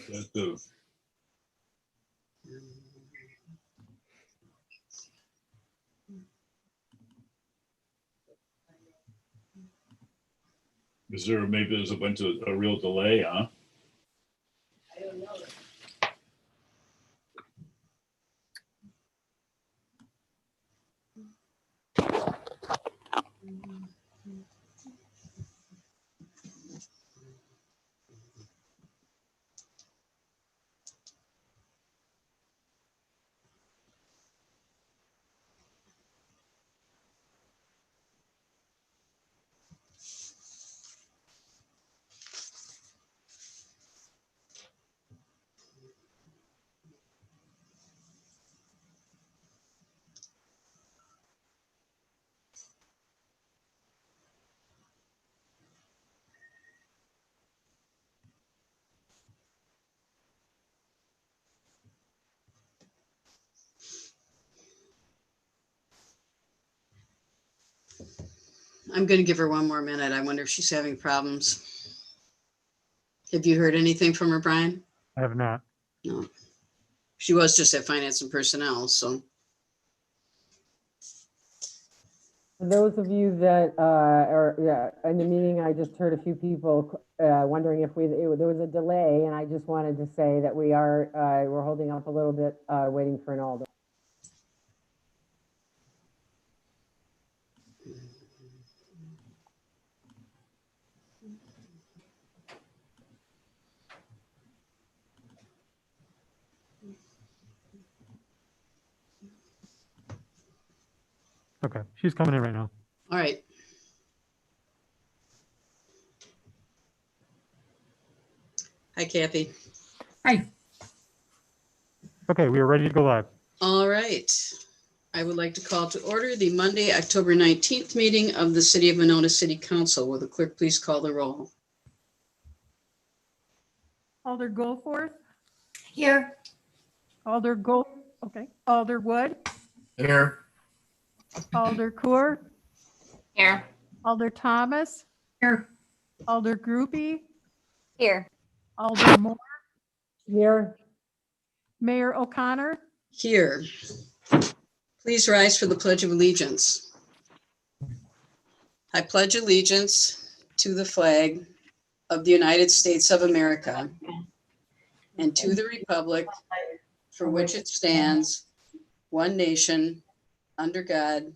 That too. Is there, maybe there's a bunch of a real delay, huh? I don't know. I'm going to give her one more minute. I wonder if she's having problems. Have you heard anything from her, Brian? I have not. No. She was just at Finance and Personnel, so. For those of you that are in the meeting, I just heard a few people wondering if there was a delay, and I just wanted to say that we're holding up a little bit, waiting for an Aldo. Okay, she's coming in right now. All right. Hi, Kathy. Hi. Okay, we are ready to go live. All right. I would like to call to order the Monday, October 19th meeting of the City of Monona City Council. Will the clerk please call the roll? Alder Goforth, Here. Alder Wood, Here. Alder Coor, Here. Alder Thomas, Here. Alder Groupie, Here. Alder Moore, Here, Mayor O'Connor. Here. Please rise for the Pledge of Allegiance. I pledge allegiance to the flag of the United States of America and to the republic for which it stands, one nation, under God,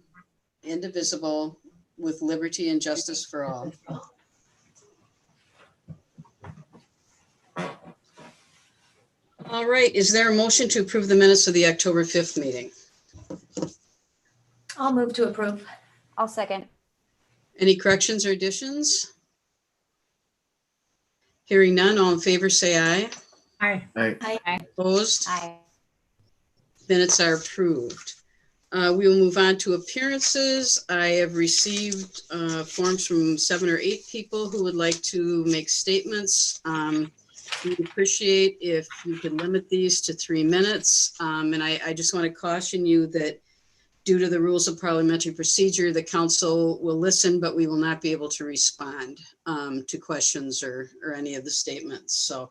indivisible, with liberty and justice for all. All right, is there a motion to approve the minutes of the October 5th meeting? I'll move to approve. I'll second. Any corrections or additions? Hearing none, all in favor say aye. Aye. Aye. Opposed? Aye. Minutes are approved. We will move on to appearances. I have received forms from 7 or 8 people who would like to make statements. We'd appreciate if you could limit these to 3 minutes. And I just want to caution you that due to the rules of parliamentary procedure, the council will listen, but we will not be able to respond to questions or any of the statements. So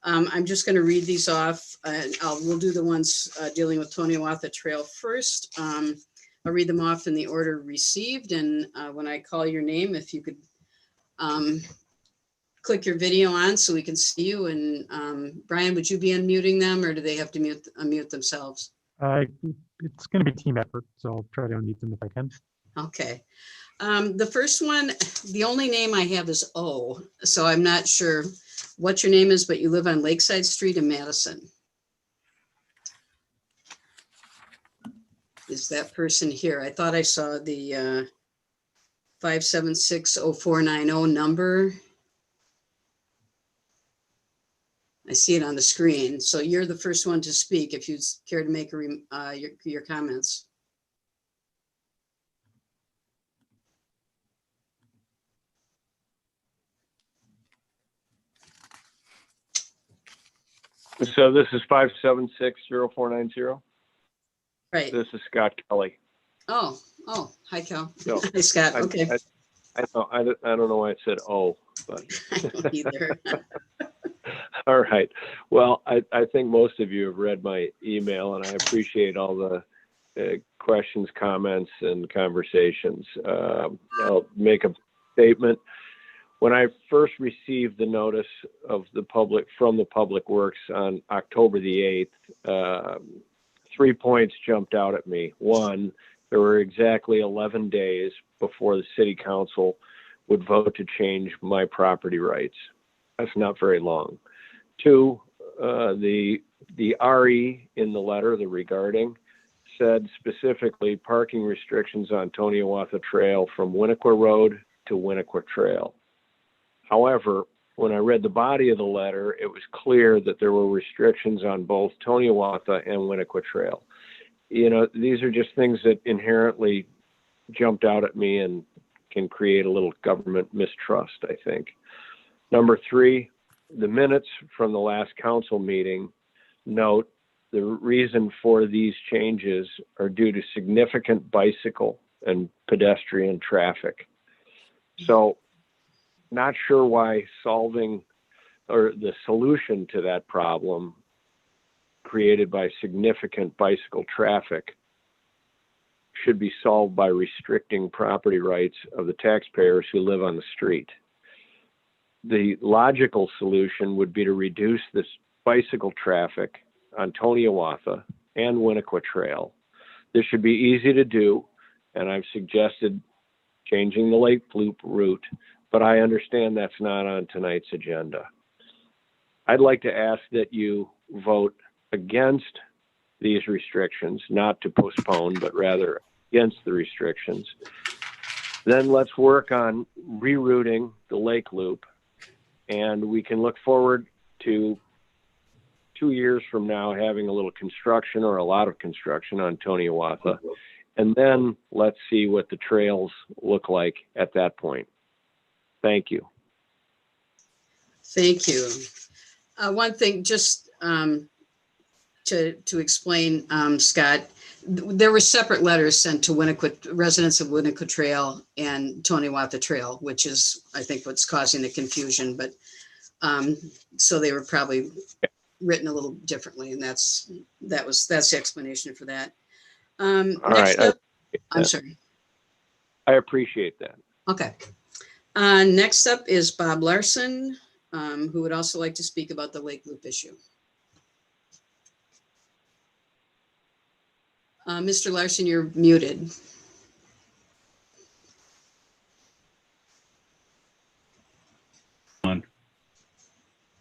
I'm just going to read these off. We'll do the ones dealing with Toniawatha Trail first. I'll read them off in the order received. And when I call your name, if you could click your video on so we can see you. And Brian, would you be unmuting them or do they have to unmute themselves? It's going to be team effort, so I'll try to unmute them if I can. Okay. The first one, the only name I have is O, so I'm not sure what your name is, but you live on Lakeside Street in Madison. Is that person here? I thought I saw the 5760490 number. I see it on the screen. So you're the first one to speak if you'd care to make your comments. So this is 5760490. Right. This is Scott Kelly. Oh, hi, Cal. No, Hi, Scott. Okay. I don't know why it said oh, but I don't either. All right. Well, I think most of you have read my email, and I appreciate all the questions, comments, and conversations. I'll make a statement. When I first received the notice of the public from the Public Works on October the 8th, 3 points jumped out at me. One, there were exactly 11 days before the City Council would vote to change my property rights. That's not very long. Two, the RE in the letter, the regarding, said specifically parking restrictions on Toniawatha Trail from Winnequa Road to Winnequa Trail. However, when I read the body of the letter, it was clear that there were restrictions on both Toniawatha and Winnequa Trail. You know, these are just things that inherently jumped out at me and can create a little government mistrust, I think. Number three, the minutes from the last council meeting note the reason for these changes are due to significant bicycle and pedestrian traffic. So, not sure why solving or the solution to that problem created by significant bicycle traffic should be solved by restricting property rights of the taxpayers who live on the street. The logical solution would be to reduce this bicycle traffic on Toniawatha and Winnequa Trail. This should be easy to do, and I've suggested changing the Lake Loop route, but I understand that's not on tonight's agenda. I'd like to ask that you vote against these restrictions, not to postpone, but rather against the restrictions. Then let's work on rerouting the Lake Loop, and we can look forward to 2 years from now having a little construction or a lot of construction on Toniawatha, and then let's see what the trails look like at that point. Thank you. Thank you. One thing, just to explain, Scott, there were separate letters sent to Winnequa, residents of Winnequa Trail and Toniawatha Trail, which is, I think, what's causing the confusion. But so they were probably written a little differently, and that's the explanation for that. All Next right. up, I'm sorry. I appreciate that. Okay. Next up is Bob Larson, who would also like to speak about the Lake Loop issue. Mr. Larson, you're muted.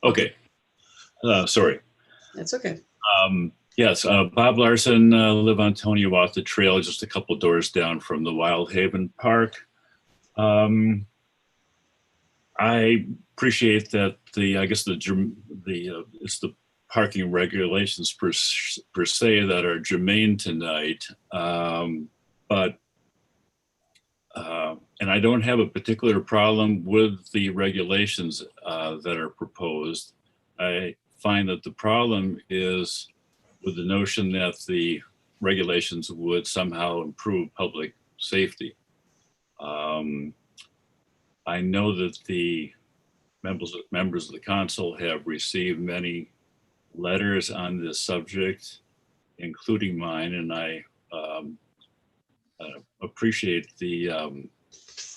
Okay. Sorry. That's okay. Yes, Bob Larson, live on Toniawatha Trail, just a couple doors down from the Wildhaven Park. I appreciate that it's the parking regulations per se that are germane tonight, and I don't have a particular problem with the regulations that are proposed. I find that the problem is with the notion that the regulations would somehow improve public safety. I know that the members of the council have received many letters on this subject, including mine, and I appreciate the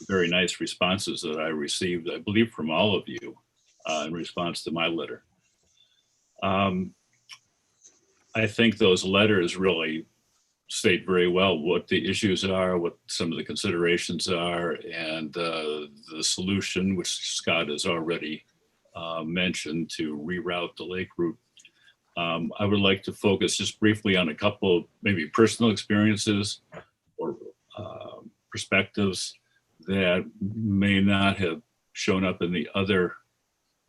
very nice responses that I received, I believe, from all of you in response to my letter. I think those letters really state very well what the issues are, what some of the considerations are, and the solution, which Scott has already mentioned, to reroute the lake route. I would like to focus just briefly on a couple of maybe personal experiences or perspectives that may not have shown up in the other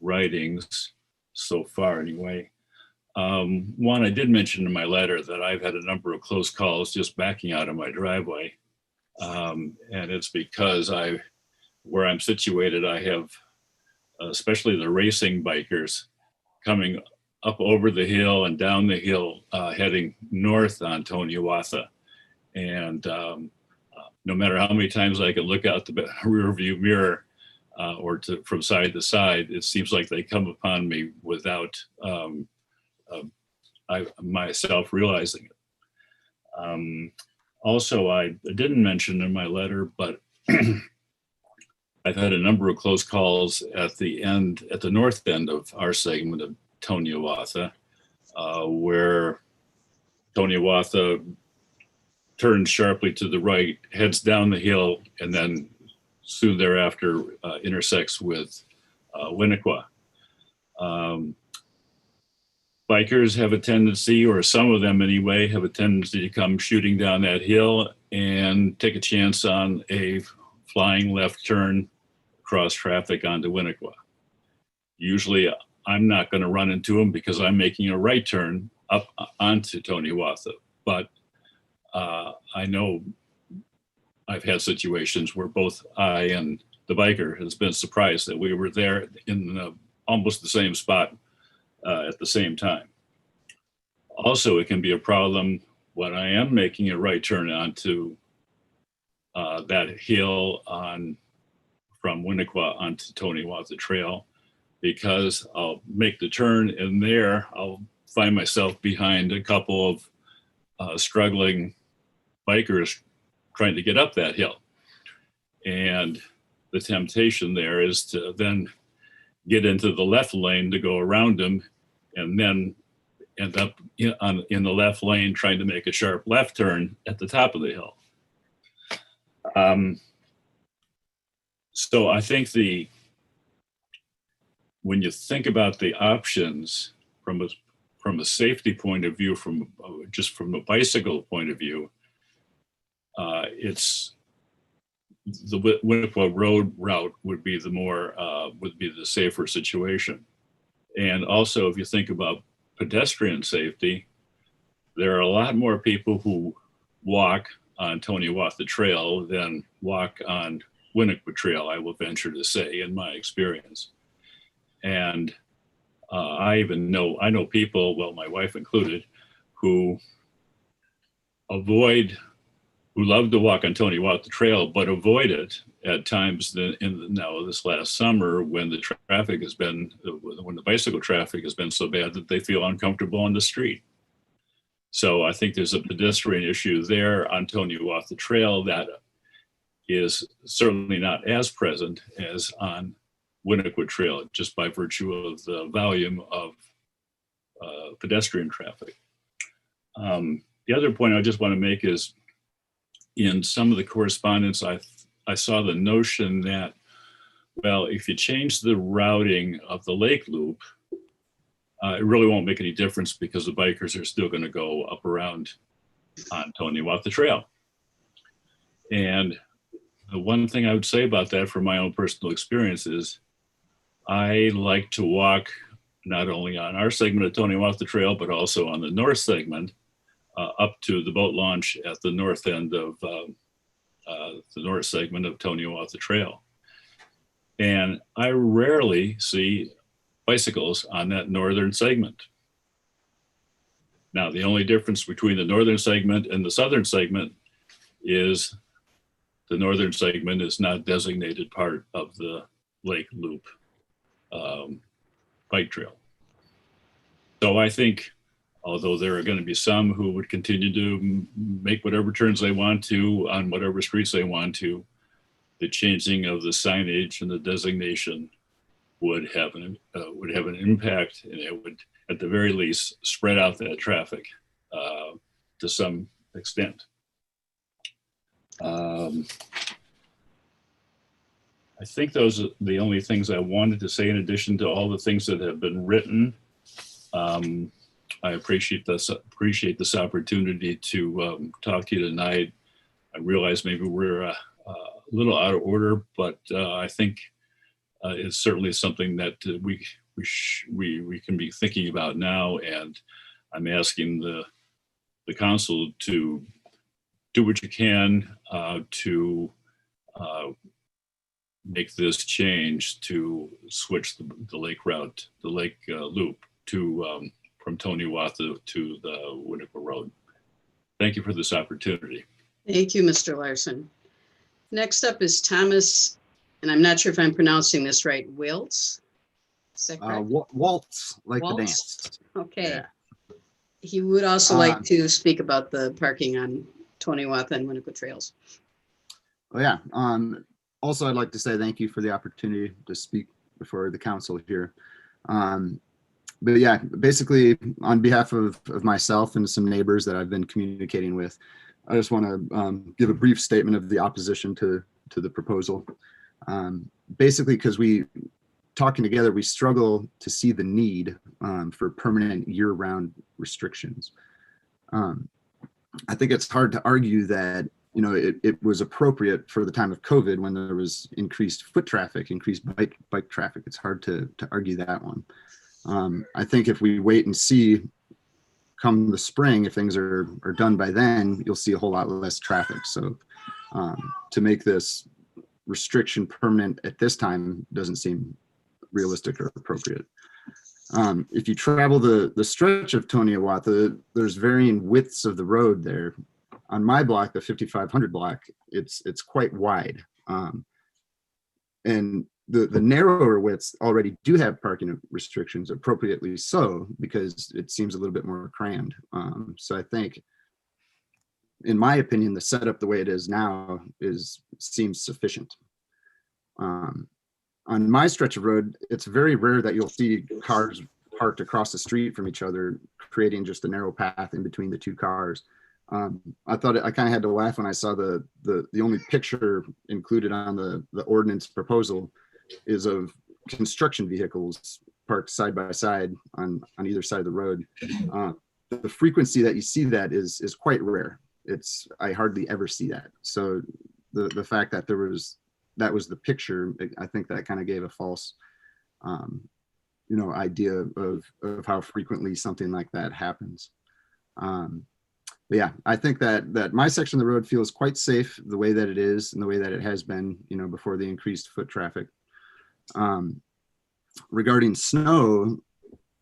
writings so far anyway. One, I did mention in my letter that I've had a number of close calls just backing out of my driveway. And it's because where I'm situated, I have, especially the racing bikers, coming up over the hill and down the hill, heading north on Toniawatha. And no matter how many times I can look out the rear view mirror, from side to side, it seems like they come upon me without I myself realizing it. Also, I didn't mention in my letter, but I've had a number of close calls at the north end of our segment of Toniawatha, where Toniawatha turns sharply to the right, heads down the hill, and then soon thereafter intersects with Winnequa. Bikers have a tendency, or some of them anyway, have a tendency to come shooting down that hill and take a chance on a flying left turn across traffic onto Winnequa. Usually I'm not going to run into them because I'm making a right turn up onto Toniawatha. But I know I've had situations where both I and the biker has been surprised that we were there in almost the same spot at the same time. Also, it can be a problem when I am making a right turn onto that hill from Winnequa onto Toniawatha Trail, because I'll make the turn and there I'll find myself behind a couple of struggling bikers trying to get up that hill. And the temptation there is to then get into the left lane to go around them and then end up in the left lane trying to make a sharp left turn at the top of the hill. So I think when you think about the options from a safety point of view, from a bicycle point of view, it's the Winnequa Road route would be the safer situation. And also, if you think about pedestrian safety, there are a lot more people who walk on Toniawatha Trail than walk on Winnequa Trail, I will venture to say, in my experience. And I know people, well, my wife included, who love to walk on Toniawatha Trail, but avoid it at times this last summer when the bicycle traffic has been so bad that they feel uncomfortable on the street. So I think there's a pedestrian issue there on Toniawatha Trail that is certainly not as present as on Winnequa Trail, just by virtue of the volume of pedestrian traffic. The other point I just want to make is, in some of the correspondence, I saw the notion that, well, if you change the routing of the lake loop, it really won't make any difference because the bikers are still going to go up around on Toniawatha Trail. And the one thing I would say about that from my own personal experience is I like to walk not only on our segment of Toniawatha Trail, but also on the north segment up to the boat launch at the north end of the north segment of Toniawatha Trail. And I rarely see bicycles on that northern segment. Now, the only difference between the northern segment and the southern segment is the northern segment is not designated part of the Lake Loop bike trail. So I think, although there are going to be some who would continue to make whatever turns they want to on whatever streets they want to, the changing of the signage and the designation would have an impact, and it would, at the very least, spread out that traffic to some extent. I think those are the only things I wanted to say, in addition to all the things that have been written. I appreciate this opportunity to talk to you tonight. I realize maybe we're a little out of order, but I think it's certainly something that we can be thinking about now. And I'm asking the council to do what you can to make this change to switch the lake route, the lake loop to from Toniawatha to the Winnequa Road. Thank you for this opportunity. Thank you, Mr. Larson. Next up is Thomas and I'm not sure if I'm pronouncing this right, Wiltz? Is that correct? Waltz, like the Waltz? dance. Okay. Yeah. He would also like Um, to speak about the parking on Tony Watha and Winnequa Trails. Well, yeah. Also, I'd like to say thank you for the opportunity to speak before the council here. But yeah, basically on behalf of myself and some neighbors that I've been communicating with, I just want to give a brief statement of the opposition to the proposal. Basically, because talking together, we struggle to see the need for permanent year-round restrictions. I think it's hard to argue that it was appropriate for the time of COVID when there was increased foot traffic, increased bike traffic. It's hard to argue that one. I think if we wait and see come the spring, if things are done by then, you'll see a whole lot less traffic. So to make this restriction permanent at this time doesn't seem realistic or appropriate. If you travel the stretch of Tony Watha, there's varying widths of the road there. On my block, the 5500 block, it's quite wide. And the narrower widths already do have parking restrictions, appropriately so, because it seems a little bit more crammed. So I think, in my opinion, the setup the way it is now seems sufficient. On my stretch of road, it's very rare that you'll see cars parked across the street from each other, creating just a narrow path in between the two cars. I thought I kind of had to laugh when I saw the only picture included on the ordinance proposal is of construction vehicles parked side by side on either side of the road. The frequency that you see that is quite rare. I hardly ever see that. So the fact that that was the picture, I think that kind of gave a false idea of how frequently something like that happens. But yeah, I think that my section of the road feels quite safe the way that it is and the way that it has been, before the increased foot traffic. Regarding snow,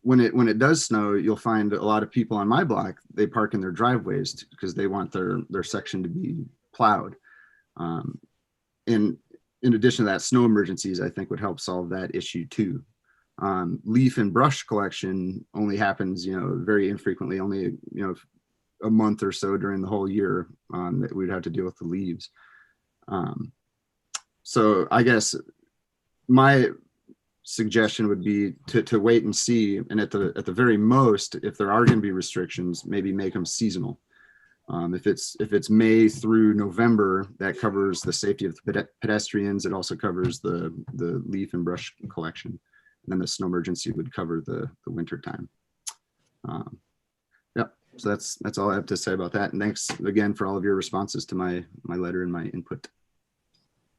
when it does snow, you'll find a lot of people on my block, they park in their driveways because they want their section to be plowed. And in addition to that, snow emergencies, I think, would help solve that issue too. Leaf and brush collection only happens, very infrequently, only, a month or so during the whole year that we'd have to deal with the leaves. So I guess my suggestion would be to wait and see, and at the very most, if there are going to be restrictions, maybe make them seasonal. If it's May through November, that covers the safety of the pedestrians. It also covers the leaf and brush collection. And then the snow emergency would cover the winter time. Yep. So that's all I have to say about that. And thanks again for all of your responses to my letter and my input.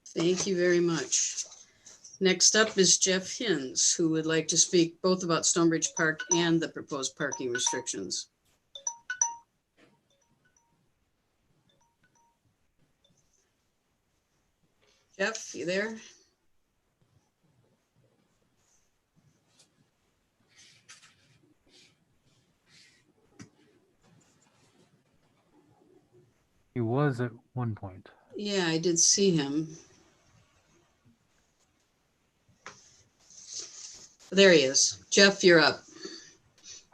Thank you very much. Next up is Jeff Hins, who would like to speak both about Stonebridge Park and the proposed parking restrictions. Jeff, you there? He was at one point. Yeah, I did see him. There he is. Jeff, you're up.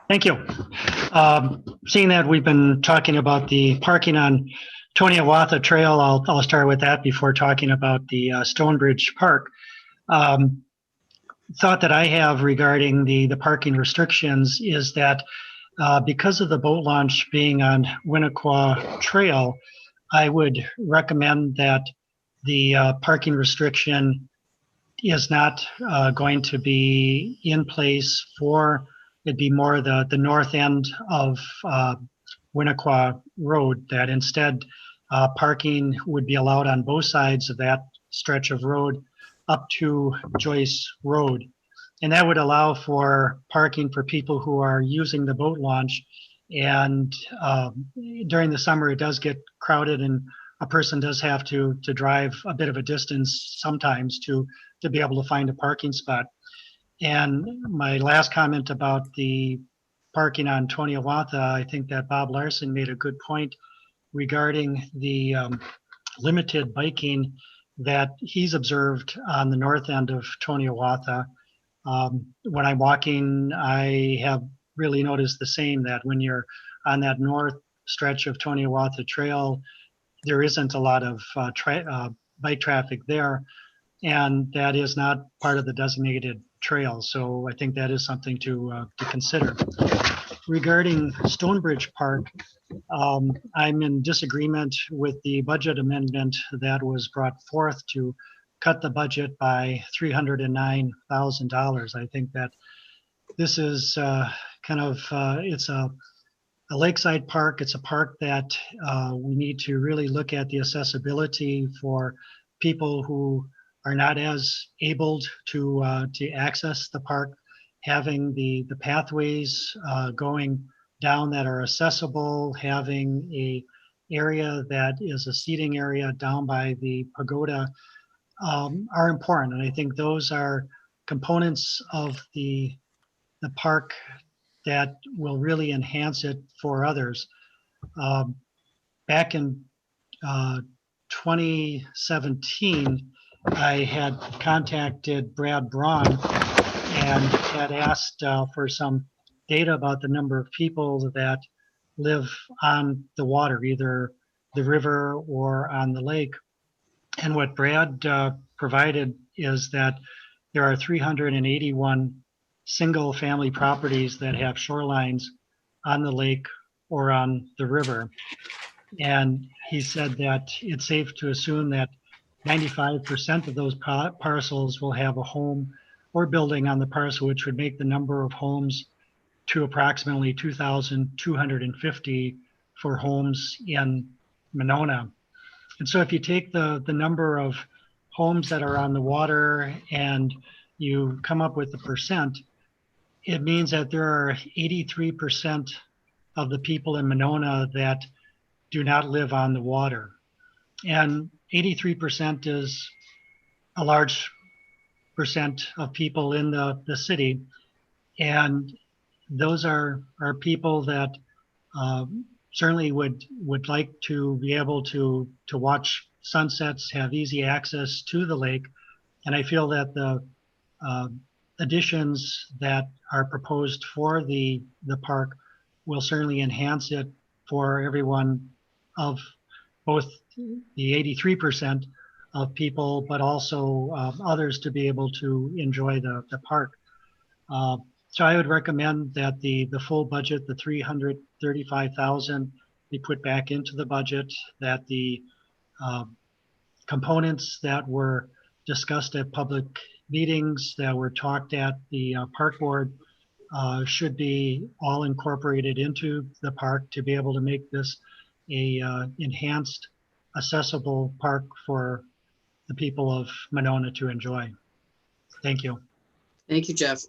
Thank you. Seeing that we've been talking about the parking on Tony Watha Trail, I'll start with that before talking about the Stonebridge Park. Thought that I have regarding the parking restrictions is that because of the boat launch being on Winnequa Trail, I would recommend that the parking restriction is not going to be in place for, it'd be more the north end of Winnequa Road, that instead parking would be allowed on both sides of that stretch of road up to Joyce Road. And that would allow for parking for people who are using the boat launch. And during the summer, it does get crowded and a person does have to drive a bit of a distance sometimes to be able to find a parking spot. And my last comment about the parking on Tony Watha, I think that Bob Larson made a good point regarding the limited biking that he's observed on the north end of Toniawatha. When I'm walking, I have really noticed the same, that when you're on that north stretch of Toniawatha Trail, there isn't a lot of bike traffic there, and that is not part of the designated trail. So I think that is something to consider. Regarding Stonebridge Park, I'm in disagreement with the budget amendment that was brought forth to cut the budget by $309,000. I think that this is it's a lakeside park. It's a park that we need to really look at the accessibility for people who are not as abled to access the park, having the pathways going down that are accessible, having a area that is a seating area down by the pagoda are important. And I think those are components of the park that will really enhance it for others. Back in 2017, I had contacted Brad Braun and had asked for some data about the number of people that live on the water, either the river or on the lake. And what Brad provided is that there are 381 single family properties that have shorelines on the lake or on the river. And he said that it's safe to assume that 95% of those parcels will have a home or building on the parcel, which would make the number of homes to approximately 2,250 for homes in Monona. And so if you take the number of homes that are on the water and you come up with the percent, it means that there are 83% of the people in Monona that do not live on the water. And 83% is a large percent of people in the city. And those are people that certainly would like to be able to watch sunsets, have easy access to the lake. And I feel that the additions that are proposed for the park will certainly enhance it for everyone, of both the 83% of people, but also others to be able to enjoy the park. So I would recommend that the full budget, the $335,000, be put back into the budget, that the components that were discussed at public meetings, that were talked at the park board, should be all incorporated into the park to be able to make this a enhanced, accessible park for the people of Monona to enjoy. Thank you. Thank you, Jeff.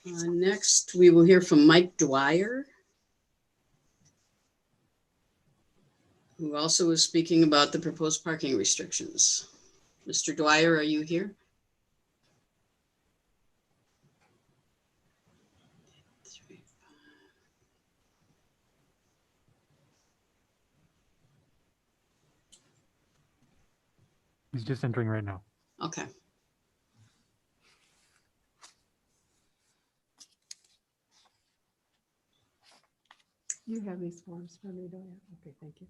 Next, we will hear from Mike Dwyer, who also is speaking about the proposed parking restrictions. Mr. Dwyer, are you here? He's just entering right now. Okay. You have these forms for me, don't you? Okay, thank you.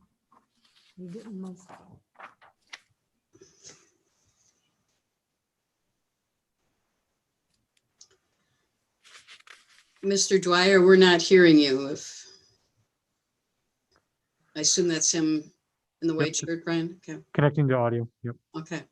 You getting most of them. Mr. Dwyer, we're not hearing you. I assume that's him in the white shirt, Brian? Okay, Connecting to audio. Yep. okay.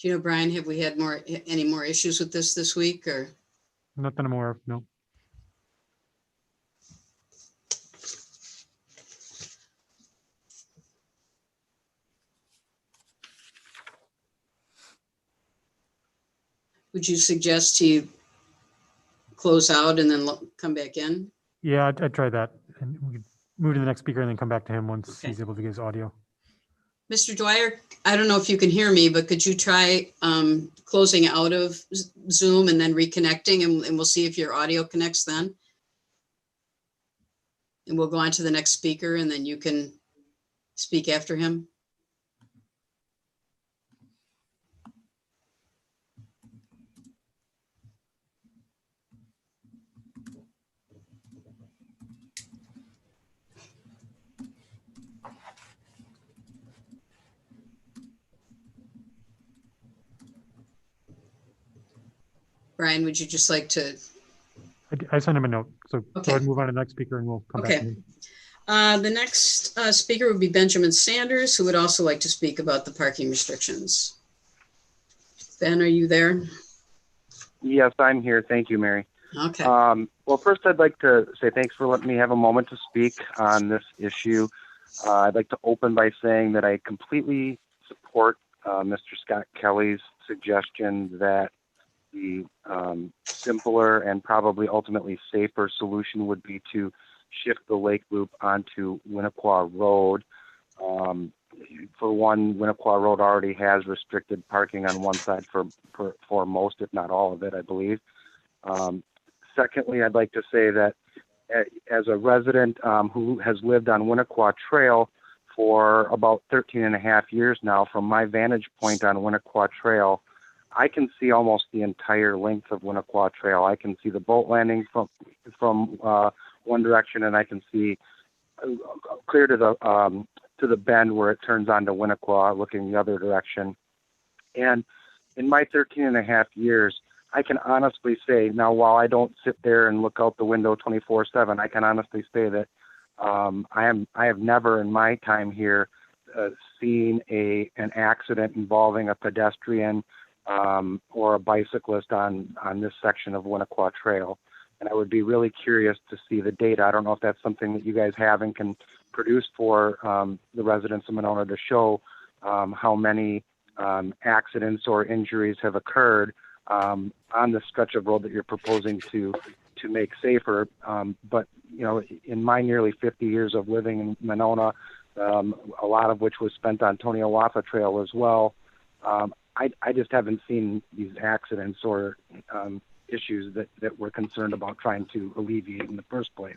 Do you know, Brian, have we had any more issues with this week, or? Not that I'm aware of. No. Would you suggest he close out and then come back in? Yeah, I'd try that. And we could move to the next speaker and then come back to him once Okay. he's able to get his audio. Mr. Dwyer, I don't know if you can hear me, but could you try closing out of Zoom and then reconnecting, and we'll see if your audio connects then? And we'll go on to the next speaker and then you can speak after him. Brian, would you just like to? I sent him a note. So go Okay. ahead and move on to the next speaker and we'll come back to Okay. him. The next speaker would be Benjamin Sanders, who would also like to speak about the parking restrictions. Ben, are you there? Yes, I'm here. Thank you, Mary. Okay. Well, first, I'd like to say thanks for letting me have a moment to speak on this issue. I'd like to open by saying that I completely support Mr. Scott Kelly's suggestion that the simpler and probably ultimately safer solution would be to shift the lake loop onto Winnequa Road. For one, Winnequa Road already has restricted parking on one side for most, if not all of it, I believe. Secondly, I'd like to say that as a resident who has lived on Winnequa Trail for about 13 and a half years now, from my vantage point on Winnequa Trail, I can see almost the entire length of Winnequa Trail. I can see the boat landing from one direction, and I can see clear to the bend where it turns onto Winnequa, looking the other direction. And in my 13 and a half years, I can honestly say, now while I don't sit there and look out the window 24/7, I can honestly say that I have never in my time here seen an accident involving a pedestrian or a bicyclist on this section of Winnequa Trail. And I would be really curious to see the data. I don't know if that's something that you guys have and can produce for the residents of Monona to show how many accidents or injuries have occurred on the stretch of road that you're proposing to make safer. But, you know, in my nearly 50 years of living in Monona, a lot of which was spent on Toniawatha Trail as well, I just haven't seen these accidents or issues that we're concerned about trying to alleviate in the first place.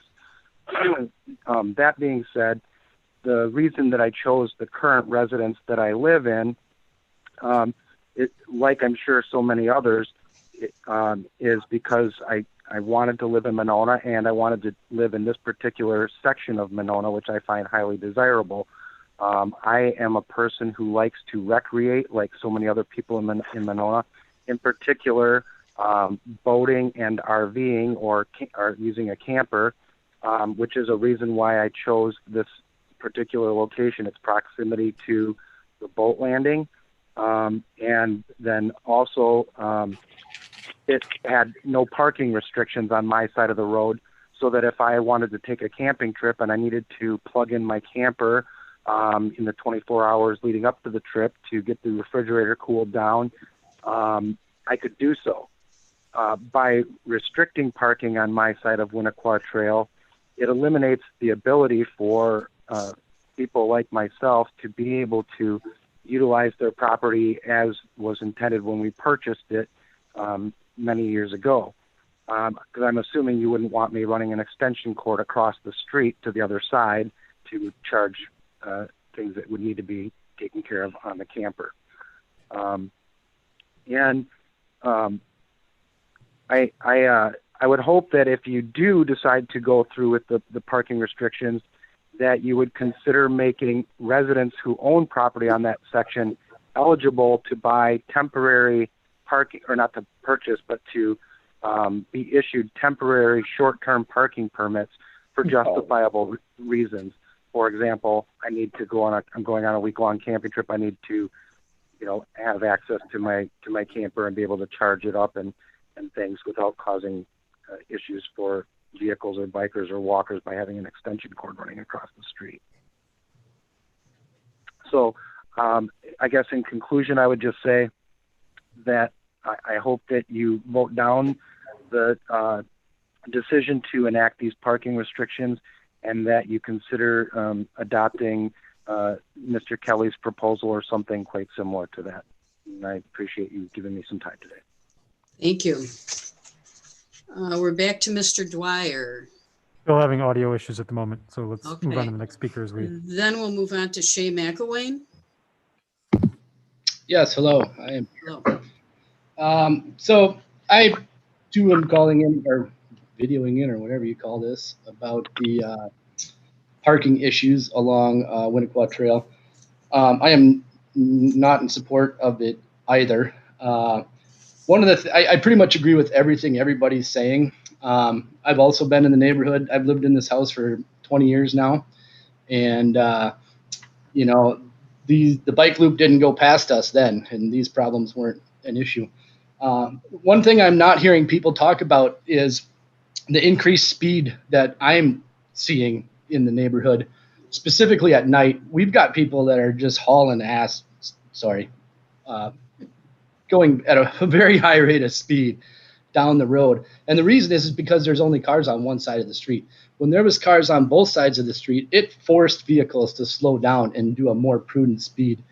That being said, the reason that I chose the current residence that I live in, like I'm sure so many others, is because I wanted to live in Monona, and I wanted to live in this particular section of Monona, which I find highly desirable. I am a person who likes to recreate, like so many other people in Monona, in particular boating and RVing or using a camper, which is a reason why I chose this particular location, its proximity to the boat landing. And then also it had no parking restrictions on my side of the road, so that if I wanted to take a camping trip and I needed to plug in my camper in the 24 hours leading up to the trip to get the refrigerator cooled down, I could do so. By restricting parking on my side of Winnequa Trail, it eliminates the ability for people like myself to be able to utilize their property as was intended when we purchased it many years ago. Because I'm assuming you wouldn't want me running an extension cord across the street to the other side to charge things that would need to be taken care of on the camper. I would hope that if you do decide to go through with the parking restrictions, that you would consider making residents who own property on that section eligible to buy temporary parking, or not to purchase, but to be issued temporary short-term parking permits for justifiable reasons. For example, I'm going on a week-long camping trip. I need to, have access to my camper and be able to charge it up and things without causing issues for vehicles or bikers or walkers by having an extension cord running across the street. So I guess in conclusion, I would just say that I hope that you vote down the decision to enact these parking restrictions and that you consider adopting Mr. Kelly's proposal or something quite similar to that. And I appreciate you giving me some time today. Thank you. We're back to Mr. Dwyer. Still having audio issues at the moment, so let's move on Okay. to the next speaker as we. Then we'll move on to Shay McElwain. Yes, hello. I am. Hello. So I too am calling in or videoing in or whatever you call this about the parking issues along Winnequa Trail. I am not in support of it either. One of the I pretty much agree with everything everybody's saying. I've also been in the neighborhood. I've lived in this house for 20 years now, and you know, the bike loop didn't go past us then, and these problems weren't an issue. One thing I'm not hearing people talk about is the increased speed that I'm seeing in the neighborhood, specifically at night. We've got people that are just hauling ass, going at a very high rate of speed down the road. And the reason is because there's only cars on one side of the street. When there was cars on both sides of the street, it forced vehicles to slow down and do a more prudent speed.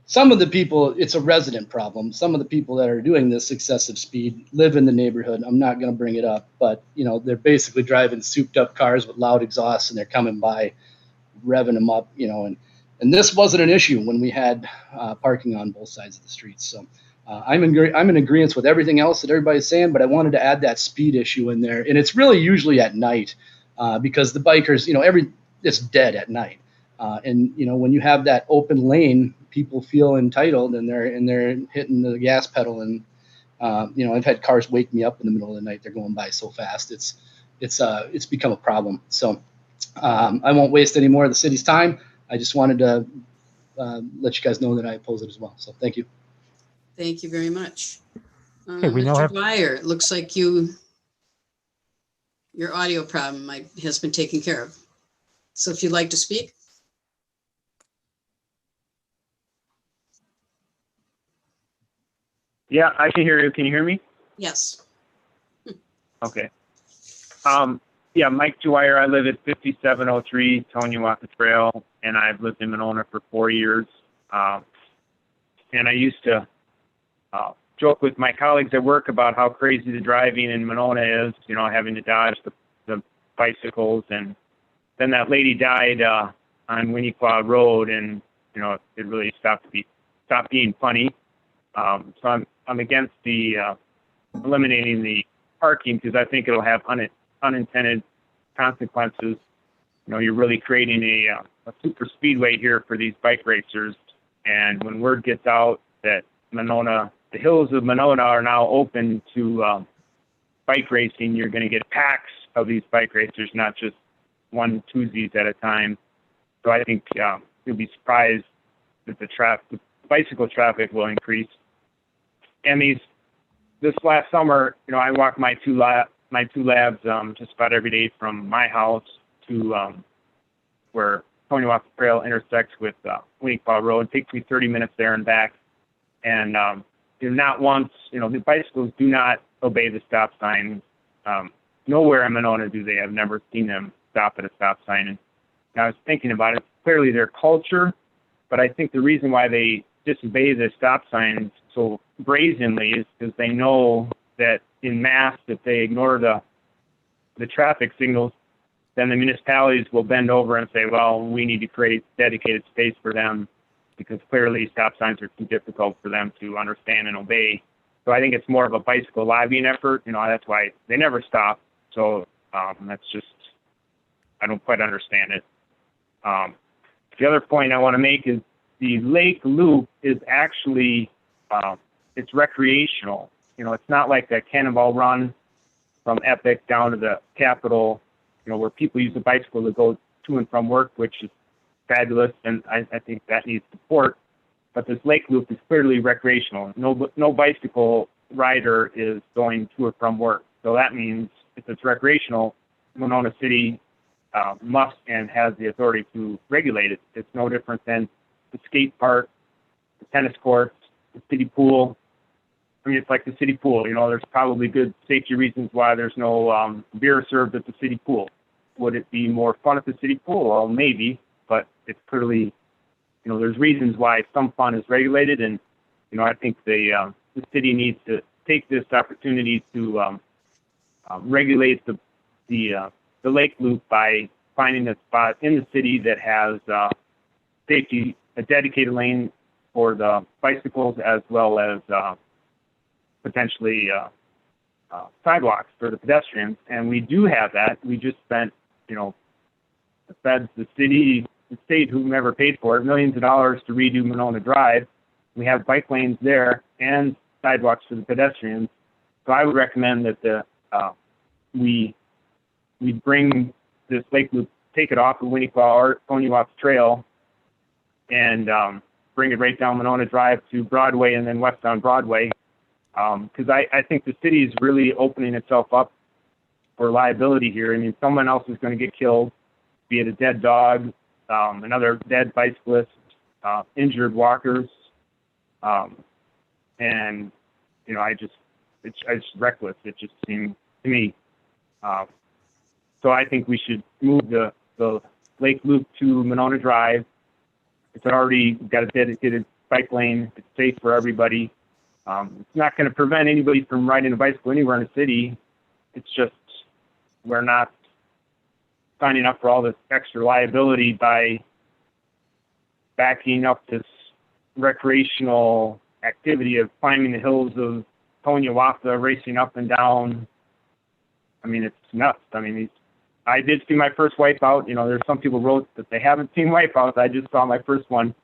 Some of the people, it's a resident problem. Some of the people that are doing this excessive speed live in the neighborhood. I'm not going to bring it up, but you know, they're basically driving souped up cars with loud exhausts, and they're coming by, revving them up, you know, and this wasn't an issue when we had parking on both sides of the streets. So I'm in agreement with everything else that everybody's saying, but I wanted to add that speed issue in there. And it's really usually at night because the bikers, you know, it's dead at night. And you know, when you have that open lane, people feel entitled and they're hitting the gas pedal. And you know, I've had cars wake me up in the middle of the night. They're going by so fast. It's become a problem. So I won't waste any more of the city's time. I just wanted to let you guys know that I oppose it as well. So thank you. Thank you very much. Okay, we now Mr. have- Dwyer, it looks like your audio problem has been taken care of. So if you'd like to speak. Yeah, I can hear you. Can you hear me? Yes. Okay. Yeah, Mike Dwyer. I live at 5703 Toniawaka Trail, and I've lived in Monona for 4 years. And I used to joke with my colleagues at work about how crazy the driving in Monona is, you know, having to dodge the bicycles. And then that lady died on Winnequa Road, and, you know, it really stopped being funny. So I'm against the eliminating the parking because I think it'll have unintended consequences. You know, you're really creating a super speedway here for these bike racers. And when word gets out that Monona, the hills of Monona are now open to bike racing, you're going to get packs of these bike racers, not just one twosies at a time. So I think you'll be surprised that the bicycle traffic will increase. And this last summer, you know, I walked my two labs just about every day from my house to where Toniawaka Trail intersects with Winnequa Road. It takes me 30 minutes there and back. And not once, you know, the bicycles do not obey the stop sign. Nowhere in Monona do they. I've never seen them stop at a stop sign. And I was thinking about it. Clearly their culture, but I think the reason why they disobey the stop signs so brazenly is because they know that in mass, if they ignore the traffic signals, then the municipalities will bend over and say, well, we need to create dedicated space for them because clearly stop signs are too difficult for them to understand and obey. So I think it's more of a bicycle lobbying effort. You know, that's why they never stop. So that's just, I don't quite understand it. The other point I want to make is the Lake Loop is actually, it's recreational. You know, it's not like that Cannonball Run from Epic down to the Capitol, you know, where people use a bicycle to go to and from work, which is fabulous, and I think that needs support. But this Lake Loop is clearly recreational. No bicycle rider is going to or from work. So that means if it's recreational, Monona City must and has the authority to regulate it. It's no different than the skate park, the tennis courts, the city pool. I mean, it's like the city pool, there's probably good safety reasons why there's no beer served at the city pool. Would it be more fun at the city pool? Well, maybe, but it's clearly, there's reasons why some fun is regulated. And, I think the city needs to take this opportunity to regulate the lake loop by finding a spot in the city that has a dedicated lane for the bicycles as well as potentially sidewalks for the pedestrians. And we do have that. We just spent, the feds, the city, the state, whomever paid for it, millions of dollars to redo Monona Drive. We have bike lanes there and sidewalks for the pedestrians. So I would recommend that we bring this lake loop, take it off of Winnequa or Tony Watts Trail, and bring it right down Monona Drive to Broadway and then west on Broadway. Because I think the city is really opening itself up for liability here. I mean, someone else is going to get killed, be it a dead dog, another dead bicyclist, injured walkers, and it's reckless. It just seemed to me. So I think we should move the lake loop to Monona Drive. It's already got a dedicated bike lane. It's safe for everybody. It's not going to prevent anybody from riding a bicycle anywhere in the city. It's just we're not signing up for all this extra liability by backing up this recreational activity of climbing the hills of Toniawatha, racing up and down. I mean, it's nuts. I mean, I did see my first Wipeout. There's some people wrote that they haven't seen Wipeouts. I just saw my first one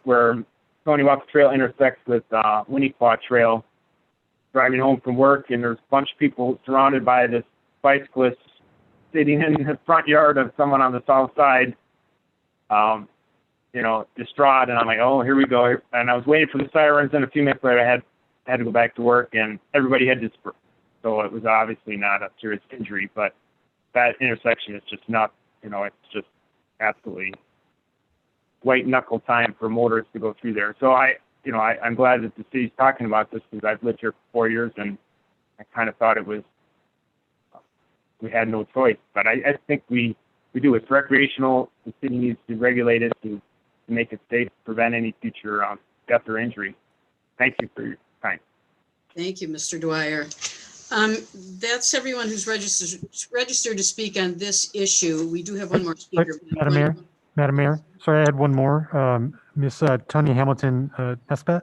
where Toniawatha Trail intersects with Winnequa Trail, driving home from work, and there's a bunch of people surrounded by this bicyclist sitting in the front yard of someone on the south side, distraught. And I'm like, oh, here we go. And I was waiting for the sirens, and a few minutes later I had to go back to work, and everybody had dispersed. So it was obviously not a serious injury, but that intersection is just not, it's just absolutely white knuckle time for motorists to go through there. So I'm glad that the city's talking about this, because I've lived here for 4 years, and I kind of thought we had no choice. But I think we do. It's recreational. The city needs to regulate it to make it safe, prevent any future death or injury. Thank you for your time. Thank you, Mr. Dwyer. That's everyone who's registered to speak on this issue. We do have one more speaker. Madam Mayor, sorry, I had one more. Miss Tanya Hamilton Espet.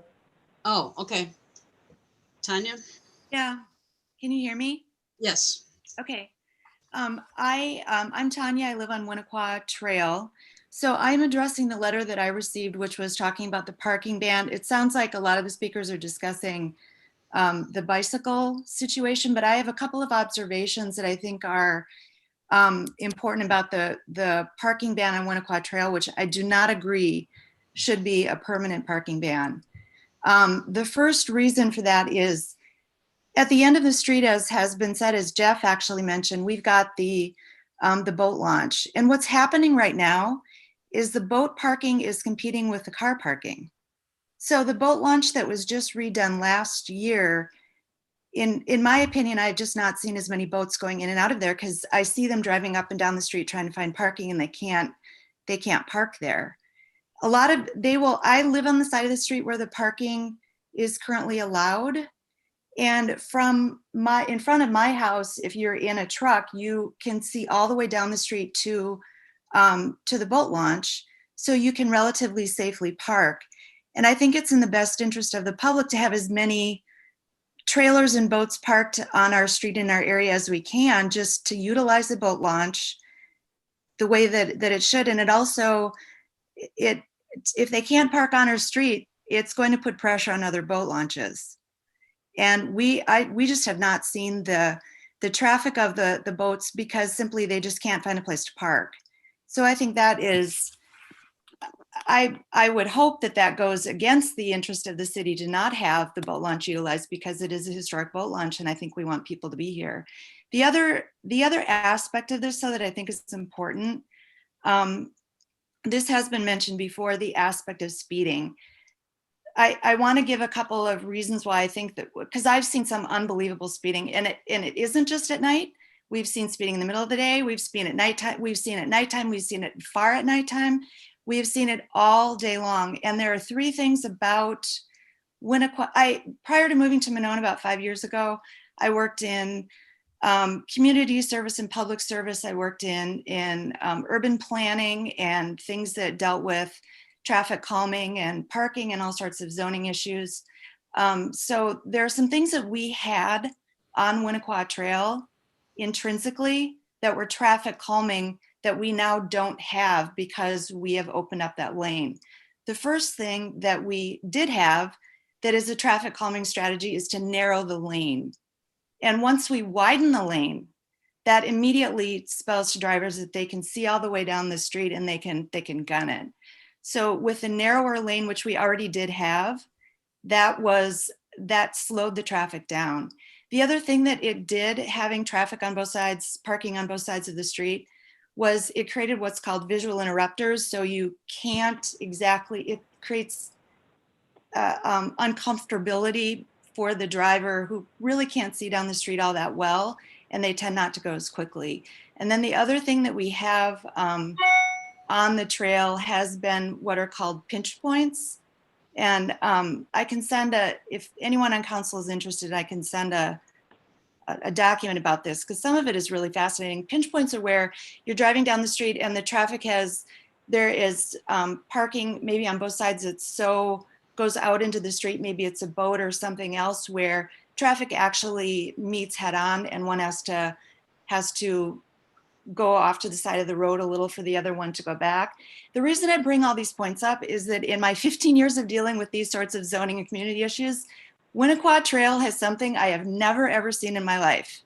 Oh, okay. Tanya? Yeah. Can you hear me? Yes. Okay. I'm Tanya. I live on Winnequa Trail. So I'm addressing the letter that I received, which was talking about the parking ban. It sounds like a lot of the speakers are discussing the bicycle situation, but I have a couple of observations that I think are important about the parking ban on Winnequa Trail, which I do not agree should be a permanent parking ban. The first reason for that is at the end of the street, as has been said, as Jeff actually mentioned, we've got the boat launch. And what's happening right now is the boat parking is competing with the car parking. So the boat launch that was just redone last year, in my opinion, I've just not seen as many boats going in and out of there, because I see them driving up and down the street trying to find parking, and they can't park there. I live on the side of the street where the parking is currently allowed. And in front of my house, if you're in a truck, you can see all the way down the street to the boat launch, so you can relatively safely park. And I think it's in the best interest of the public to have as many trailers and boats parked on our street in our area as we can, just to utilize the boat launch the way that it should. And it also, if they can't park on our street, it's going to put pressure on other boat launches. And we just have not seen the traffic of the boats, because simply they just can't find a place to park. So I think that is, I would hope that goes against the interest of the city to not have the boat launch utilized, because it is a historic boat launch, and I think we want people to be here. The other aspect of this, so that I think is important, this has been mentioned before, the aspect of speeding. I want to give a couple of reasons why I think that, because I've seen some unbelievable speeding, and it isn't just at night. We've seen speeding in the middle of the day. We've seen it at nighttime. We've seen it at nighttime. We've seen it far at nighttime. We've seen it all day long. And there are three things about Winnequa. Prior to moving to Monona about 5 years ago, I worked in community service and public service. I worked in urban planning and things that dealt with traffic calming and parking and all sorts of zoning issues. So there are some things that we had on Winnequa Trail intrinsically that were traffic calming that we now don't have because we have opened up that lane. The first thing that we did have that is a traffic calming strategy is to narrow the lane. And once we widen the lane, that immediately spells to drivers that they can see all the way down the street and they can gun it. So with the narrower lane, which we already did have, that slowed the traffic down. The other thing that it did, having traffic on both sides, parking on both sides of the street, was it created what's called visual interrupters. So you can't exactly, it creates uncomfortability for the driver who really can't see down the street all that well, and they tend not to go as quickly. And then the other thing that we have on the trail has been what are called pinch points. And I can send if anyone on council is interested, I can send a document about this because some of it is really fascinating. Pinch points are where you're driving down the street and the traffic there is parking maybe on both sides. It's so goes out into the street. Maybe it's a boat or something else where traffic actually meets head on and one has to go off to the side of the road a little for the other one to go back. The reason I bring all these points up is that in my 15 years of dealing with these sorts of zoning and community issues, Winnequa Trail has something I have never ever seen in my life.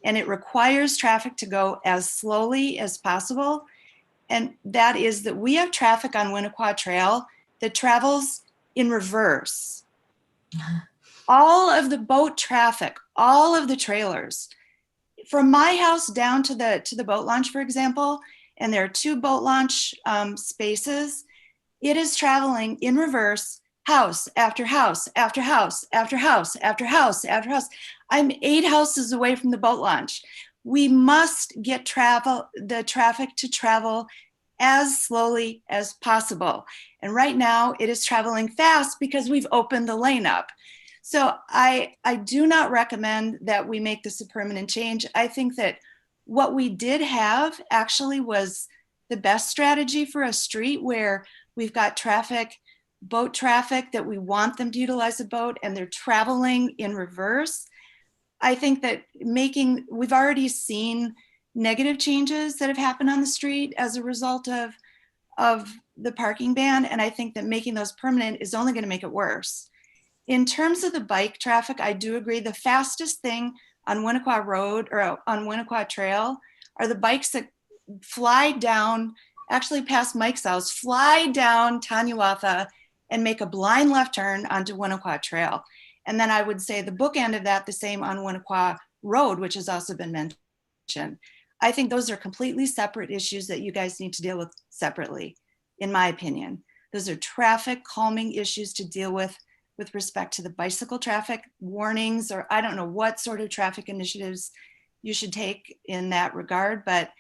And it requires traffic to go as slowly as possible. And that is that we have traffic on Winnequa Trail that travels in reverse. All of the boat traffic, all of the trailers, from my house down to the boat launch, for example, and there are 2 boat launch spaces, it is traveling in reverse, house after house after house after house after house after house. I'm 8 houses away from the boat launch. We must get the traffic to travel as slowly as possible. And right now it is traveling fast because we've opened the lane up. So I do not recommend that we make this a permanent change. I think that what we did have actually was the best strategy for a street where we've got traffic, boat traffic that we want them to utilize a boat and they're traveling in reverse. I think that we've already seen negative changes that have happened on the street as a result of the parking ban. And I think that making those permanent is only going to make it worse. In terms of the bike traffic, I do agree the fastest thing on Winnequa Road or on Winnequa Trail are the bikes that fly down, actually past Mike's house, fly down Taniwatha and make a blind left turn onto Winnequa Trail. And then I would say the bookend of that, the same on Winnequa Road, which has also been mentioned. I think those are completely separate issues that you guys need to deal with separately, in my opinion. Those are traffic calming issues to deal with respect to the bicycle traffic warnings, or I don't know what sort of traffic initiatives you should take in that regard, but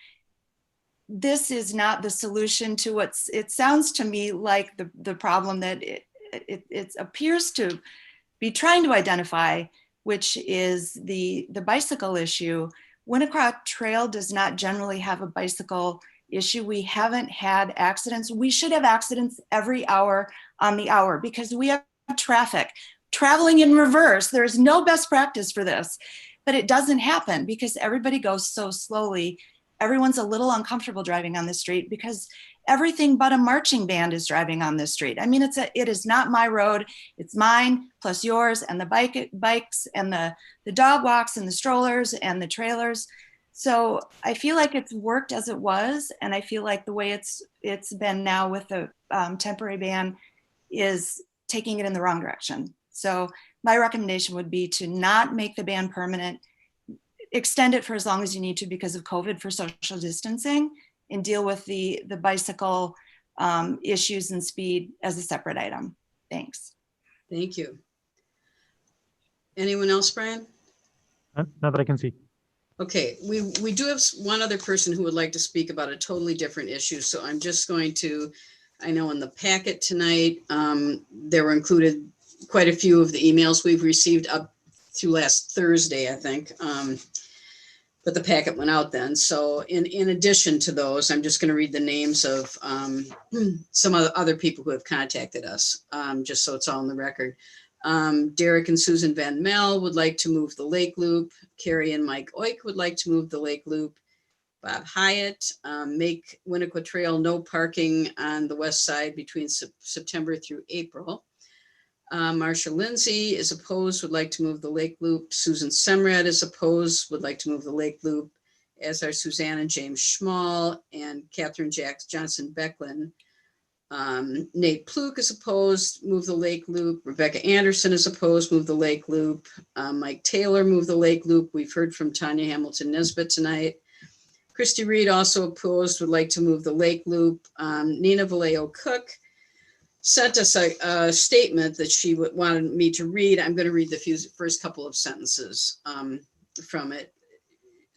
this is not the solution to it sounds to me like the problem that it appears to be trying to identify, which is the bicycle issue. Winnequa Trail does not generally have a bicycle issue. We haven't had accidents. We should have accidents every hour on the hour because we have traffic traveling in reverse. There's no best practice for this, but it doesn't happen because everybody goes so slowly. Everyone's a little uncomfortable driving on the street because everything but a marching band is driving on this street. I mean, it is not my road. It's mine plus yours and the bikes and the dog walks and the strollers and the trailers. So I feel like it's worked as it was. And I feel like the way it's been now with the temporary ban is taking it in the wrong direction. So my recommendation would be to not make the ban permanent, extend it for as long as you need to because of COVID for social distancing, and deal with the bicycle issues and speed as a separate item. Thanks. Thank you. Anyone else, Brian? Not that I can see. Okay, we do have one other person who would like to speak about a totally different issue. So I'm just going to, I know in the packet tonight, there were included quite a few of the emails we've received up through last Thursday, I think. But the packet went out then. So in addition to those, I'm just going to read the names of some of the other people who have contacted us, just so it's all in the record. Derek and Susan Van Mel would like to move the Lake Loop. Carrie and Mike Oik would like to move the Lake Loop. Bob Hyatt, make Winnequa Trail no parking on the west side between September through April. Marsha Lindsay is opposed, would like to move the Lake Loop. Susan Semrad is opposed, would like to move the Lake Loop, as are Suzanne and James Schmall and Catherine Johnson Becklin. Nate Pluk is opposed, move the Lake Loop. Rebecca Anderson is opposed, move the Lake Loop. Mike Taylor, move the Lake Loop. We've heard from Tanya Hamilton Nesbitt tonight. Christy Reed also opposed, would like to move the Lake Loop. Nina Vallejo Cook sent us a statement that she wanted me to read. I'm going to read the first couple of sentences from it.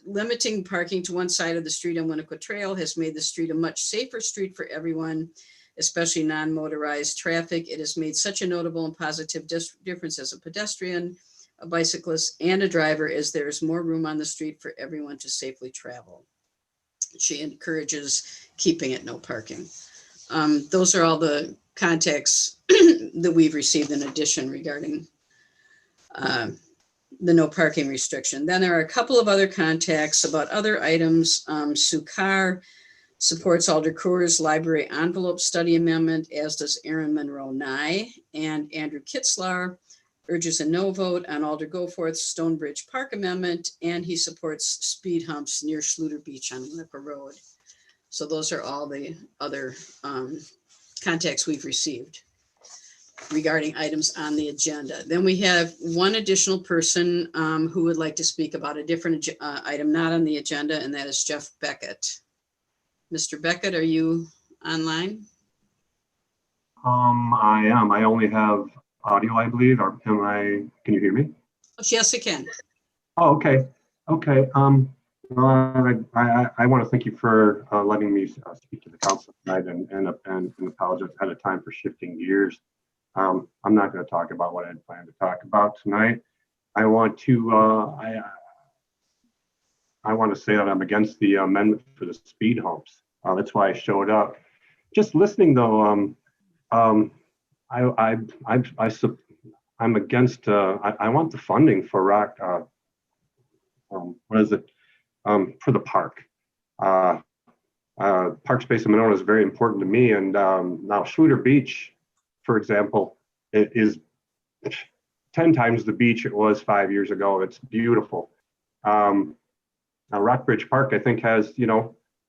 Limiting parking to one side of the street on Winnequa Trail has made the street a much safer street for everyone, especially non-motorized traffic. It has made such a notable and positive difference as a pedestrian, a bicyclist, and a driver, as there is more room on the street for everyone to safely travel. She encourages keeping it no parking. Those are all the contacts that we've received in addition regarding the no parking restriction. Then there are a couple of other contacts about other items. Sue Carr supports Alder Coors library envelope study amendment, as does Aaron Monroe Nye, and Andrew Kitzlar urges a no vote on Alder Goforth's Stonebridge Park amendment, and he supports speed humps near Schluter Beach on Winnequa Road. So those are all the other contacts we've received regarding items on the agenda. Then we have one additional person who would like to speak about a different item not on the agenda, and that is Jeff Beckett. Mr. Beckett, are you online? I am. I only have audio, I believe. Or can you hear me? Yes, I can. Oh, okay. Okay. Well, I want to thank you for letting me speak to the council tonight and apologize ahead of time for shifting gears. I'm not going to talk about what I had planned to talk about tonight. I want to say that I'm against the amendment for the speed humps. That's why I showed up. Just listening though, I'm against. I want the funding for rock. What is it? For the park. Park space in Monona is very important to me, and now Schluter Beach, for example, it is 10 times the beach it was 5 years ago. It's beautiful. Now Rockbridge Park, I think, has,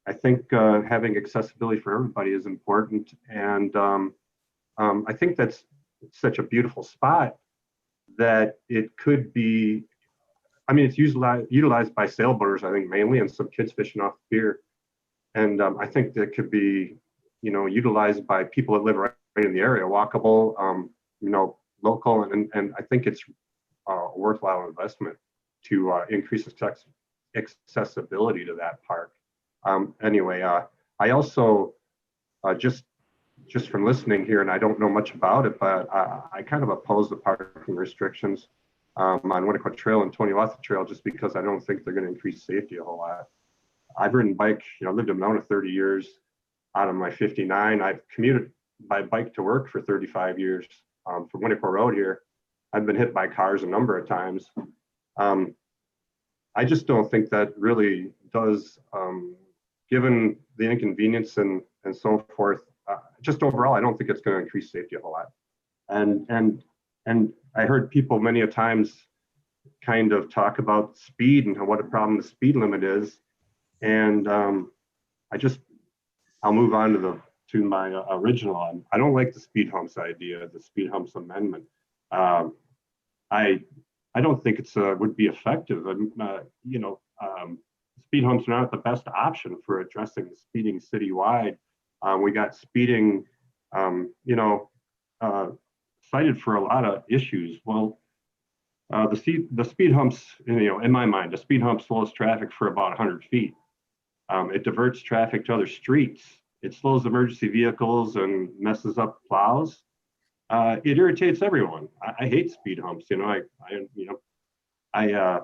I think having accessibility for everybody is important, and I think that's such a beautiful spot that it could be. I mean, it's utilized by sailboaters, I think, mainly, and some kids fishing off the pier. And I think that could be, utilized by people that live right in the area, walkable, local, and I think it's a worthwhile investment to increase accessibility to that park. Anyway, I also just from listening here, and I don't know much about it, but I kind of oppose the parking restrictions on Winnequa Trail and Tony Watha Trail, just because I don't think they're going to increase safety a whole lot. I've ridden bike, lived in Monona 30 years out of my 59. I've commuted by bike to work for 35 years from Winnequa Road here. I've been hit by cars a number of times. I just don't think that really does, given the inconvenience and so forth, just overall, I don't think it's going to increase safety a whole lot. And I heard people many a times kind of talk about speed and what a problem the speed limit is. And I'll move on to my original one. I don't like the speed humps idea, the speed humps amendment. I don't think it's would be effective. Speed humps are not the best option for addressing the speeding citywide. We got speeding, cited for a lot of issues. Well, the speed humps, in my mind, the speed hump slows traffic for about 100 feet. It diverts traffic to other streets. It slows emergency vehicles and messes up plows. It irritates everyone. I hate speed humps. I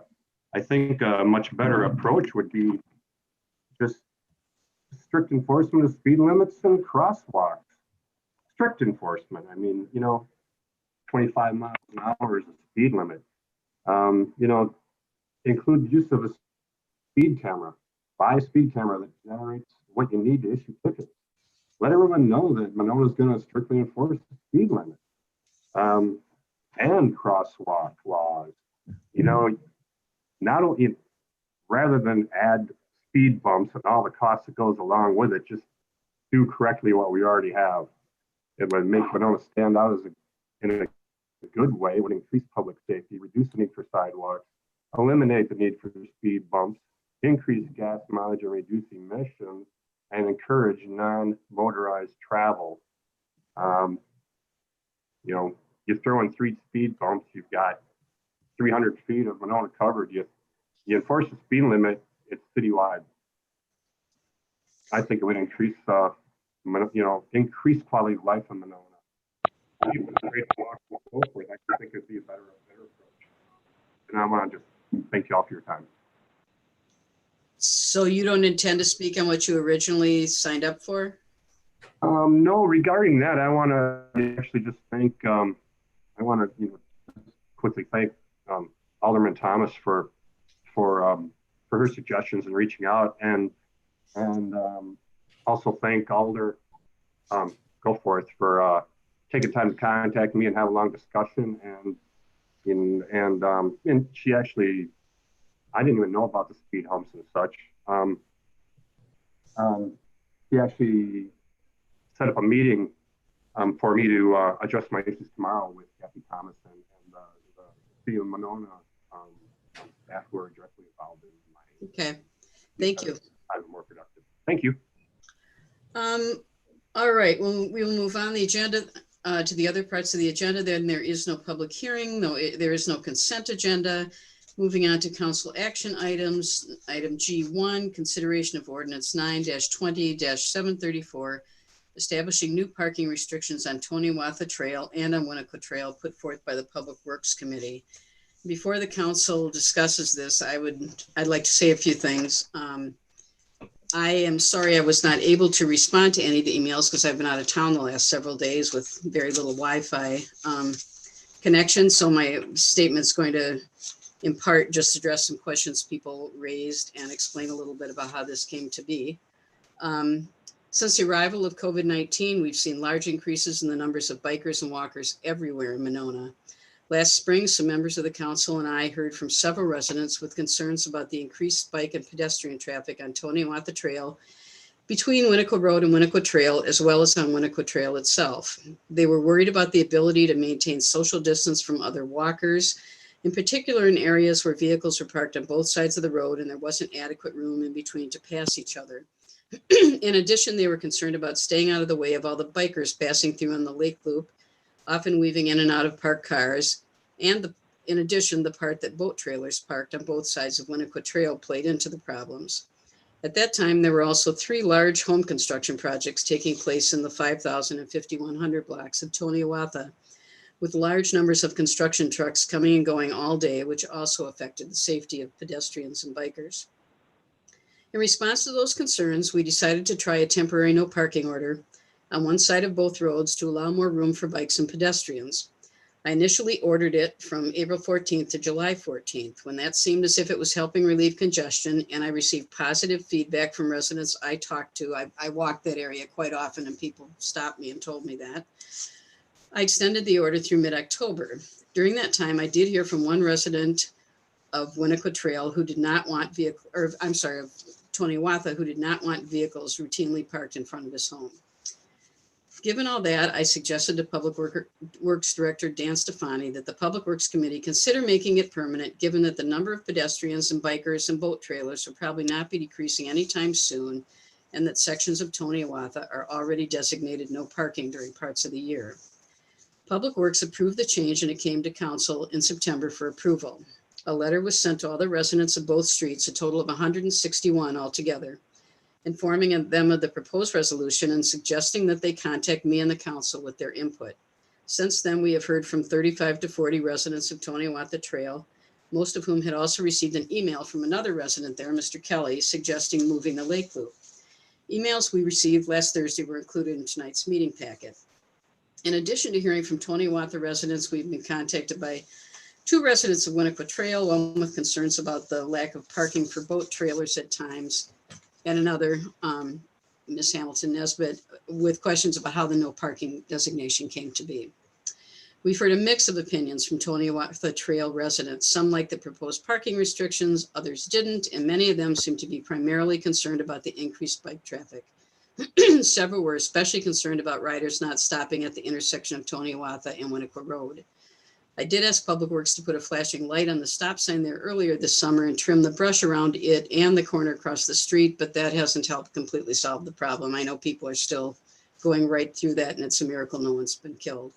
think a much better approach would be just strict enforcement of speed limits and crosswalks. Strict enforcement. 25 miles an hour is a speed limit. Include use of a speed camera. Buy a speed camera that generates what you need to issue tickets. Let everyone know that Monona is going to strictly enforce the speed limit. And crosswalk laws. Not only, rather than add speed bumps and all the costs that goes along with it, just do correctly what we already have. It would make Monona stand out in a good way, would increase public safety, reduce the need for sidewalks, eliminate the need for speed bumps, increase gas mileage and reduce emissions, and encourage non-motorized travel. You throw in 3 speed bumps, you've got 300 feet of Monona covered. You enforce the speed limit, it's citywide. I think it would increase, increase quality of life in Monona. I think it'd be a better approach. And I want to just thank you all for your time. So you don't intend to speak on what you originally signed up for? No, regarding that, I want to actually just thank, quickly thank Alderman Thomas for her suggestions and reaching out, and also thank Alder Goforth for taking time to contact me and have a long discussion. And she actually, I didn't even know about the speed humps and such. She actually set up a meeting for me to address my issues tomorrow with Kathy Thomas and the City of Monona staff who are directly involved in my. Okay, thank you. I'm more productive. Thank you. All right, well, we will move on the agenda to the other parts of the agenda. Then there is no public hearing. There is no consent agenda. Moving on to council action items. Item G1, consideration of ordinance 9-20-734, establishing new parking restrictions on Toniwatha Trail and on Winnequa Trail put forth by the Public Works Committee. Before the council discusses this, I'd like to say a few things. I am sorry I was not able to respond to any of the emails because I've been out of town the last several days with very little Wi-Fi connection. So my statement's going to, in part, just address some questions people raised and explain a little bit about how this came to be. Since the arrival of COVID-19, we've seen large increases in the numbers of bikers and walkers everywhere in Monona. Last spring, some members of the council and I heard from several residents with concerns about the increased bike and pedestrian traffic on Toniwatha Trail between Winnequa Road and Winnequa Trail, as well as on Winnequa Trail itself. They were worried about the ability to maintain social distance from other walkers, in particular in areas where vehicles were parked on both sides of the road and there wasn't adequate room in between to pass each other. In addition, they were concerned about staying out of the way of all the bikers passing through on the Lake Loop, often weaving in and out of parked cars, and in addition, the part that boat trailers parked on both sides of Winnequa Trail played into the problems. At that time, there were also 3 large home construction projects taking place in the 5,000 and 5,100 blocks of Toniwatha, with large numbers of construction trucks coming and going all day, which also affected the safety of pedestrians and bikers. In response to those concerns, we decided to try a temporary no parking order on one side of both roads to allow more room for bikes and pedestrians. I initially ordered it from April 14th to July 14th, when that seemed as if it was helping relieve congestion, and I received positive feedback from residents I talked to. I walk that area quite often and people stopped me and told me that. I extended the order through mid-October. During that time, I did hear from one resident of Winnequa Trail who did not want of Toniwatha, who did not want vehicles routinely parked in front of his home. Given all that, I suggested to Public Works Director Dan Stefani that the Public Works Committee consider making it permanent, given that the number of pedestrians and bikers and boat trailers will probably not be decreasing anytime soon, and that sections of Toniwatha are already designated no parking during parts of the year. Public Works approved the change and it came to council in September for approval. A letter was sent to all the residents of both streets, a total of 161 altogether, informing them of the proposed resolution and suggesting that they contact me and the council with their input. Since then, we have heard from 35 to 40 residents of Toniawatha Trail, most of whom had also received an email from another resident there, Mr. Kelly, suggesting moving the lake loop. Emails we received last Thursday were included in tonight's meeting packet. In addition to hearing from Toniawatha residents, we've been contacted by 2 residents of Winnequa Trail, one with concerns about the lack of parking for boat trailers at times, and another, Ms. Hamilton Nesbitt, with questions about how the no parking designation came to be. We've heard a mix of opinions from Toniawatha Trail residents. Some like the proposed parking restrictions, others didn't, and many of them seem to be primarily concerned about the increased bike traffic. Several were especially concerned about riders not stopping at the intersection of Toniawatha and Winnequa Road. I did ask Public Works to put a flashing light on the stop sign there earlier this summer and trim the brush around it and the corner across the street, but that hasn't helped completely solve the problem. I know people are still going right through that, and it's a miracle no one's been killed.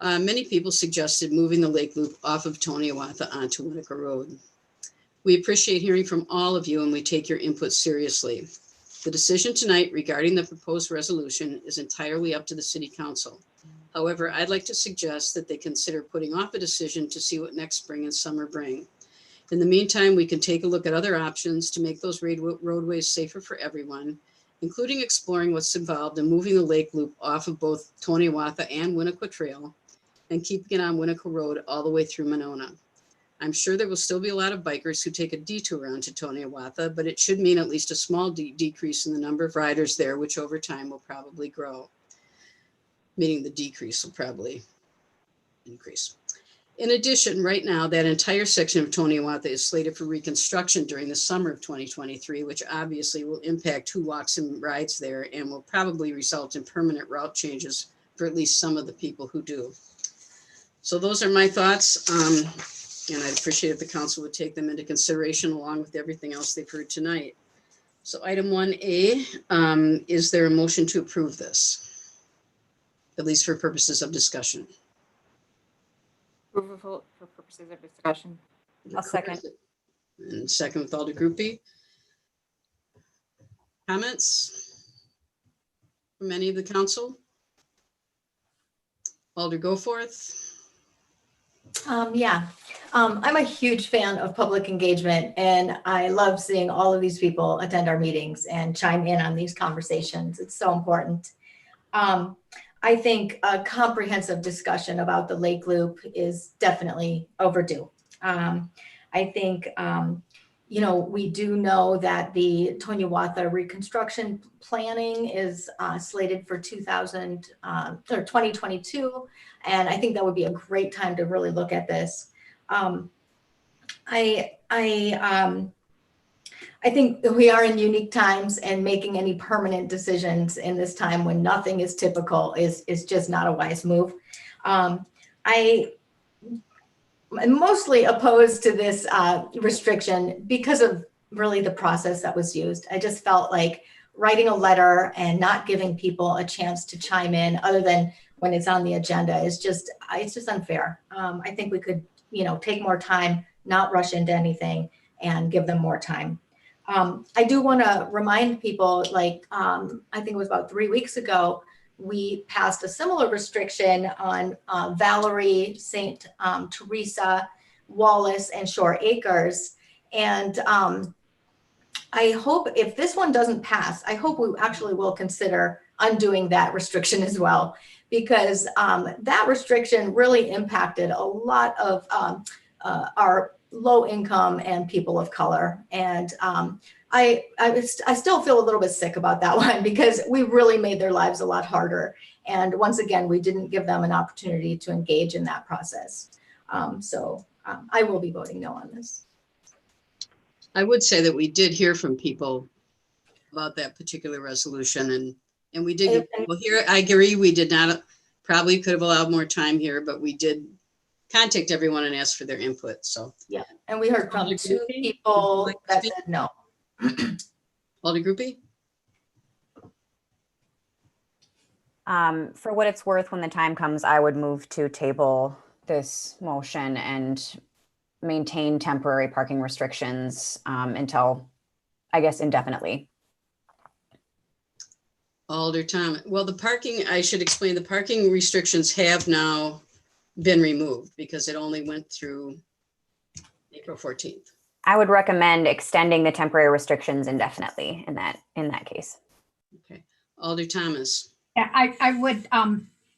Many people suggested moving the lake loop off of Toniawatha onto Winnequa Road. We appreciate hearing from all of you and we take your input seriously. The decision tonight regarding the proposed resolution is entirely up to the City Council. However, I'd like to suggest that they consider putting off a decision to see what next spring and summer bring. In the meantime, we can take a look at other options to make those roadways safer for everyone, including exploring what's involved in moving the lake loop off of both Toniawatha and Winnequa Trail and keeping it on Winnequa Road all the way through Monona. I'm sure there will still be a lot of bikers who take a detour onto Toniawatha, but it should mean at least a small decrease in the number of riders there, which over time will probably grow. Meaning the decrease will probably increase. In addition, right now, that entire section of Toniawatha is slated for reconstruction during the summer of 2023, which obviously will impact who walks and rides there and will probably result in permanent route changes for at least some of the people who do. So those are my thoughts, and I'd appreciate if the council would take them into consideration along with everything else they've heard tonight. So item 1A, is there a motion to approve this? At least for purposes of discussion. Approval for purposes of discussion. I'll second. And second with Alder Groupie. Comments from any of the council? Alder Goforth. I'm a huge fan of public engagement and I love seeing all of these people attend our meetings and chime in on these conversations. It's so important. I think a comprehensive discussion about the Lake Loop is definitely overdue. I think, we do know that the Toniawatha reconstruction planning is slated for 2022. And I think that would be a great time to really look at this. I think that we are in unique times and making any permanent decisions in this time when nothing is typical is just not a wise move. I'm mostly opposed to this restriction because of really the process that was used. I just felt like writing a letter and not giving people a chance to chime in other than when it's on the agenda is just, it's just unfair. I think we could, take more time, not rush into anything and give them more time. I do want to remind people, I think it was about 3 weeks ago, we passed a similar restriction on Valerie, St. Teresa, Wallace, and Shore Acres. And I hope if this one doesn't pass, I hope we actually will consider undoing that restriction as well, because that restriction really impacted a lot of our low income and people of color. And I still feel a little bit sick about that one because we really made their lives a lot harder. And once again, we didn't give them an opportunity to engage in that process. So I will be voting no on this. I would say that we did hear from people about that particular resolution and we did get people here. I agree, we did not, probably could have allowed more time here, but we did contact everyone and ask for their input, so. Yeah, and we heard from 2 people that said no. Alder Groupie? For what it's worth, when the time comes, I would move to table this motion and maintain temporary parking restrictions until, I guess, indefinitely. Alder Thomas. Well, the parking, I should explain, the parking restrictions have now been removed because it only went through April 14th. I would recommend extending the temporary restrictions indefinitely in that case. Okay. Alder Thomas. Yeah, I would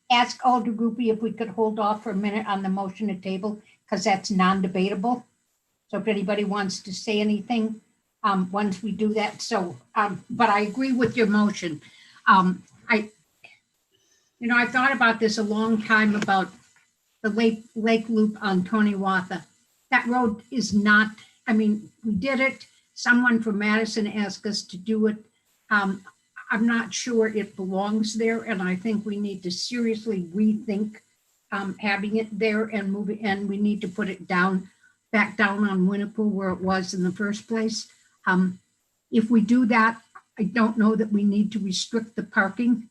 ask Alder Groupie if we could hold off for a minute on the motion to table, because that's non-debatable. So if anybody wants to say anything, once we do that. So, but I agree with your motion. I thought about this a long time about the Lake Loop on Toniwatha. That road is not, I mean, we did it. Someone from Madison asked us to do it. I'm not sure it belongs there, and I think we need to seriously rethink having it there and move it, and we need to put it back down on Winnequa where it was in the first place. If we do that, I don't know that we need to restrict the parking.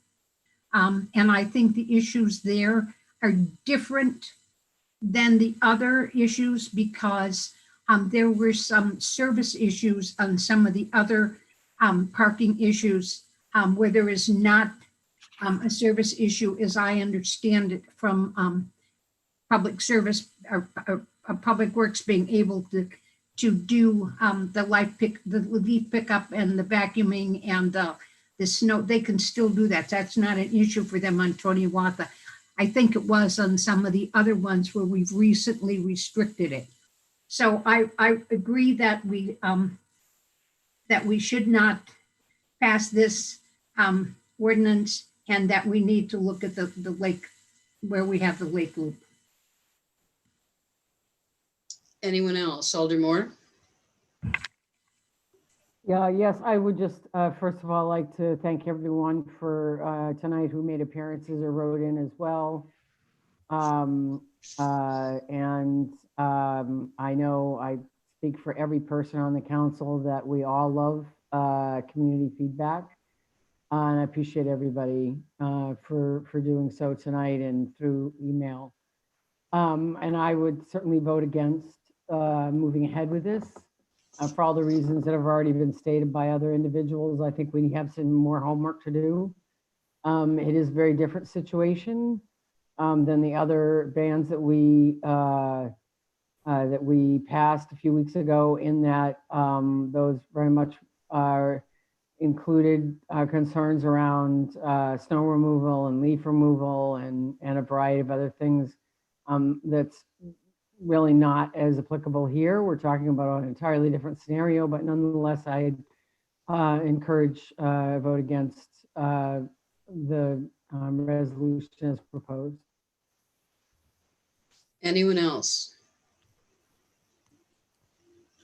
And I think the issues there are different than the other issues because there were some service issues on some of the other parking issues where there is not a service issue, as I understand it, from public service or public works being able to do the leaf pickup and the vacuuming and the snow. They can still do that. That's not an issue for them on Toniwatha. I think it was on some of the other ones where we've recently restricted it. So I agree that we should not pass this ordinance and that we need to look at the lake where we have the Lake Loop. Anyone else? Alder Moore? Yeah, yes, I would just, first of all, like to thank everyone for tonight who made appearances or wrote in as well. I know I speak for every person on the council that we all love community feedback. And I appreciate everybody for doing so tonight and through email. And I would certainly vote against moving ahead with this for all the reasons that have already been stated by other individuals. I think we have some more homework to do. It is a very different situation than the other bans that we passed a few weeks ago, in that those very much included concerns around snow removal and leaf removal and a variety of other things that's really not as applicable here. We're talking about an entirely different scenario, but nonetheless, I encourage a vote against the resolution as proposed. Anyone else?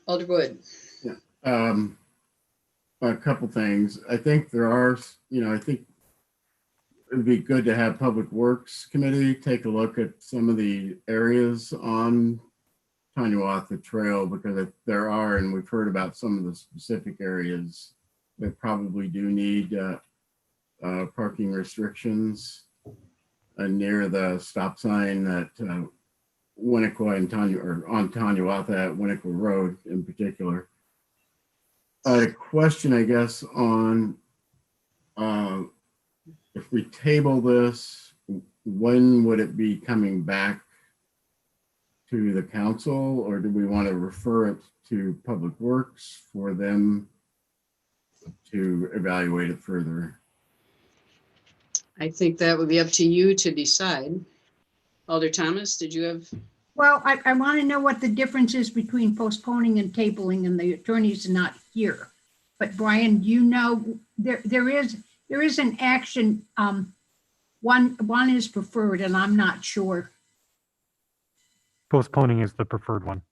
Alder Wood. Yeah. A couple things. I think there are, I think it'd be good to have Public Works Committee take a look at some of the areas on Toniwatha Trail, because there are, and we've heard about some of the specific areas that probably do need parking restrictions near the stop sign at Winnequa and on Toniwatha at Winnequa Road in particular. A question, I guess, on if we table this, when would it be coming back to the council, or do we want to refer it to Public Works for them to evaluate it further? I think that would be up to you to decide. Alder Thomas, did you have? Well, I want to know what the difference is between postponing and tabling, and the attorney's not here. But Brian, there is an action. One is preferred, and I'm not sure. Postponing is the preferred one.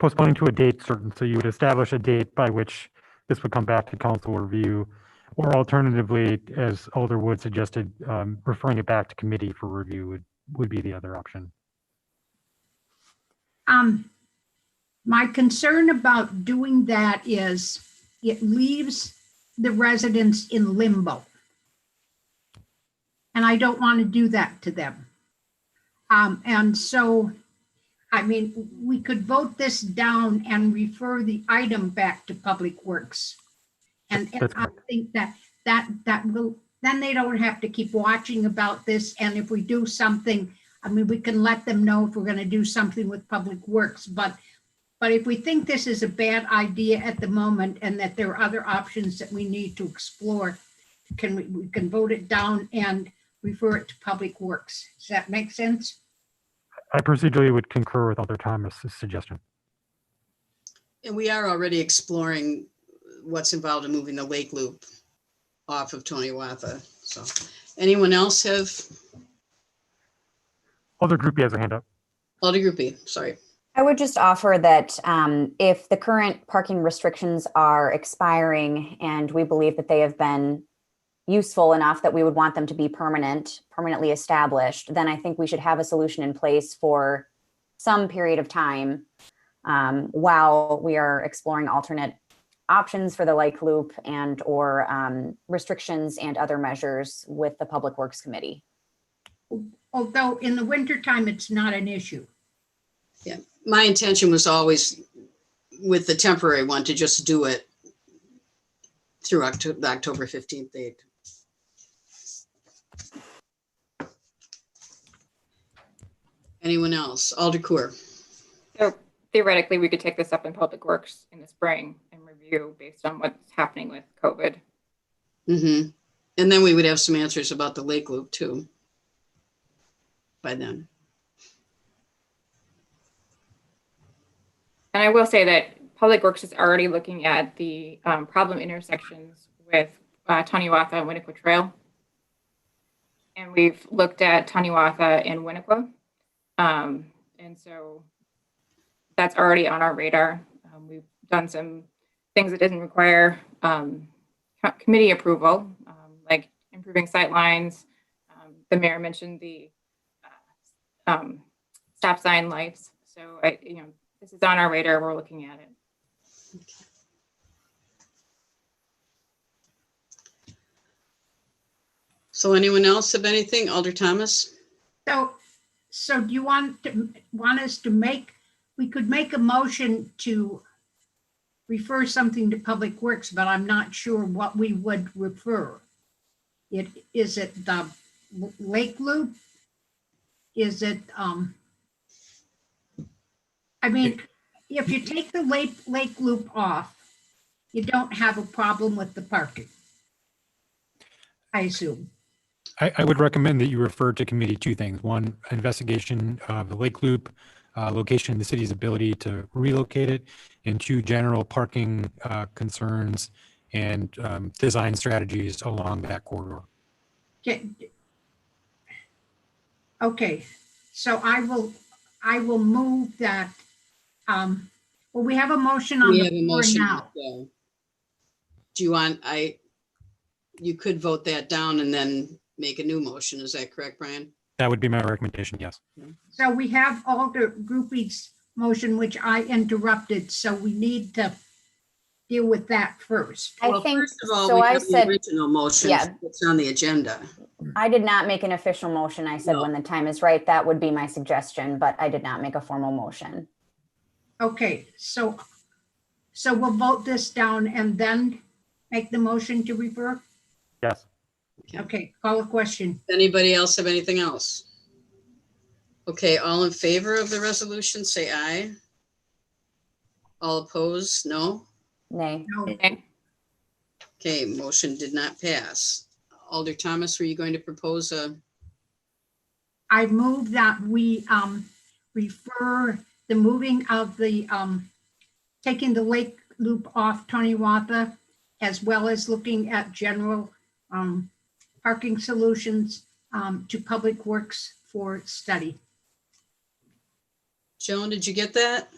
Postponing to a date certain, so you would establish a date by which this would come back to council review, or alternatively, as Alder Wood suggested, referring it back to committee for review would be the other option. My concern about doing that is it leaves the residents in limbo. and I don't want to do that to them. And so, I mean, we could vote this down and refer the item back to Public Works. And That's I think that will, then they don't have to keep watching about this. And if we do something, I mean, we can let them know if we're going to do something with Public Works. But if we think this is a bad idea at the moment and that there are other options that we need to explore, we can vote it down and refer it to Public Works. Does that make sense? I procedurally would concur with Alder Thomas's suggestion. And we are already exploring what's involved in moving the Lake Loop off of Toniwatha. So anyone else have? Alder Groupie has a hand up. Alder Groupie, sorry. I would just offer that if the current parking restrictions are expiring and we believe that they have been useful enough that we would want them to be permanently established, then I think we should have a solution in place for some period of time while we are exploring alternate options for the Lake Loop and or restrictions and other measures with the Public Works Committee. Although in the wintertime, it's not an issue. Yeah, my intention was always with the temporary one to just do it through the October 15th date. Anyone else? Alder Coor. So theoretically, we could take this up in Public Works in the spring and review based on what's happening with COVID. Mm-hmm. And then we would have some answers about the Lake Loop too by then. And I will say that Public Works is already looking at the problem intersections with Toniwatha and Winnequa Trail. And we've looked at Toniwatha and Winnequa. And so that's already on our radar. We've done some things that didn't require committee approval, like improving sight lines. The mayor mentioned the stop sign lights. So this is on our radar. We're looking at it. So anyone else have anything? Alder Thomas? So do you want us to make, we could make a motion to refer something to Public Works, but I'm not sure what we would refer. Is it the Lake Loop? Is it, I mean, if you take the Lake Loop off, you don't have a problem with the parking, I assume. I would recommend that you refer to committee two things. One, investigation of the Lake Loop location and the city's ability to relocate it, and two, general parking concerns and design strategies along that corridor. Okay, so I will move that. Well, we have a motion on the floor now. Do you want, you could vote that down and then make a new motion. Is that correct, Brian? That would be my recommendation, yes. So we have Alder Groupie's motion, which I interrupted. So we need to deal with that first. I think, first of all, so we I have said, the original motion that's on the agenda. I did not make an official motion. I said when the time is right, that would be my suggestion, but I did not make a formal motion. Okay, so we'll vote this down and then make the motion to refer? Yes. Okay, call a question. Anybody else have anything else? Okay, all in favor of the resolution, say aye. All opposed, no? Nay. No. Okay, motion did not pass. Alder Thomas, were you going to propose a? I move that we refer the moving of the, taking the Lake Loop off Toniwatha, as well as looking at general parking solutions to Public Works for study. Joan, did you get that?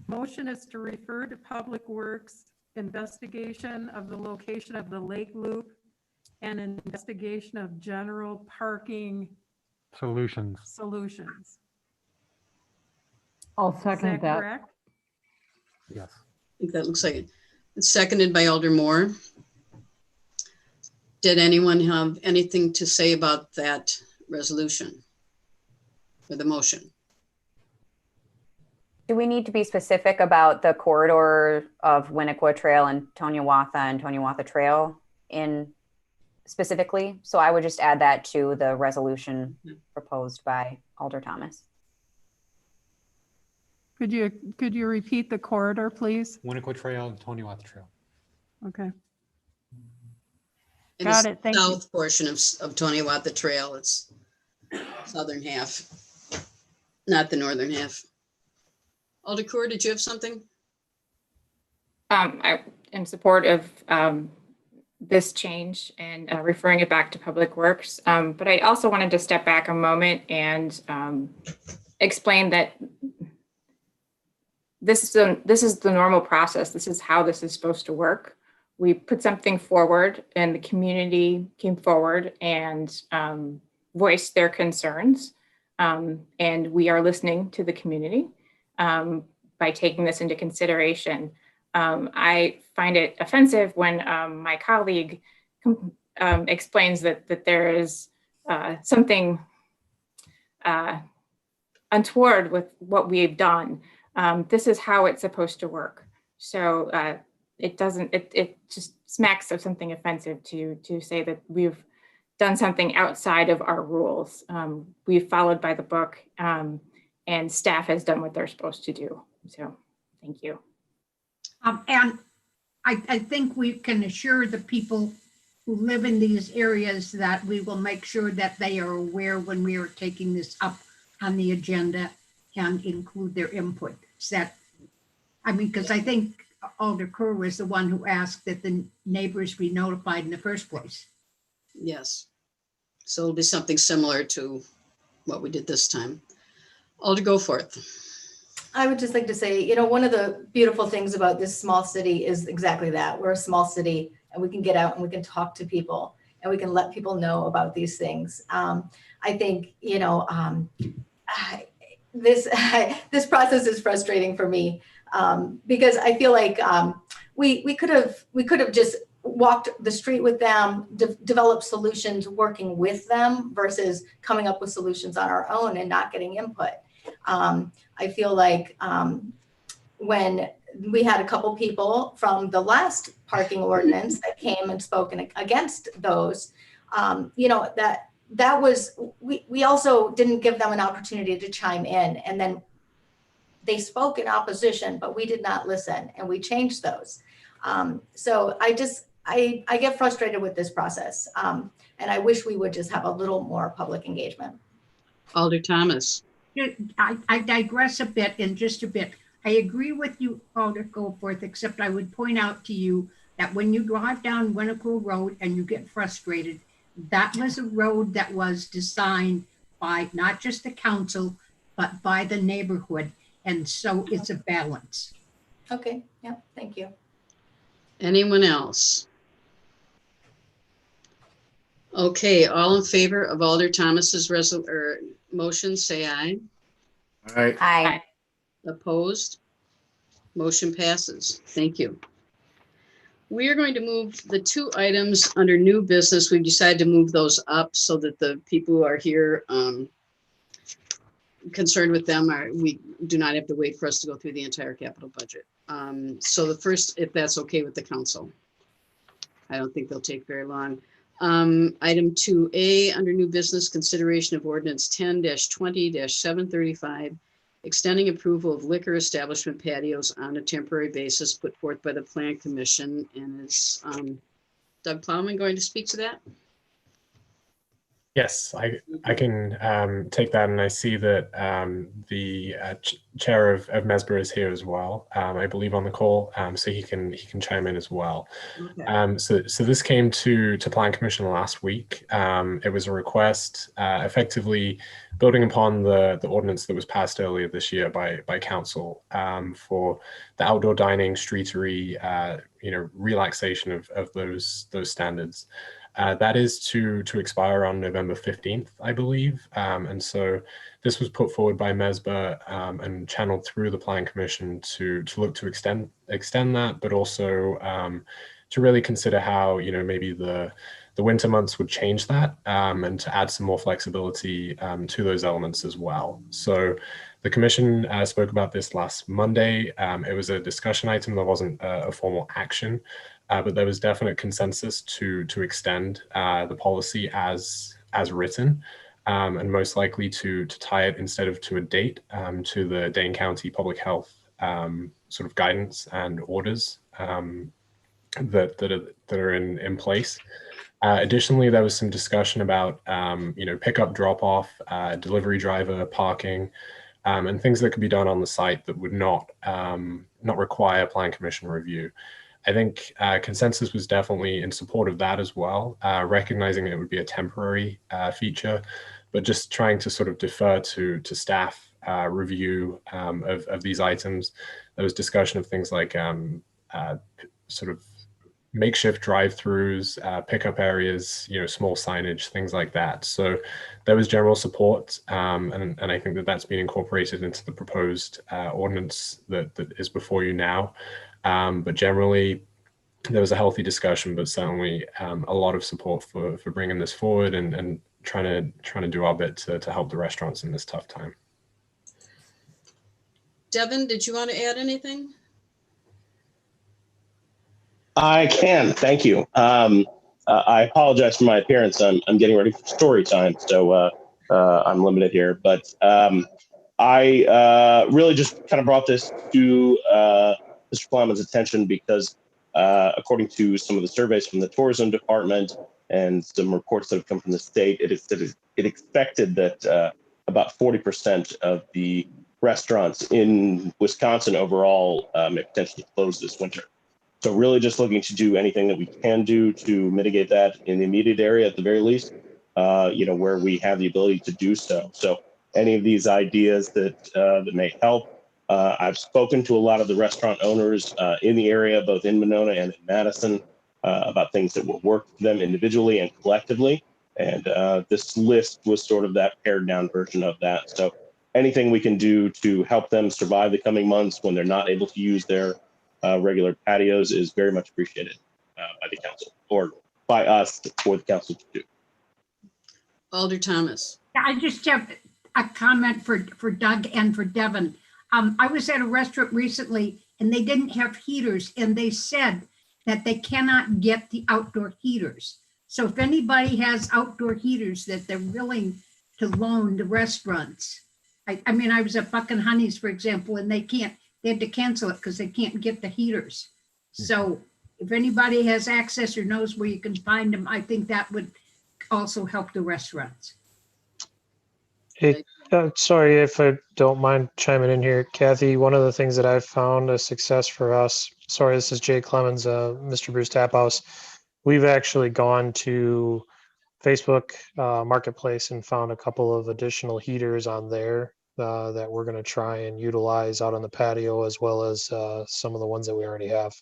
Motion is to refer to Public Works investigation of the location of the Lake Loop and an investigation of general parking Solutions. I'll Is second that. correct? Yes. I think that looks like it. It's seconded by Alder Moore. Did anyone have anything to say about that resolution or the motion? Do we need to be specific about the corridor of Winnequa Trail and Toniawatha Trail in specifically? So I would just add that to the resolution proposed by Alder Thomas. Could you repeat the corridor, please? Winnequa Trail and Toniawatha Trail. Okay. In Got the it, thank you. south portion of Toniawatha Trail, it's southern half, not the northern half. Alder Corr, did you have something? I in support of this change and referring it back to Public Works. But I also wanted to step back a moment and explain that this is the normal process. This is how this is supposed to work. We put something forward and the community came forward and voiced their concerns. And we are listening to the community by taking this into consideration. I find it offensive when my colleague explains that there is something untoward with what we've done. This is how it's supposed to work. So it just smacks of something offensive to say that we've done something outside of our rules. We've followed by the book and staff has done what they're supposed to do. So thank you. And I think we can assure the people who live in these areas that we will make sure that they are aware when we are taking this up on the agenda and include their input. Because I think Alder Corr was the one who asked that the neighbors be notified in the first place. Yes. So it'll be something similar to what we did this time. Alder, go forth. I would just like to say, one of the beautiful things about this small city is exactly that. We're a small city and we can get out and we can talk to people and we can let people know about these things. I think, this process is frustrating for me because I feel like we could have just walked the street with them, developed solutions working with them versus coming up with solutions on our own and not getting input. I feel like when we had a couple people from the last parking ordinance that came and spoke against those, that was, we also didn't give them an opportunity to chime in, and then they spoke in opposition, but we did not listen and we changed those. So I get frustrated with this process and I wish we would just have a little more public engagement. Alder Thomas. I digress a bit in just a bit. I agree with you, Alder Goforth, except I would point out to you that when you drive down Winnequa Road and you get frustrated, that was a road that was designed by not just the council, but by the neighborhood. And so it's a balance. Okay, yeah, thank you. Anyone else? Okay, all in favor of Alder Thomas's motion, say aye. Aye. Aye. Opposed? Motion passes. Thank you. We are going to move the two items under new business. We've decided to move those up so that the people who are here concerned with them we do not have to wait for us to go through the entire capital budget. So the first, if that's okay with the council. I don't think they'll take very long. Item 2A under new business, consideration of ordinance 10-20-735, extending approval of liquor establishment patios on a temporary basis put forth by the Plan Commission. And is Doug Plowman going to speak to that? Yes, I can take that, and I see that the chair of MESBR is here as well. I believe on the call, so he can chime in as well. Okay. So this came to Plan Commission last week. It was a request, effectively building upon the ordinance that was passed earlier this year by council for the outdoor dining, streetery, relaxation of those standards. That is to expire on November 15th, I believe. And so this was put forward by MESBR and channeled through the Plan Commission to look to extend that, but also to really consider how, maybe the the winter months would change that and to add some more flexibility to those elements as well. So the commission spoke about this last Monday. It was a discussion item. There wasn't a formal action, but there was definite consensus to extend the policy as written, and most likely to tie it instead of to a date to the Dane County Public Health sort of guidance and orders that are in place. Additionally, there was some discussion about pickup, drop off, delivery driver, parking, and things that could be done on the site that would not require Plan Commission review. I think consensus was definitely in support of that as well, recognizing it would be a temporary feature, but just trying to sort of defer to staff review of these items. There was discussion of things like sort of makeshift drive-throughs, pickup areas, small signage, things like that. So there was general support, and I think that that's been incorporated into the proposed ordinance that is before you now. But generally, there was a healthy discussion, but certainly a lot of support for bringing this forward and trying to do our bit to help the restaurants in this tough time. Devin, did you want to add anything? I can, thank you. I apologize for my appearance. I'm getting ready for story time, so I'm limited here. But I really just kind of brought this to Mr. Plowman's attention because according to some of the surveys from the tourism department and some reports that have come from the state, it expected that about 40% of the restaurants in Wisconsin overall may potentially close this winter. So really just looking to do anything that we can do to mitigate that in the immediate area at the very least, where we have the ability to do so. So any of these ideas that may help. I've spoken to a lot of the restaurant owners in the area, both in Monona and in Madison, about things that will work for them individually and collectively. And this list was sort of that pared down version of that. So anything we can do to help them survive the coming months when they're not able to use their regular patios is very much appreciated by the council, or by us for the council to do. Alder Thomas. I just have a comment for Doug and for Devin. I was at a restaurant recently and they didn't have heaters, and they said that they cannot get the outdoor heaters. So if anybody has outdoor heaters that they're willing to loan to restaurants. I mean, I was at Buck and Honey's, for example, and they had to cancel it because they can't get the heaters. So if anybody has access or knows where you can find them, I think that would also help the restaurants. Hey, sorry if I don't mind chiming in here, Kathy. One of the things that I've found a success for us, sorry, this is Jay Clemens, Mr. Bruce Taphouse. We've actually gone to Facebook Marketplace and found a couple of additional heaters on there that we're going to try and utilize out on the patio, as well as some of the ones that we already have.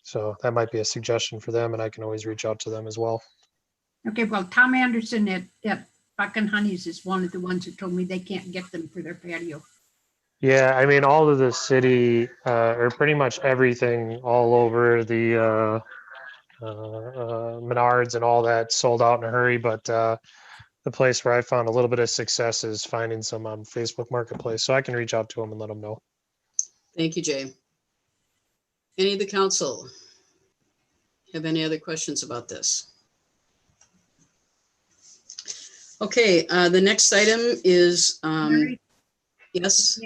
So that might be a suggestion for them, and I can always reach out to them as well. Okay, well, Tom Anderson at Buck and Honey's is one of the ones that told me they can't get them for their patio. Yeah, I mean, all of the city, or pretty much everything all over the Menards and all that sold out in a hurry, but the place where I found a little bit of success is finding some on Facebook Marketplace, so I can reach out to them and let them know. Thank you, Jay. Any of the council have any other questions about this? Okay, the next item is, yes?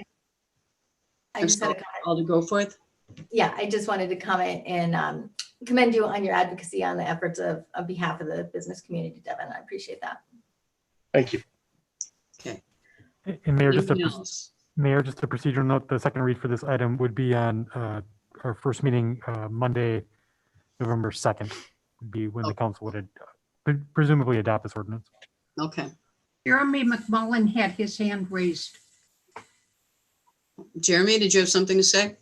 I just had a comment. All to go forth. Yeah, I just wanted to comment and commend you on your advocacy on the efforts on behalf of the business community, Devin. I appreciate that. Thank you. Okay. And Mayor, just Anything a else? procedural note, the second read for this item would be on our first meeting, Monday, November 2nd, would be when the council would presumably adopt this ordinance. Okay. Jeremy McMullen had his hand raised. Jeremy, did you have something to say?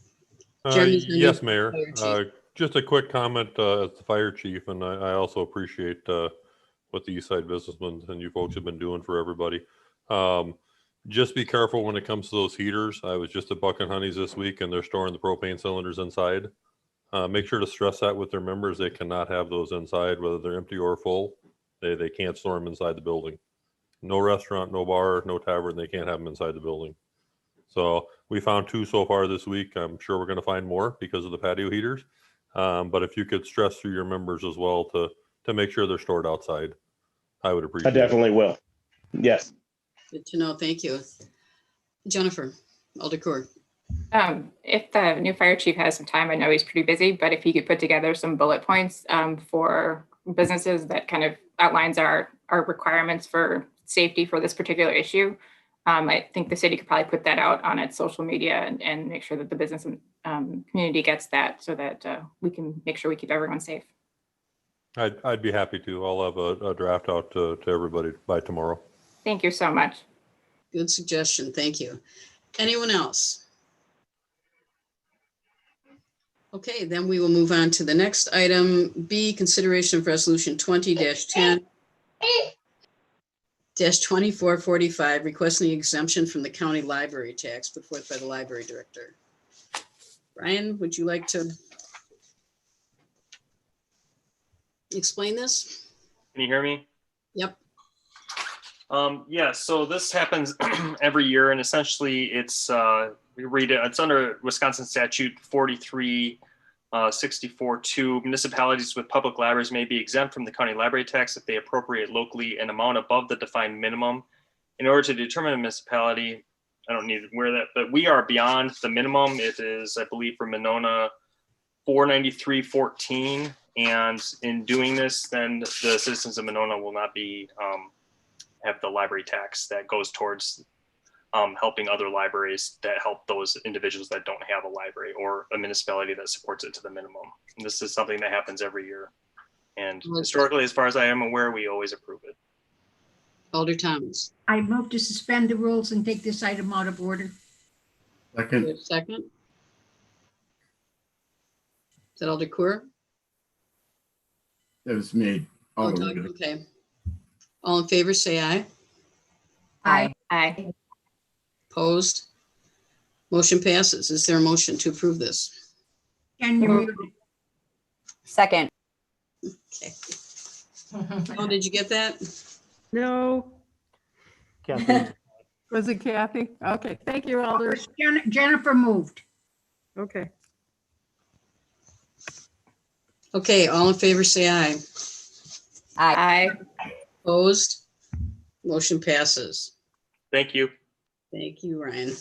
Jeremy's the new Yes, Mayor. fire chief. Just a quick comment as the fire chief, and I also appreciate what the Eastside Businessmen and you folks have been doing for everybody. Just be careful when it comes to those heaters. I was just at Buck and Honey's this week, and they're storing the propane cylinders inside. Make sure to stress that with their members. They cannot have those inside, whether they're empty or full. They can't store them inside the building. No restaurant, no bar, no tavern, they can't have them inside the building. So we found 2 so far this week. I'm sure we're going to find more because of the patio heaters. But if you could stress through your members as well to make sure they're stored outside, I would I appreciate it. definitely will. Yes. Good to know. Thank you. Jennifer Aldercourt. If the new fire chief has some time, I know he's pretty busy, but if he could put together some bullet points for businesses that kind of outlines our requirements for safety for this particular issue, I think the city could probably put that out on its social media and make sure that the business community gets that, so that we can make sure we keep everyone safe. I'd be happy to. I'll have a draft out to everybody by tomorrow. Thank you so much. Good suggestion. Thank you. Anyone else? Okay, then we will move on to the next item, B, consideration of resolution 20-10-2445, requesting exemption from the county library tax put forth by the library director. Brian, would you like to explain this? Can you hear me? Yep. Yeah, so this happens every year, and essentially it's, we read it, it's under Wisconsin statute 43-64-2. Municipalities with public libraries may be exempt from the county library tax if they appropriate locally an amount above the defined minimum. In order to determine a municipality, I don't need to wear that, but we are beyond the minimum. It is, I believe, for Monona, 493.14. And in doing this, then the citizens of Monona will not be have the library tax that goes towards helping other libraries that help those individuals that don't have a library or a municipality that supports it to the minimum. And this is something that happens every year. And historically, as far as I am aware, we always approve it. Alder Thomas. I move to suspend the rules and take this item out of order. Second. Second. Is that Aldercourt? That was me. Oh, Doug, okay. All in favor, say aye. Aye. Aye. Opposed? Motion passes. Is there a motion to approve this? Jen, you're muted. Second. Okay. Oh, did you get that? No. Kathy. Was it Kathy? Okay, thank you, Alder. Jennifer moved. Okay. Okay, all in favor, say aye. Aye. Opposed? Motion passes. Thank you. Thank you, Ryan.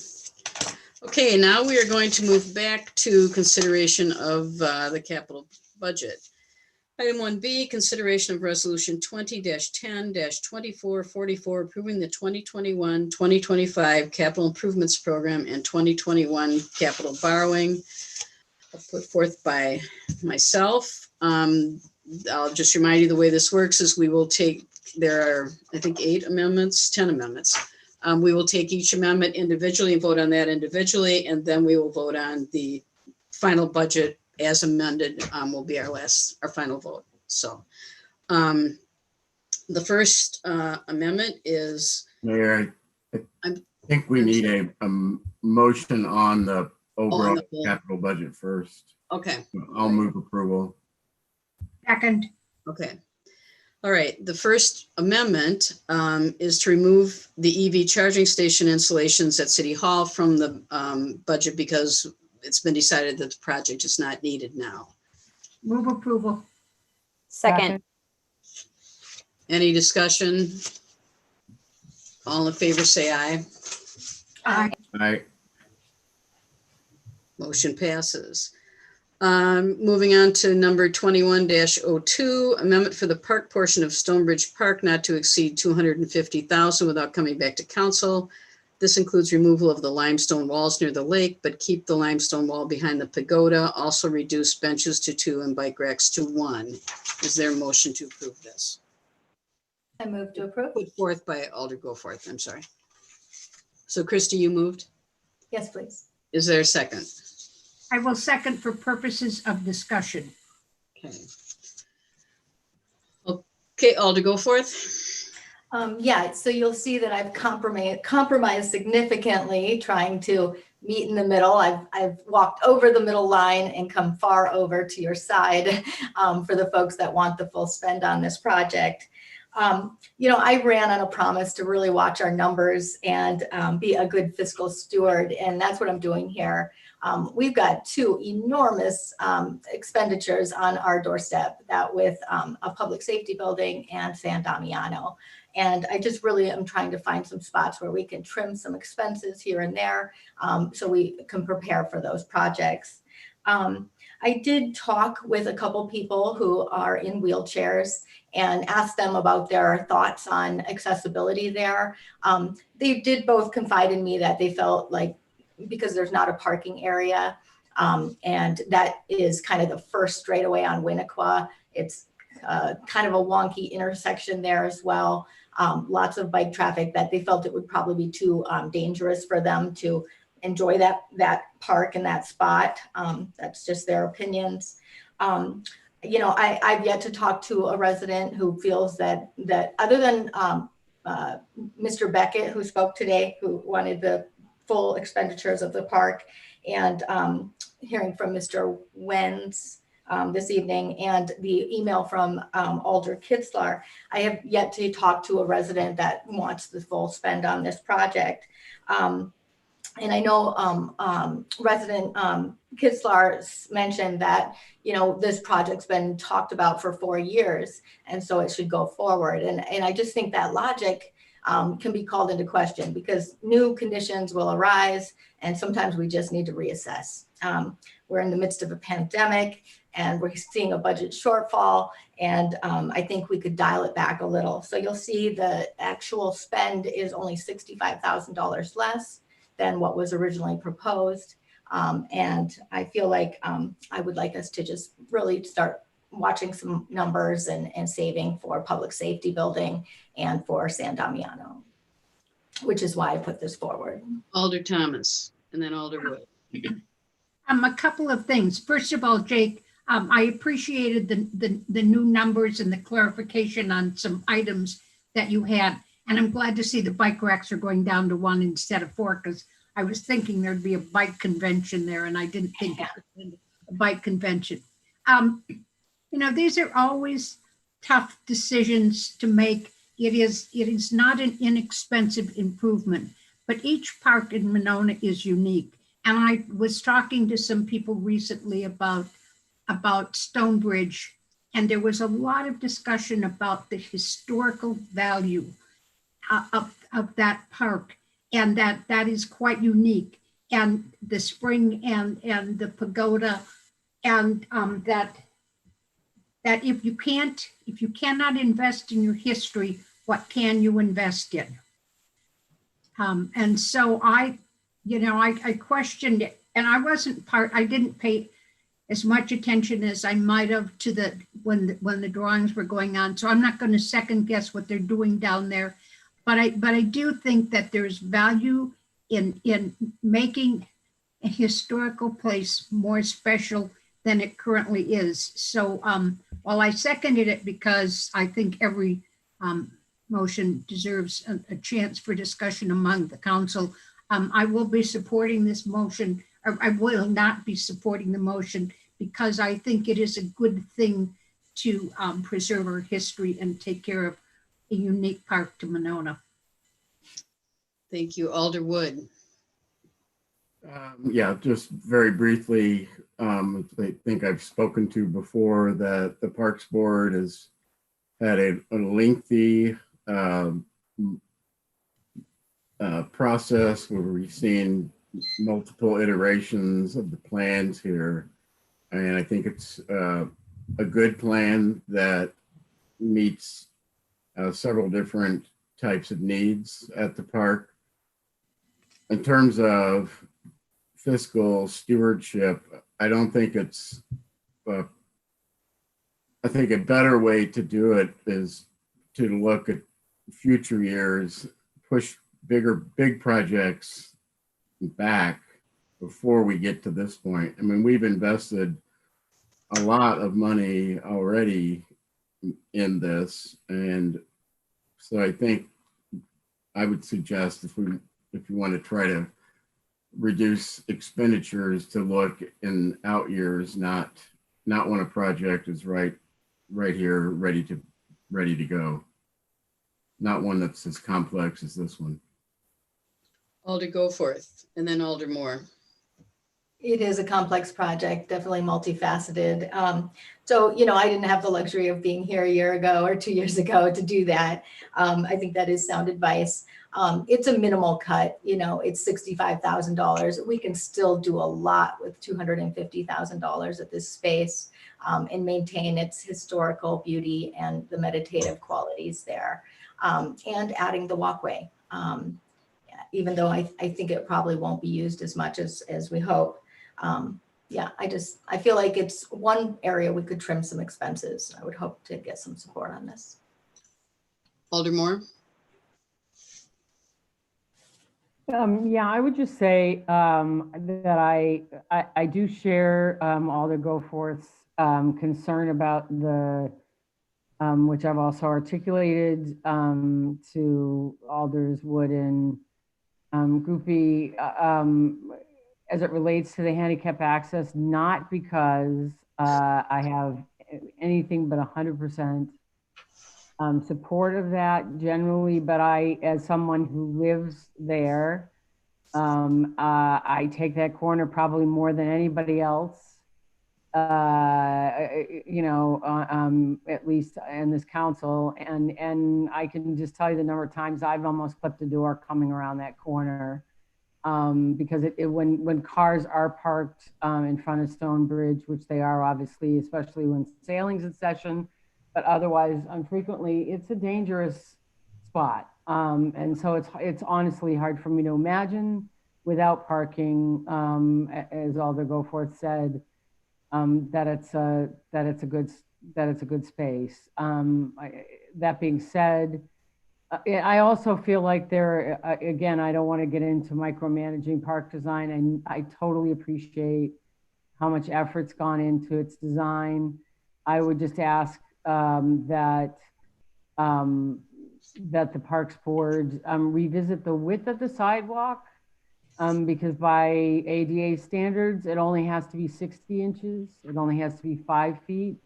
Okay, now we are going to move back to consideration of the capital budget. Item 1B, consideration of resolution 20-10-2444, approving the 2021-2025 capital improvements program and 2021 capital borrowing put forth by myself. I'll just remind you the way this works is we will take, there are, I think, 10 amendments. We will take each amendment individually and vote on that individually, and then we will vote on the final budget as amended will be our final vote. So the first amendment is. Mayor, I think we need a motion on the overall capital budget first. Okay. I'll move approval. Second. Okay. All right. The first amendment is to remove the EV charging station installations at City Hall from the budget because it's been decided that the project is not needed now. Move approval. Second. Any discussion? All in favor, say aye. Aye. Aye. Motion passes. Moving on to number 21-02, amendment for the park portion of Stonebridge Park not to exceed $250,000 without coming back to council. This includes removal of the limestone walls near the lake, but keep the limestone wall behind the pagoda. Also reduce benches to 2 and bike racks to 1. Is there a motion to approve this? I move to approve. Put forth by Alder Goforth, I'm sorry. So Christy, you moved? Yes, please. Is there a second? I will second for purposes of discussion. Okay. Okay, Alder Goforth. Yeah, so you'll see that I've compromised significantly trying to meet in the middle. I've walked over the middle line and come far over to your side for the folks that want the full spend on this project. I ran on a promise to really watch our numbers and be a good fiscal steward, and that's what I'm doing here. We've got two enormous expenditures on our doorstep, that with a public safety building and San Damiano. And I just really am trying to find some spots where we can trim some expenses here and there, so we can prepare for those projects. I did talk with a couple people who are in wheelchairs and asked them about their thoughts on accessibility there. They did both confide in me that they felt like, because there's not a parking area, and that is kind of the first straightaway on Winnequa. It's kind of a wonky intersection there as well. Lots of bike traffic, that they felt it would probably be too dangerous for them to enjoy that park and that spot. That's just their opinions. I've yet to talk to a resident who feels that other than Mr. Beckett, who spoke today, who wanted the full expenditures of the park, and hearing from Mr. Wenz this evening, and the email from Alder Kitzlar, I have yet to talk to a resident that wants the full spend on this project. And I know resident Kitzlar mentioned that, this project's been talked about for 4 years, and so it should go forward. And I just think that logic can be called into question, because new conditions will arise, and sometimes we just need to reassess. We're in the midst of a pandemic, and we're seeing a budget shortfall, and I think we could dial it back a little. So you'll see the actual spend is only $65,000 less than what was originally proposed. And I feel like I would like us to just really start watching some numbers and saving for public safety building and for San Damiano, which is why I put this forward. Alder Thomas, and then Alder Wood. A couple of things. First of all, Jake, I appreciated the new numbers and the clarification on some items that you had. And I'm glad to see the bike racks are going down to 1 instead of 4, because I was thinking there'd be a bike convention there, and I didn't think it was a bike convention. These are always tough decisions to make. It is not an inexpensive improvement, but each park in Monona is unique. And I was talking to some people recently about Stonebridge, and there was a lot of discussion about the historical value of that park, and that is quite unique. And the spring and the pagoda, and that if you cannot invest in your history, what can you invest in? And so I questioned it, and I didn't pay as much attention as I might have to when the drawings were going on. So I'm not going to second guess what they're doing down there. But I do think that there's value in making a historical place more special than it currently is. So while I seconded it because I think every motion deserves a chance for discussion among the council, I will be supporting this motion, or I will not be supporting the motion, because I think it is a good thing to preserve our history and take care of a unique park to Monona. Thank you, Alder Wood. Yeah, just very briefly, I think I've spoken to before that the Parks Board has had a lengthy process where we've seen multiple iterations of the plans here. And I think it's a good plan that meets several different types of needs at the park. In terms of fiscal stewardship, I don't think it's, I think a better way to do it is to look at future years, push big projects back before we get to this point. I mean, we've invested a lot of money already in this. And so I think I would suggest if you want to try to reduce expenditures, to look in out years, not when a project is right here, ready to go. not one that's as complex as this one. Alder Goforth, and then Alder Moore. It is a complex project, definitely multifaceted. So, you know, I didn't have the luxury of being here a year ago or 2 years ago to do that. I think that is sound advice. It's a minimal cut, you know, it's $65,000. We can still do a lot with $250,000 at this space and maintain its historical beauty and the meditative qualities there, and adding the walkway. Even though I think it probably won't be used as much as we hope. Yeah, I feel like it's one area we could trim some expenses. I would hope to get some support on this. Alder Moore. Yeah, I would just say that I do share Alder Goforth's concern about the, which I've also articulated to Alders Wood and Goopy, as it relates to the handicap access, not because I have anything but 100% support of that generally, but as someone who lives there, I take that corner probably more than anybody else, you know, at least in this council. And I can just tell you the number of times I've almost clipped the door coming around that corner. Because when cars are parked in front of Stonebridge, which they are obviously, especially when sailing's in session, but otherwise unfrequently, it's a dangerous spot. And so it's honestly hard for me to imagine without parking, as Alder Goforth said, that it's a good space. That being said, I also feel like again, I don't want to get into micromanaging park design, and I totally appreciate how much effort's gone into its design. I would just ask that the Parks Board revisit the width of the sidewalk, because by ADA standards, it only has to be 60 inches. It only has to be 5 feet.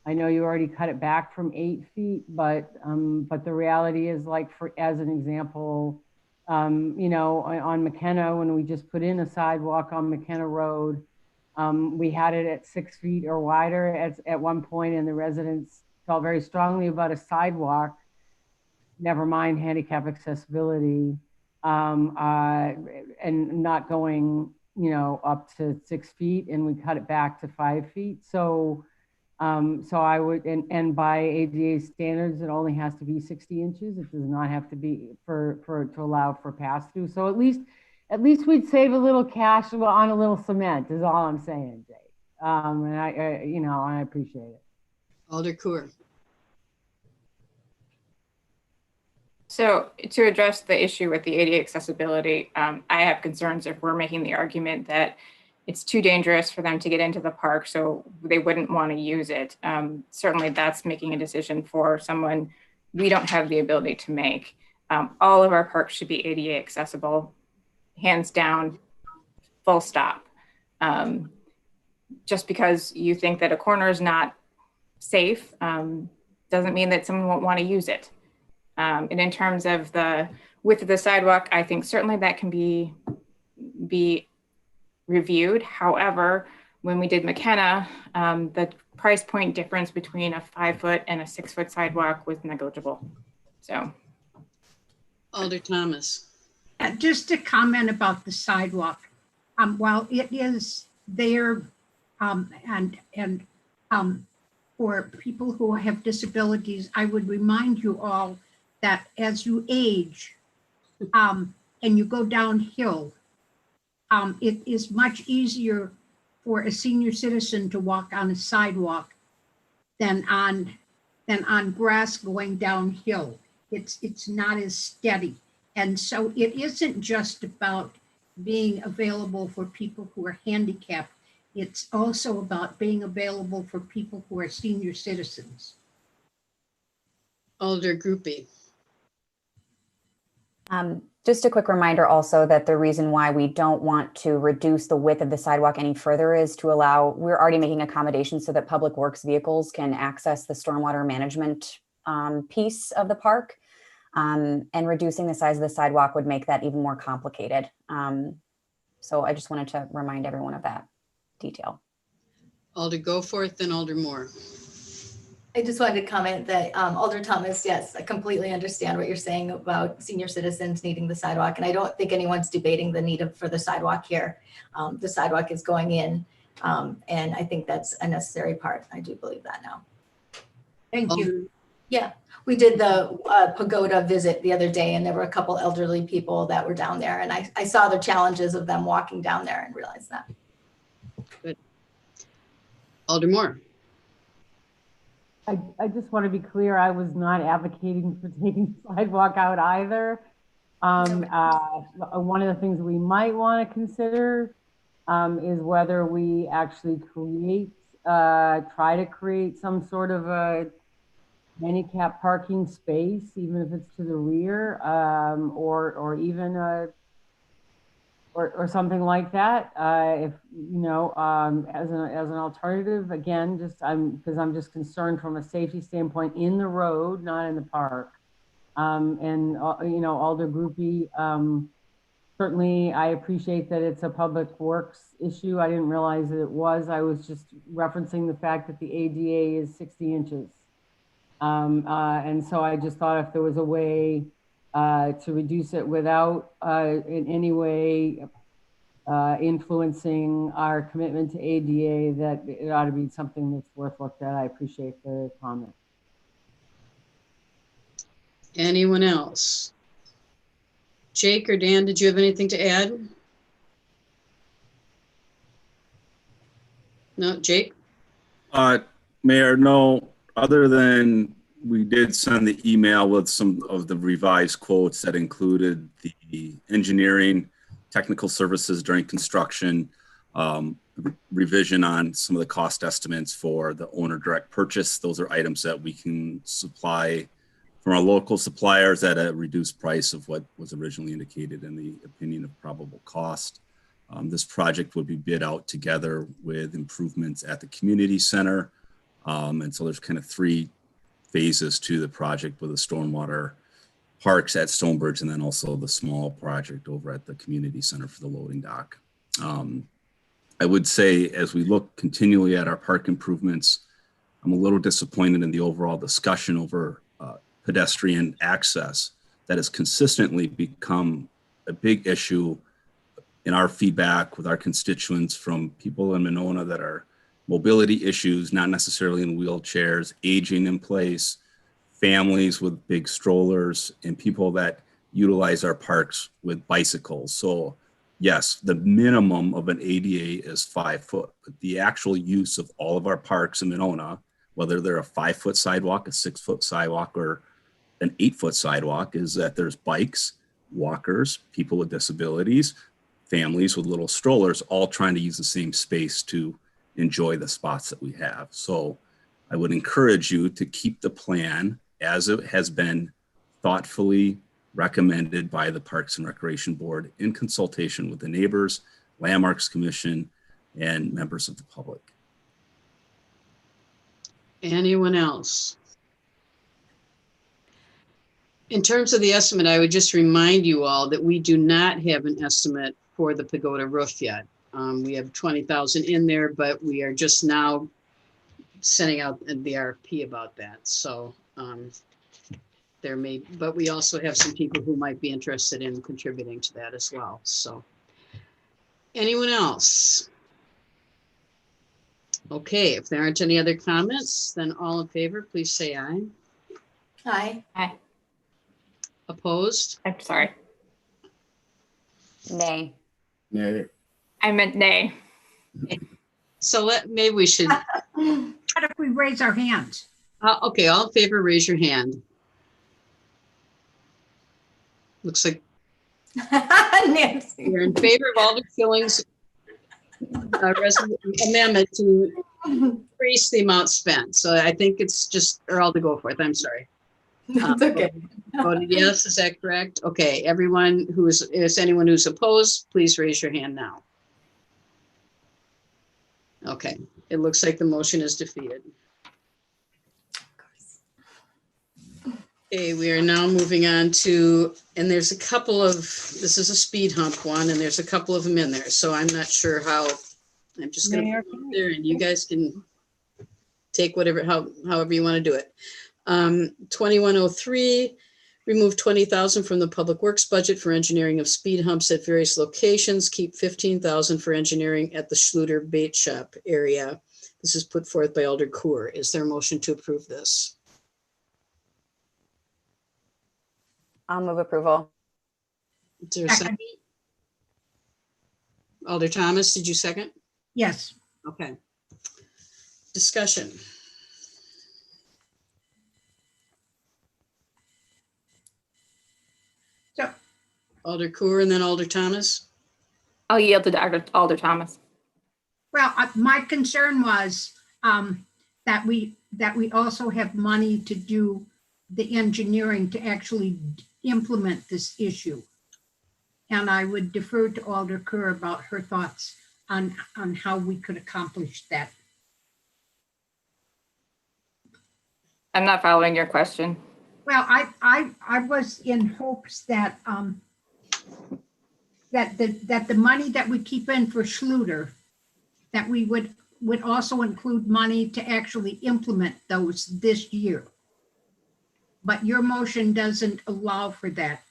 I know you already cut it back from 8 feet, but the reality is, like, as an example, you know, on McKenna, when we just put in a sidewalk on McKenna Road, we had it at 6 feet or wider at one point, and the residents felt very strongly about a sidewalk, never mind handicap accessibility, and not going, you know, up to 6 feet, and we cut it back to 5 feet. So I would, and by ADA standards, it only has to be 60 inches. It does not have to be to allow for pass through. So at least we'd save a little cash on a little cement is all I'm saying, Jay. And I appreciate it. Alder Kuhr. So to address the issue with the ADA accessibility, I have concerns if we're making the argument that it's too dangerous for them to get into the park, so they wouldn't want to use it. Certainly that's making a decision for someone we don't have the ability to make. All of our parks should be ADA accessible, hands down, full stop. Just because you think that a corner is not safe doesn't mean that someone won't want to use it. And in terms of the width of the sidewalk, I think certainly that can be reviewed. However, when we did McKenna, the price point difference between a 5 foot and a 6 foot sidewalk was negligible. So. Alder Thomas. Just to comment about the sidewalk, while it is there and for people who have disabilities, I would remind you all that as you age and you go downhill, it is much easier for a senior citizen to walk on a sidewalk than on grass going downhill. It's not as steady. And so it isn't just about being available for people who are handicapped. It's also about being available for people who are senior citizens. Alder Goopy. Just a quick reminder also that the reason why we don't want to reduce the width of the sidewalk any further is to allow, we're already making accommodations so that public works vehicles can access the stormwater management piece of the park. And reducing the size of the sidewalk would make that even more complicated. So I just wanted to remind everyone of that detail. Alder Goforth and Alder Moore. I just wanted to comment that Alder Thomas, yes, I completely understand what you're saying about senior citizens needing the sidewalk. And I don't think anyone's debating the need for the sidewalk here. The sidewalk is going in. And I think that's a necessary part. I do believe that now. Thank you. Yeah, we did the pagoda visit the other day and there were a couple elderly people that were down there. And I saw the challenges of them walking down there and realized that. Good. Alder Moore. I just want to be clear, I was not advocating for taking the sidewalk out either. One of the things we might want to consider is whether we actually try to create some sort of a handicap parking space, even if it's to the rear, or even or something like that. If you know, as an alternative, again, because I'm just concerned from a safety standpoint in the road, not in the park. And you know, Alder Groupie, certainly I appreciate that it's a public works issue. I didn't realize that it was. I was just referencing the fact that the ADA is 60 inches. And so I just thought if there was a way to reduce it without in any way influencing our commitment to ADA, that it ought to be something that's worth looked at. I appreciate the comment. Anyone else? Jake or Dan, did you have anything to add? No, Jake? Mayor, no, other than we did send the email with some of the revised quotes that included the engineering, technical services during construction, revision on some of the cost estimates for the owner direct purchase. Those are items that we can supply from our local suppliers at a reduced price of what was originally indicated in the opinion of probable cost. This project would be bid out together with improvements at the community center. And so there's kind of three phases to the project with the stormwater parks at Stonebridge and then also the small project over at the community center for the loading dock. I would say as we look continually at our park improvements, I'm a little disappointed in the overall discussion over pedestrian access that has consistently become a big issue in our feedback with our constituents from people in Monona that are mobility issues, not necessarily in wheelchairs, aging in place, families with big strollers, and people that utilize our parks with bicycles. So yes, the minimum of an ADA is 5 foot, but the actual use of all of our parks in Monona, whether they're a 5 foot sidewalk, a 6 foot sidewalk, or an 8 foot sidewalk, is that there's bikes, walkers, people with disabilities, families with little strollers, all trying to use the same space to enjoy the spots that we have. So I would encourage you to keep the plan as it has been thoughtfully recommended by the Parks and Recreation Board in consultation with the neighbors, Landmarks Commission, and members of the public. Anyone else? In terms of the estimate, I would just remind you all that we do not have an estimate for the pagoda roof yet. We have 20,000 in there, but we are just now sending out the RFP about that. So there may, but we also have some people who might be interested in contributing to that as well. So anyone else? Okay, if there aren't any other comments, then all in favor, please say aye. Aye. Aye. Opposed? I'm sorry. Nay. Nay. I meant nay. So maybe we should. What if we raise our hands? Okay, all in favor, raise your hand. Looks like Nancy. you're in favor of Alder Filling's amendment to increase the amount spent. So I think it's just, or Alder Goforth, I'm sorry. It's okay. Voted yes, is that correct? Okay, everyone who is anyone who's opposed, please raise your hand now. Okay, it looks like the motion is defeated. Okay, we are now moving on to, and there's a couple of, this is a speed hump one, and there's a couple of them in there, so I'm not sure how, I'm just gonna Mayor, put them out there and you guys can take whatever, however you want to do it. 2103, remove 20,000 from the Public Works budget for engineering of speed humps at various locations, keep 15,000 for engineering at the Schluter Bait Shop area. This is put forth by Alder Coor. Is there a motion to approve this? I'll move approval. Is there a second? Alder Thomas, did you second? Yes. Okay. Discussion. So, Alder Coor and then Alder Thomas. I'll yield to Alder Thomas. well, my concern was that we also have money to do the engineering to actually implement this issue. And I would defer to Alder Kerr about her thoughts on how we could accomplish that. I'm not following your question. Well, I was in hopes that that the money that we keep in for Schluter, that we would also include money to actually implement those this year. But your motion doesn't allow for that.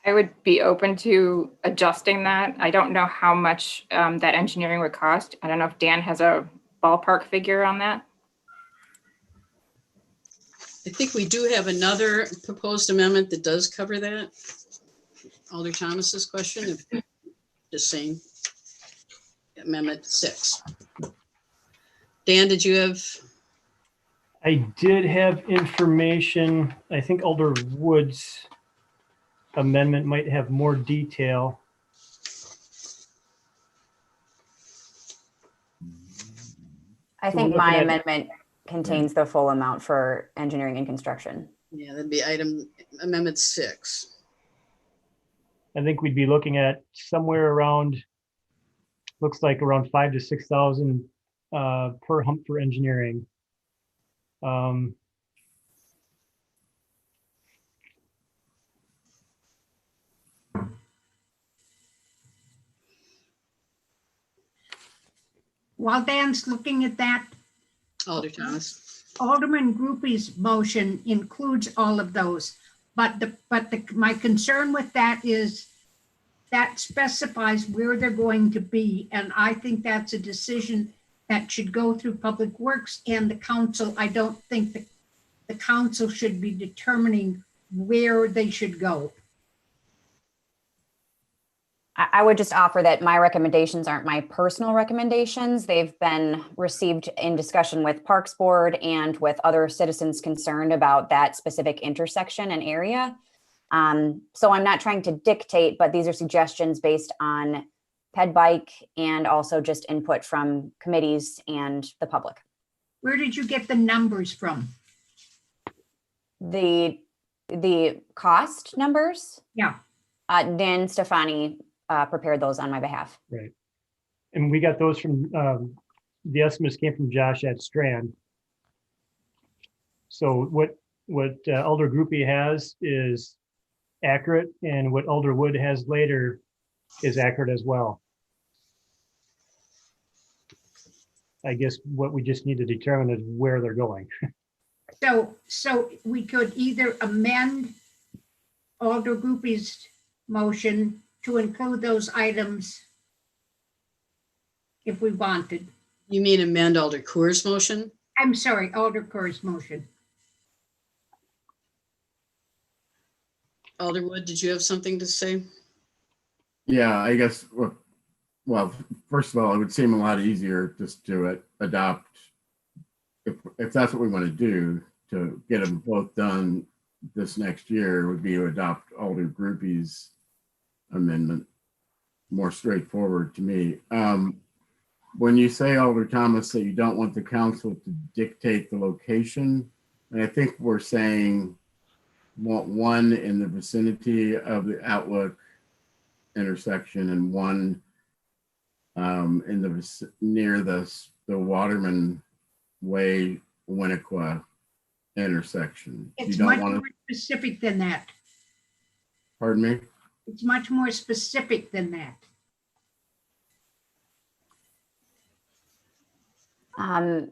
I would be open to adjusting that. I don't know how much that engineering would cost. I don't know if Dan has a ballpark figure on that. I think we do have another proposed amendment that does cover that. Alder Thomas's question, just saying. Amendment 6. Dan, did you have? I did have information. I think Alder Wood's amendment might have more detail. I So think we're my looking at- amendment contains the full amount for engineering and construction. Yeah, that'd be item amendment 6. I think we'd be looking at somewhere around, looks like around 5,000 to 6,000 per hump for engineering. While Dan's looking at that, Alder Thomas. Alderman Groupie's motion includes all of those. But my concern with that is that specifies where they're going to be. And I think that's a decision that should go through Public Works and the council. I don't think that the council should be determining where they should go. I would just offer that my recommendations aren't my personal recommendations. They've been received in discussion with Parks Board and with other citizens concerned about that specific intersection and area. So I'm not trying to dictate, but these are suggestions based on PedBike and also just input from committees and the public. Where did you get the numbers from? The cost numbers? Yeah. Dan Stefani prepared those on my behalf. Right. And we got those from, the estimates came from Josh at Strand. So what Alder Groupie has is accurate, and what Alder Wood has later is accurate as well. I guess what we just need to determine is where they're going. So we could either amend Alder Groupie's motion to include those items if we wanted. You mean amend Alder Coor's motion? I'm sorry, Alder Coor's motion. Alder Wood, did you have something to say? Yeah, I guess, well, first of all, it would seem a lot easier just to adopt, if that's what we want to do, to get them both done this next year, would be to adopt Alder Groupie's amendment. More straightforward to me. When you say, Alder Thomas, that you don't want the council to dictate the location, and I think we're saying want one in the vicinity of the Outlook intersection and one in the near the Waterman Way, Winnequa intersection. You It's don't much want more to, specific than that. pardon me? It's much more specific than that.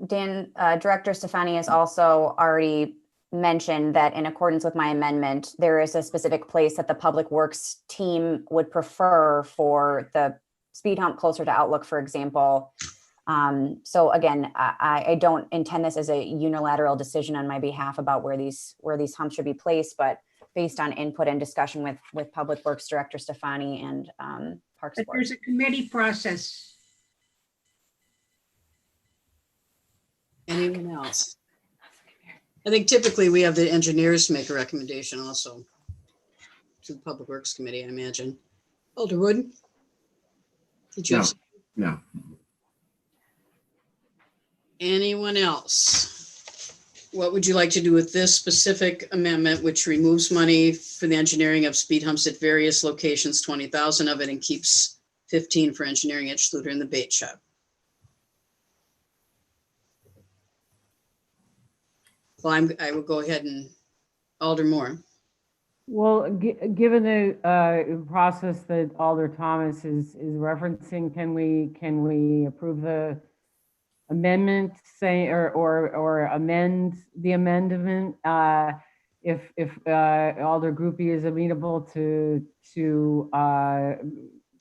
Dan, Director Stefani has also already mentioned that in accordance with my amendment, there is a specific place that the Public Works team would prefer for the speed hump closer to Outlook, for example. So again, I don't intend this as a unilateral decision on my behalf about where these humps should be placed, but based on input and discussion with Public Works Director Stefani and Parks But Board. there's a committee process. Anyone else? I think typically we have the engineers make a recommendation also to the Public Works Committee, I imagine. Alderwood? Did you No, have no. anyone else? What would you like to do with this specific amendment, which removes money for the engineering of speed humps at various locations, 20,000 of it, and keeps 15 for engineering at Schluter and the bait shop? Well, I will go ahead and Alder Moore. Well, given the process that Alder Thomas is referencing, can we approve the amendment, say, or amend the amendment if Alder Groupie is amenable to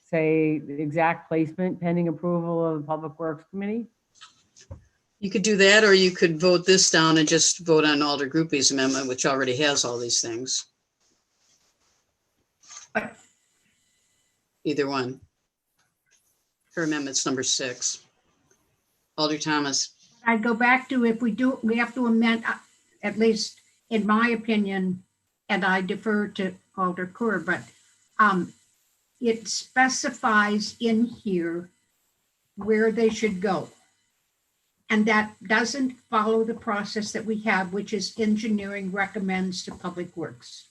say the exact placement pending approval of the Public Works Committee? You could do that, or you could vote this down and just vote on Alder Groupie's amendment, which already has all these things. Either one. Her amendment's number 6. Alder Thomas. I go back to if we have to amend, at least in my opinion, and I defer to Alder Kerr, but it specifies in here where they should go. And that doesn't follow the process that we have, which is engineering recommends to Public Works.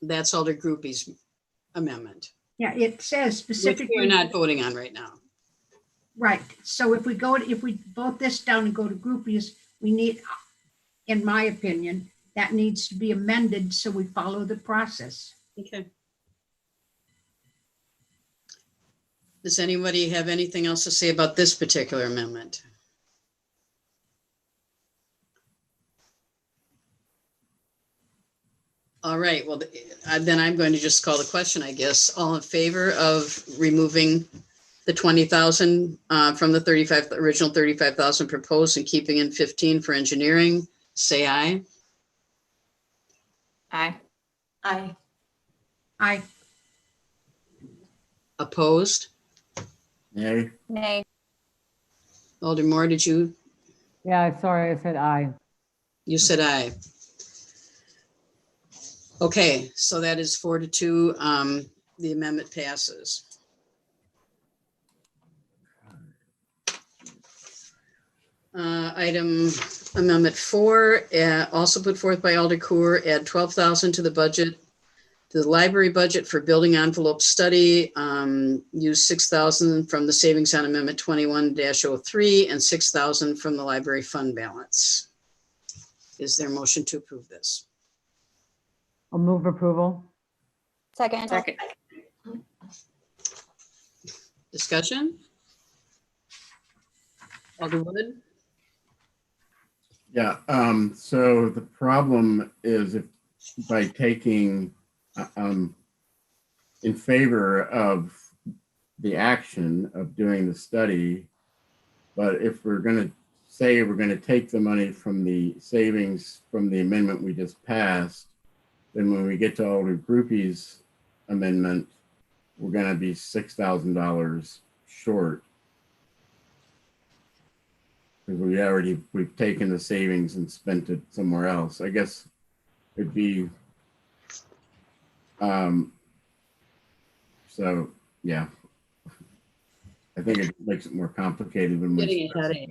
That's Alder Groupie's amendment. Yeah, it says Which specifically. we're not voting on right now. Right, so if we vote this down and go to groupies, we need, in my opinion, that needs to be amended so we follow the process. Okay. Does anybody have anything else to say about this particular amendment? All right, well, then I'm going to just call the question, I guess. All in favor of removing the 20,000 from the original 35,000 proposed and keeping in 15 for engineering, say aye. Aye. Aye. Aye. Opposed? Nay. Nay. Alder Moore, did you? Yeah, sorry, I said aye. You said aye. Okay, so that is 4-2. The amendment passes. Item amendment 4, also put forth by Alder Kerr, add 12,000 to the budget, to the library budget for building envelope study. Use 6,000 from the savings on amendment 21-03 and 6,000 from the library fund balance. Is there a motion to approve this? I'll move approval. Second. Discussion? Alderwood? Yeah, so the problem is if by taking in favor of the action of doing the study, but if we're going to say we're going to take the money from the savings from the amendment we just passed, then when we get to Alder Groupie's amendment, we're going to be $6,000 short. Because we've taken the savings and spent it somewhere else. I guess it'd be, so yeah. I think it makes it more complicated when Getting we. a headache.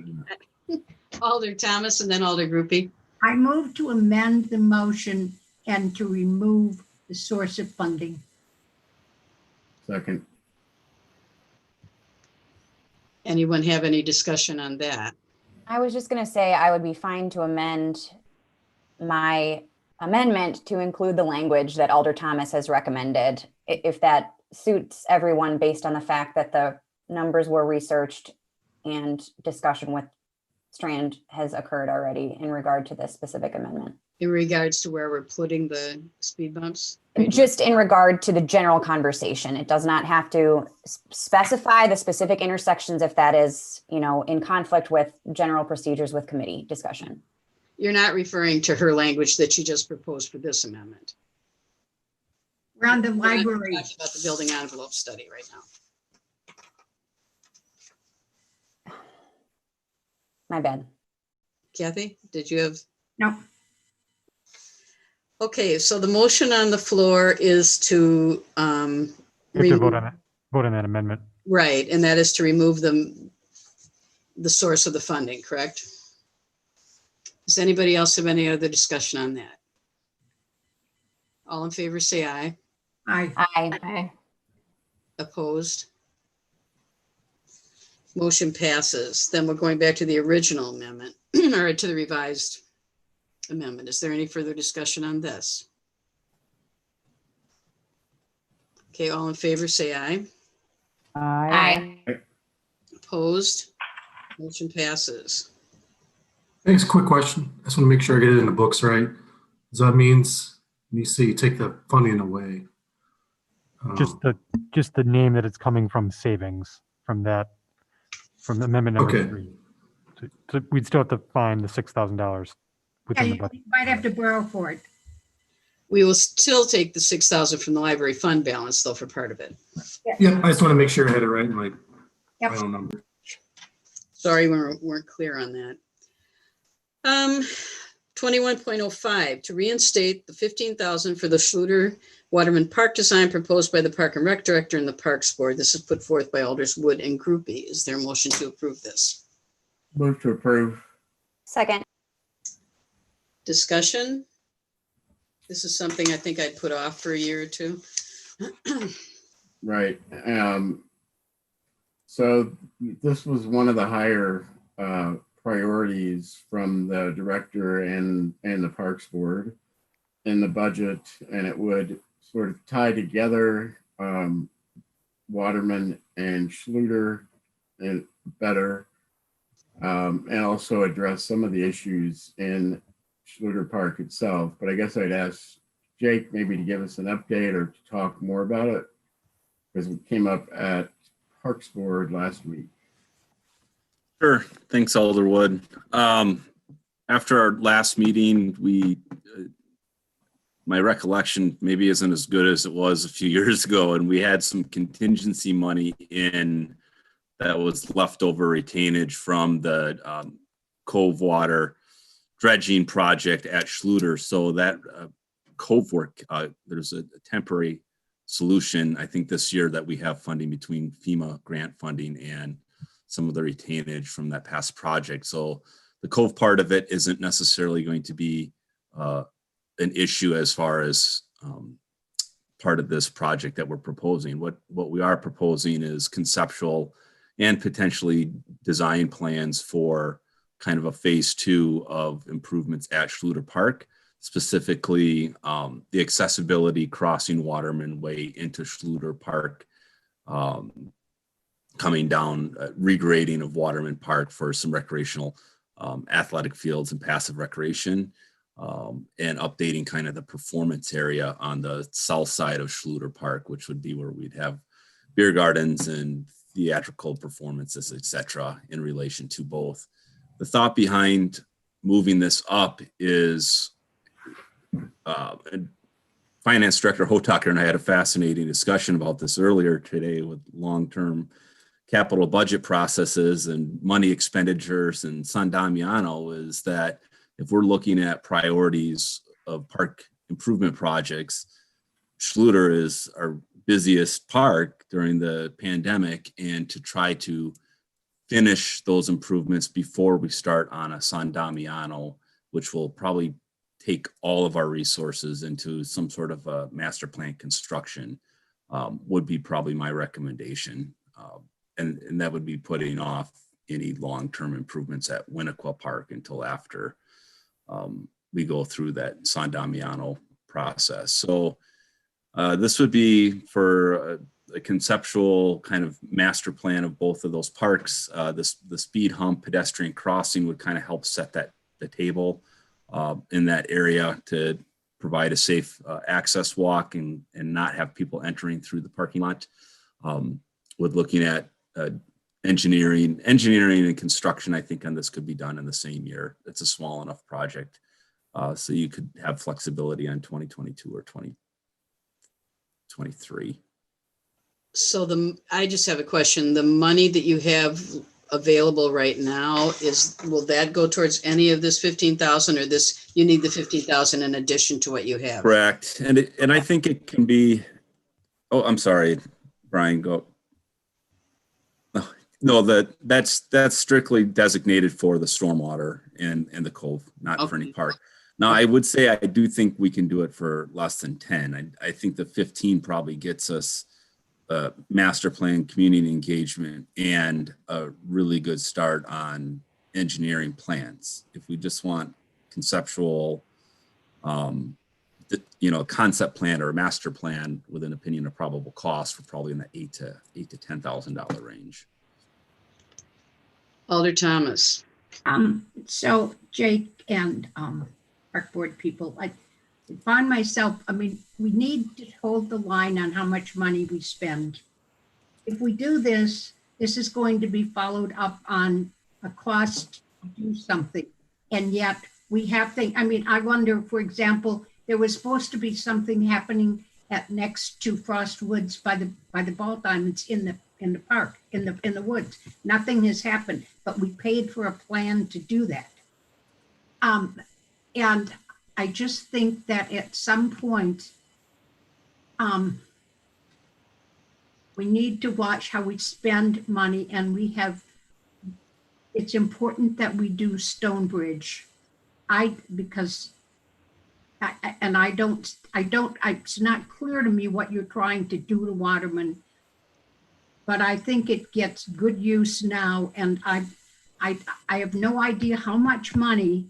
Alder Thomas and then Alder Groupie. I move to amend the motion and to remove the source of funding. Second. Anyone have any discussion on that? I was just going to say I would be fine to amend my amendment to include the language that Alder Thomas has recommended, if that suits everyone based on the fact that the numbers were researched and discussion with Strand has occurred already in regard to this specific amendment. In regards to where we're putting the speed bumps? Just in regard to the general conversation, it does not have to specify the specific intersections if that is, in conflict with general procedures with committee discussion. You're not referring to her language that she just proposed for this amendment. We're on the We're not library. talking about the building envelope study right now. My bad. Kathy, did you have? No. Okay, so the motion on the floor is to You have to vote on it, vote on that amendment. right, and that is to remove the source of the funding, correct? Does anybody else have any other discussion on that? All in favor, say aye. Aye. Aye. Opposed? Motion passes. Then we're going back to the original amendment or to the revised amendment. Is there any further discussion on this? Okay, all in favor, say aye. Aye. Opposed? Motion passes. Thanks. Quick question. I just want to make sure I get it in the books right. So that means when you say you take the funding away. Just the name that it's coming from savings from amendment number Okay. 3. So we'd still have to find the $6,000 Yeah, within the you budget. might have to borrow for it. We will still take the 6,000 from the library fund balance though for part of it. Yeah, I just want to make sure I had it right in my Yep. final number. Sorry, we weren't clear on that. 21.05, to reinstate the 15,000 for the Schluter Waterman Park design proposed by the Park and Rec Director and the Parks Board. This is put forth by Alders Wood and Groupie. Is there a motion to approve this? Move to approve. Second. Discussion? This is something I think I'd put off for a year or two. Right. So this was one of the higher priorities from the director and the Parks Board in the budget, and it would sort of tie together Waterman and Schluter and better, and also address some of the issues in Schluter Park itself. But I guess I'd ask Jake maybe to give us an update or to talk more about it, because it came up at Parks Board last week. Sure. Thanks, Alderwood. After our last meeting, my recollection maybe isn't as good as it was a few years ago, and we had some contingency money in that was leftover retainage from the Cove Water dredging project at Schluter. So that Cove work, there's a temporary solution, I think this year, that we have funding between FEMA grant funding and some of the retainage from that past project. So the Cove part of it isn't necessarily going to be an issue as far as part of this project that we're proposing. What we are proposing is conceptual and potentially design plans for kind of a phase 2 of improvements at Schluter Park, specifically the accessibility crossing Waterman Way into Schluter Park, coming down, regrading of Waterman Park for some recreational athletic fields and passive recreation, and updating kind of the performance area on the south side of Schluter Park, which would be where we'd have beer gardens and theatrical performances, etc., in relation to both. The thought behind moving this up is Finance Director Hotaker and I had a fascinating discussion about this earlier today with long-term capital budget processes and money expenditures and San Damiano, is that if we're looking at priorities of park improvement projects, Schluter is our busiest park during the pandemic, and to try to finish those improvements before we start on a San Damiano, which will probably take all of our resources into some sort of a master plan construction, would be probably my recommendation. And that would be putting off any long-term improvements at Winnequa Park until after we go through that San Damiano process. So this would be for a conceptual kind of master plan of both of those parks. The speed hump pedestrian crossing would kind of help set the table in that area to provide a safe access walk and not have people entering through the parking lot. With looking at engineering and construction, I think on this could be done in the same year. It's a small enough project. So you could have flexibility on 2022 or 2023. So I just have a question. The money that you have available right now will that go towards any of this 15,000, or you need the 15,000 in addition to what you have? Correct. And I think it can be, oh, I'm sorry, Brian, go. No, that's strictly designated for the stormwater and the cove, not for any park. Now, I would say I do think we can do it for less than 10. I think the 15 probably gets us a master plan, community engagement, and a really good start on engineering plans. If we just want conceptual, concept plan or a master plan with an opinion of probable cost, we're probably in the $8,000 to $10,000 range. Alder Thomas. So Jake and park board people, I find myself, we need to hold the line on how much money we spend. If we do this, this is going to be followed up on a cost to do something. And yet we have things, I wonder, for example, there was supposed to be something happening next to Frost Woods by the ball diamonds in the park, in the woods. Nothing has happened, but we paid for a plan to do that. And I just think that at some point, we need to watch how we spend money, and it's important that we do Stonebridge. It's not clear to me what you're trying to do to Waterman, but I think it gets good use now, and I have no idea how much money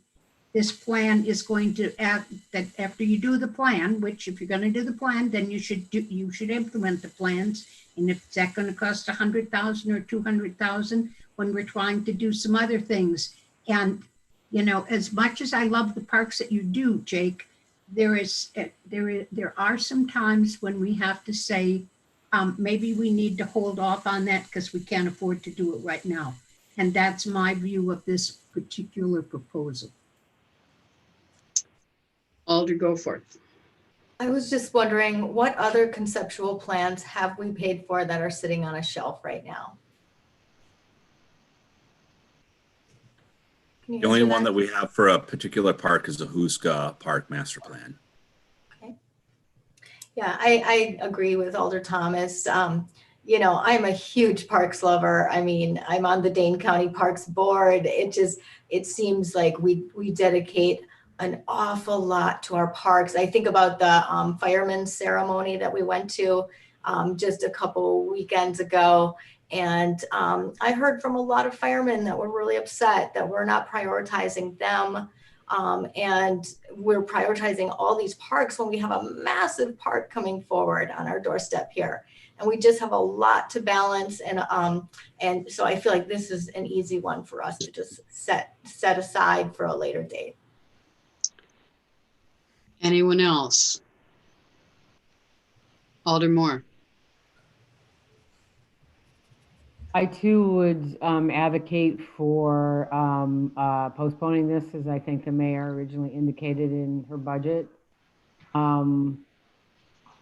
this plan is going to add. That after you do the plan, which if you're going to do the plan, then you should implement the plans. And if that's going to cost 100,000 or 200,000, when we're trying to do some other things, and as much as I love the parks that you do, Jake, there are some times when we have to say, maybe we need to hold off on that because we can't afford to do it right now. And that's my view of this particular proposal. Alder, go for it. I was just wondering, what other conceptual plans have we paid for that are sitting on a shelf right now? The only one that we have for a particular park is the Huska Park Master Plan. Okay. Yeah, I agree with Alder Thomas. I'm a huge parks lover. I'm on the Dane County Parks Board. It seems like we dedicate an awful lot to our parks. I think about the firemen's ceremony that we went to just a couple weekends ago. And I heard from a lot of firemen that were really upset that we're not prioritizing them. And we're prioritizing all these parks when we have a massive park coming forward on our doorstep here. And we just have a lot to balance. And so I feel like this is an easy one for us to just set aside for a later date. Anyone else? Alder Moore. I too would advocate for postponing this, as I think the mayor originally indicated in her budget. And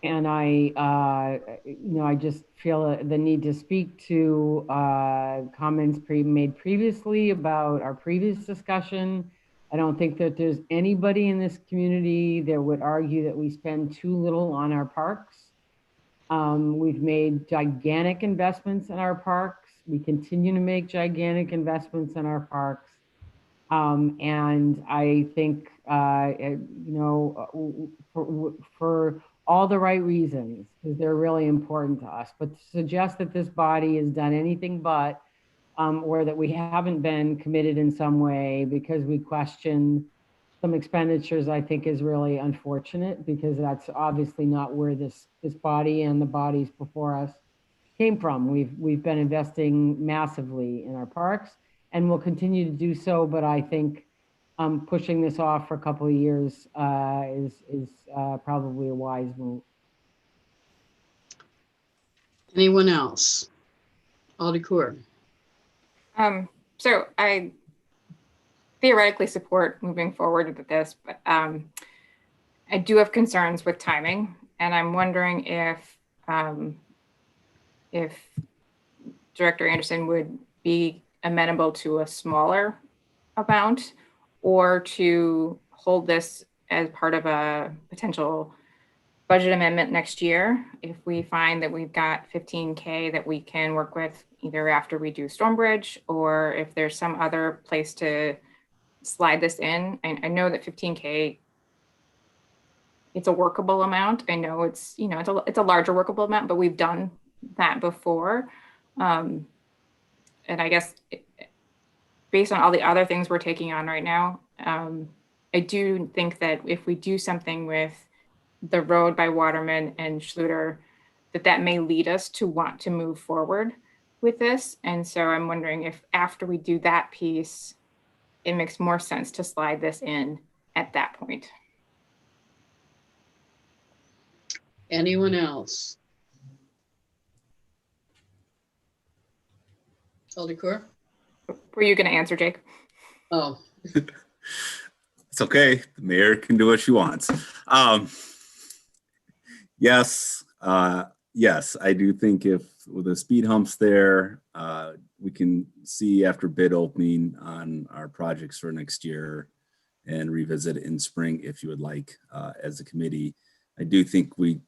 I just feel the need to speak to comments made previously about our previous discussion. I don't think that there's anybody in this community that would argue that we spend too little on our parks. We've made gigantic investments in our parks. We continue to make gigantic investments in our parks. And I think, for all the right reasons, because they're really important to us, but to suggest that this body has done anything but, or that we haven't been committed in some way because we question some expenditures, I think is really unfortunate because that's obviously not where this body and the bodies before us came from. We've been investing massively in our parks and will continue to do so, but I think pushing this off for a couple of years is probably a wise move. Anyone else? Alder. So I theoretically support moving forward with this, but I do have concerns with timing, and I'm wondering if Director Anderson would be amenable to a smaller amount, or to hold this as part of a potential budget amendment next year if we find that we've got 15K that we can work with either after we do Stormbridge, or if there's some other place to slide this in. I know that 15K, it's a workable amount. I know it's, you know, it's a larger workable amount, but we've done that before. And I guess based on all the other things we're taking on right now, I do think that if we do something with the road by Waterman and Schluter, that may lead us to want to move forward with this. And so I'm wondering if after we do that piece, it makes more sense to slide this in at that point. Anyone else? Alder. Were you going to answer, Jake? Oh. It's okay. The mayor can do what she wants. Yes, I do think if with the speed humps there, we can see after bid opening on our projects for next year and revisit it in spring if you would like as a committee. I do think we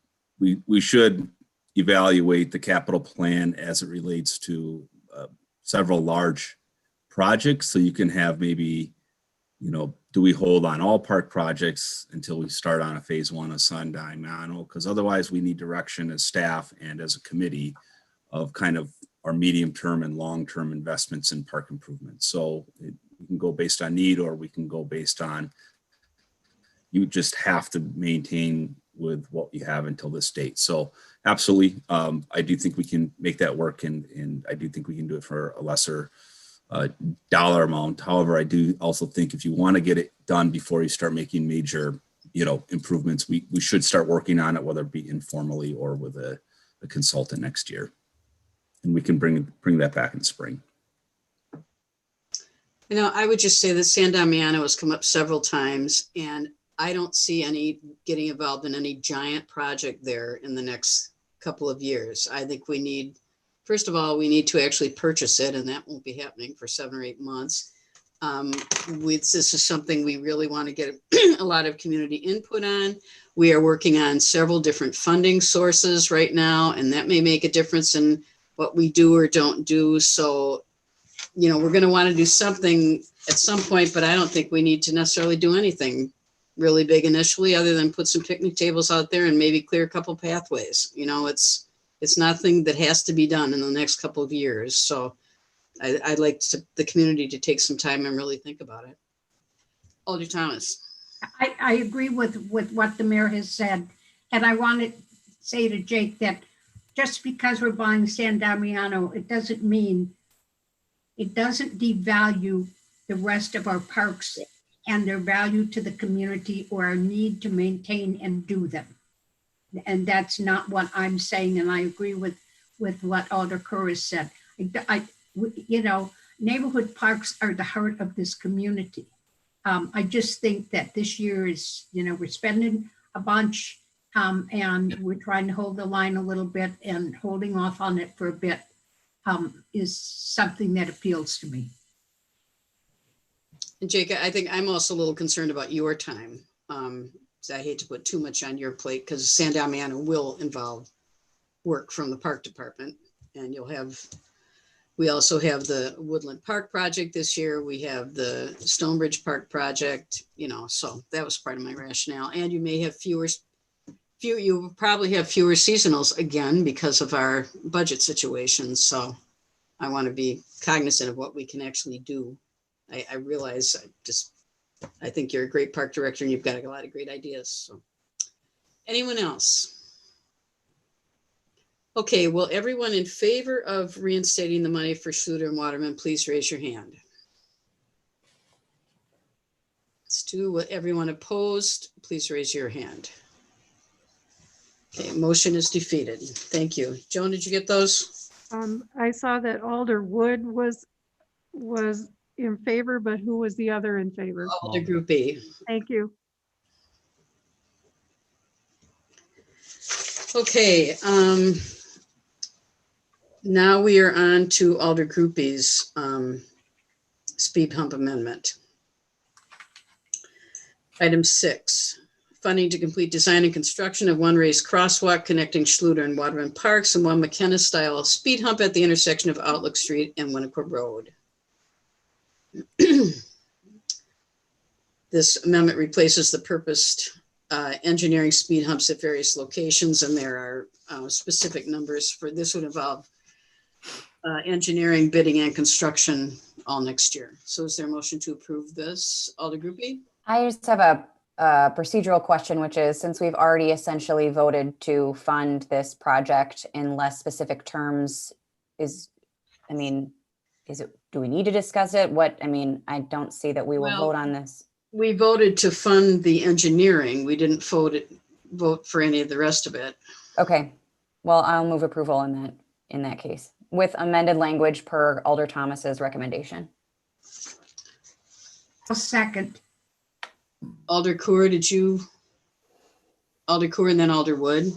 should evaluate the capital plan as it relates to several large projects. So you can have maybe, you know, do we hold on all park projects until we start on a phase one of Sun Diamano? Because otherwise we need direction as staff and as a committee of kind of our medium-term and long-term investments in park improvements. So we can go based on need, or we can go based on, you just have to maintain with what you have until this date. So absolutely, I do think we can make that work, and I do think we can do it for a lesser dollar amount. However, I do also think if you want to get it done before you start making major, you know, improvements, we should start working on it, whether it be informally or with a consultant next year. And we can bring that back in spring. You know, I would just say that San Damiano has come up several times, and I don't see any getting involved in any giant project there in the next couple of years. I think we need, first of all, we need to actually purchase it, and that won't be happening for 7 or 8 months. This is something we really want to get a lot of community input on. We are working on several different funding sources right now, and that may make a difference in what we do or don't do. So, you know, we're going to want to do something at some point, but I don't think we need to necessarily do anything really big initially, other than put some picnic tables out there and maybe clear a couple pathways. You know, it's nothing that has to be done in the next couple of years. So I'd like the community to take some time and really think about it. Alder Thomas. I agree with what the mayor has said. And I want to say to Jake that just because we're buying San Damiano, it doesn't devalue the rest of our parks and their value to the community or our need to maintain and do them. And that's not what I'm saying. And I agree with what Alder Kerr has said. You know, neighborhood parks are the heart of this community. I just think that this year is, you know, we're spending a bunch and we're trying to hold the line a little bit, and holding off on it for a bit is something that appeals to me. And Jake, I think I'm also a little concerned about your time. So I hate to put too much on your plate, because San Damiano will involve work from the park department, and we also have the Woodland Park project this year. We have the Stonebridge Park project, you know, so that was part of my rationale. And you may have you probably have fewer seasonals again because of our budget situation. So I want to be cognizant of what we can actually do. I realize I think you're a great park director and you've got a lot of great ideas. So. Anyone else? Okay, well, everyone in favor of reinstating the money for Schluter and Waterman, please raise your hand. Let's do what everyone opposed. Please raise your hand. Okay, motion is defeated. Thank you. Joan, did you get those? I saw that Alder Wood was in favor, but who was the other in favor? Alder Group B. Thank you. Okay, now we are on to Alder Group B's speed hump amendment. Item 6, funding to complete design and construction of one raised crosswalk connecting Schluter and Waterman Parks and one McKenna-style speed hump at the intersection of Outlook Street and Winnequa Road. This amendment replaces the purposed engineering speed humps at various locations, and there are specific numbers for this. Would involve engineering, bidding, and construction all next year. So is there a motion to approve this? Alder Group B? I just have a procedural question, which is, since we've already essentially voted to fund this project in less specific terms, do we need to discuss it? I don't see that we will vote on this. We voted to fund the engineering. We didn't vote for any of the rest of it. Okay, well, I'll move approval in that case with amended language per Alder Thomas's recommendation. A second. Alder Coor, Alder Coor and then Alder Wood?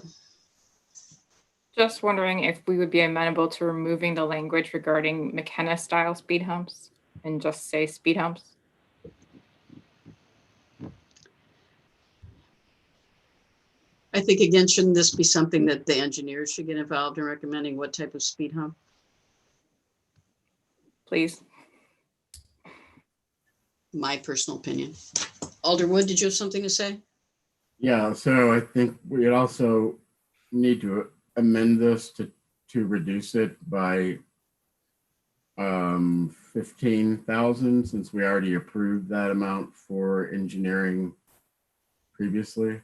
Just wondering if we would be amenable to removing the language regarding McKenna style speed humps and just say speed humps. I think, again, shouldn't this be something that the engineers should get involved in recommending what type of speed hump? Please. My personal opinion. Alder Wood, did you have something to say? Yeah, so I think we'd also need to amend this to reduce it by 15,000, since we already approved that amount for engineering previously.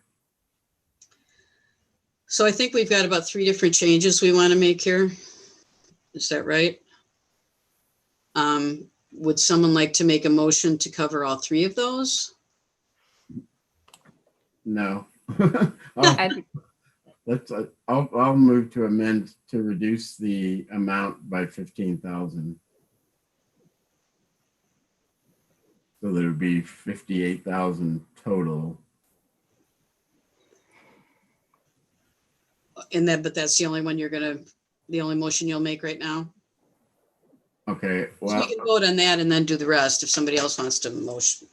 So I think we've got about 3 different changes we want to make here. Is that right? Would someone like to make a motion to cover all 3 of those? No. I'll move to amend to reduce the amount by 15,000. So that it would be 58,000 total. But that's the only one the only motion you'll make right now? Okay, So well. we can vote on that and then do the rest if somebody else wants to motion.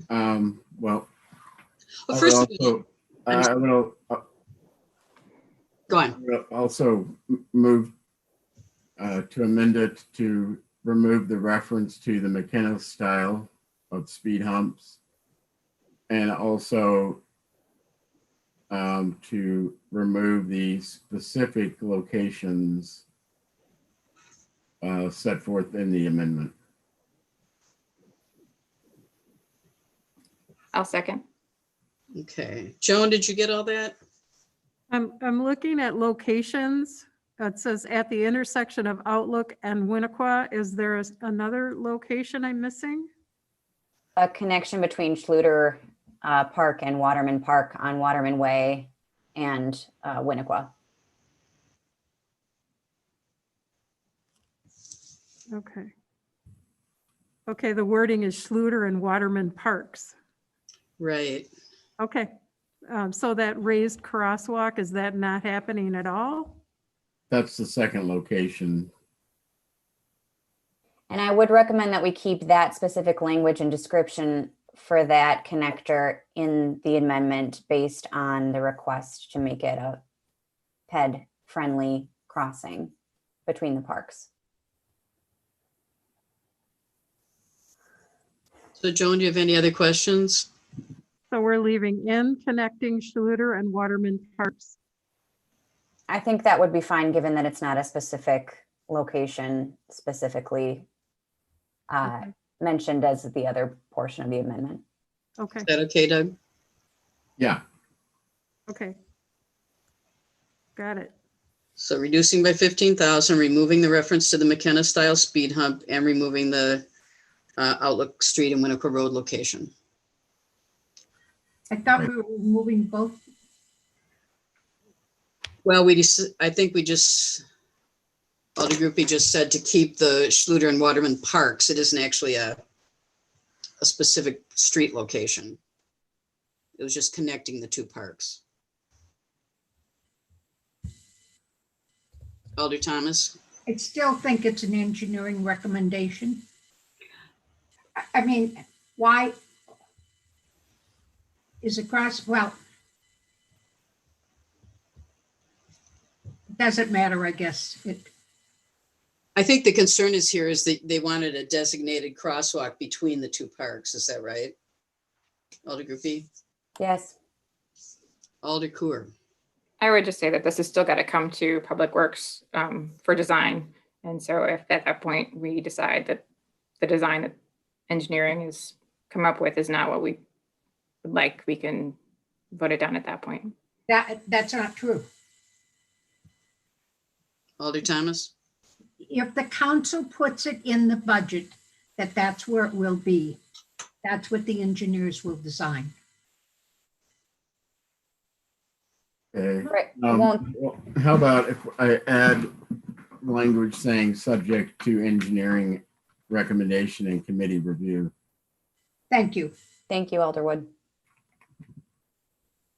Well. Well, first go on. I'll also move to amend it to remove the reference to the McKenna style of speed humps, and also to remove the specific locations set forth in the amendment. I'll second. Okay. Joan, did you get all that? I'm looking at locations. It says at the intersection of Outlook and Winnequa. Is there another location I'm missing? A connection between Schluter Park and Waterman Park on Waterman Way and Winnequa. Okay. Okay, the wording is Schluter and Waterman Parks. Right. Okay. So that raised crosswalk, is that not happening at all? That's the second location. And I would recommend that we keep that specific language and description for that connector in the amendment based on the request to make it a PED-friendly crossing between the parks. So Joan, do you have any other questions? So we're leaving in connecting Schluter and Waterman Parks. I think that would be fine, given that it's not a specific location specifically mentioned as the other portion of the amendment. Okay, Is that okay, Doug? Yeah, okay. Got it. So reducing by 15,000, removing the reference to the McKenna style speed hump and removing the Outlook Street and Winnequa Road location. I thought we were moving both. Well, I think we just, Alder Groupie just said to keep the Schluter and Waterman parks. It isn't actually a specific street location. It was just connecting the two parks. Alder Thomas? I still think it's an engineering recommendation. I mean, why is it cross? Well, doesn't matter, I guess. I think the concern is here is that they wanted a designated crosswalk between the two parks. Is that right? Alder Groupie? Yes. Alder Coor? I would just say that this has still got to come to Public Works for design. And so if at that point we decide that the design that engineering has come up with is not what we would like, we can vote it down at that point. That's not true. Alder Thomas? If the council puts it in the budget, that's where it will be. That's what the engineers will design. okay. Right. Well, Well, how about if I add language saying subject to engineering recommendation and committee review? Thank you. thank you, Alderwood.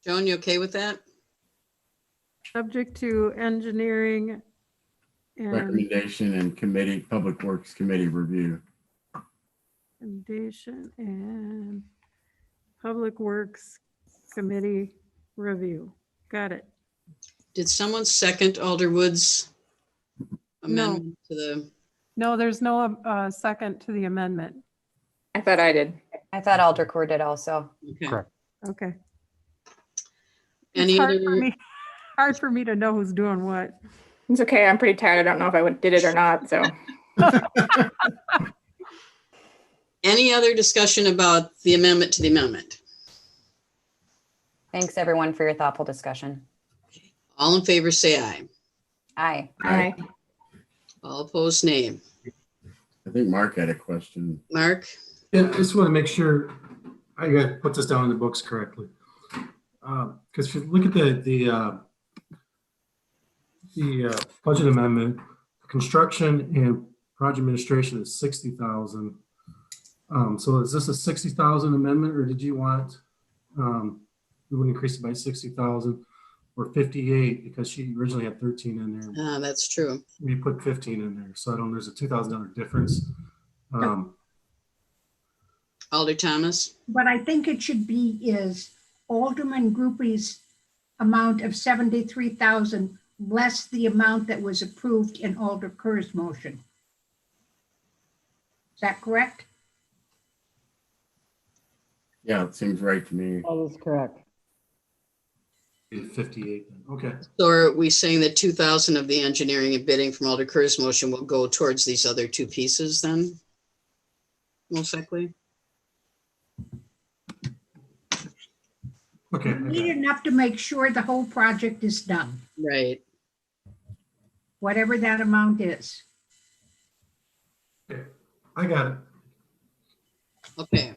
Joan, you okay with that? Subject to engineering and Recommendation and committee, Public Works Committee review. recommendation and Public Works Committee review. Got it. Did someone second Alderwood's amendment to the? No, there's no second to the amendment. I thought I did. I thought Alder Coor did also. Okay. Correct. Okay. Any It's other? hard for me to know who's doing what. It's okay. I'm pretty tired. I don't know if I did it or not. So Any other discussion about the amendment to the amendment? Thanks, everyone, for your thoughtful discussion. All in favor, say aye. Aye. Aye. All opposed, nay. I think Mark had a question. Mark? Yeah, I just want to make sure I got to put this down in the books correctly. Because if you look at the budget amendment, construction and project administration is 60,000. So is this a 60,000 amendment, or did you want, we would increase it by 60,000 or 58 because she originally had 13 in there. That's true. We put 15 in there. So I don't, there's a $2,000 difference. Alder Thomas? What I think it should be is Alderman Groupie's amount of 73,000 less the amount that was approved in Alder Kerr's motion. Is that correct? Yeah, it seems right to me. That is correct. 58. Okay. So are we saying that 2,000 of the engineering and bidding from Alder Kerr's motion will go towards these other two pieces then? Most likely? Okay. We need enough to make sure the whole project is done, Right. whatever that amount is. I got it. Okay.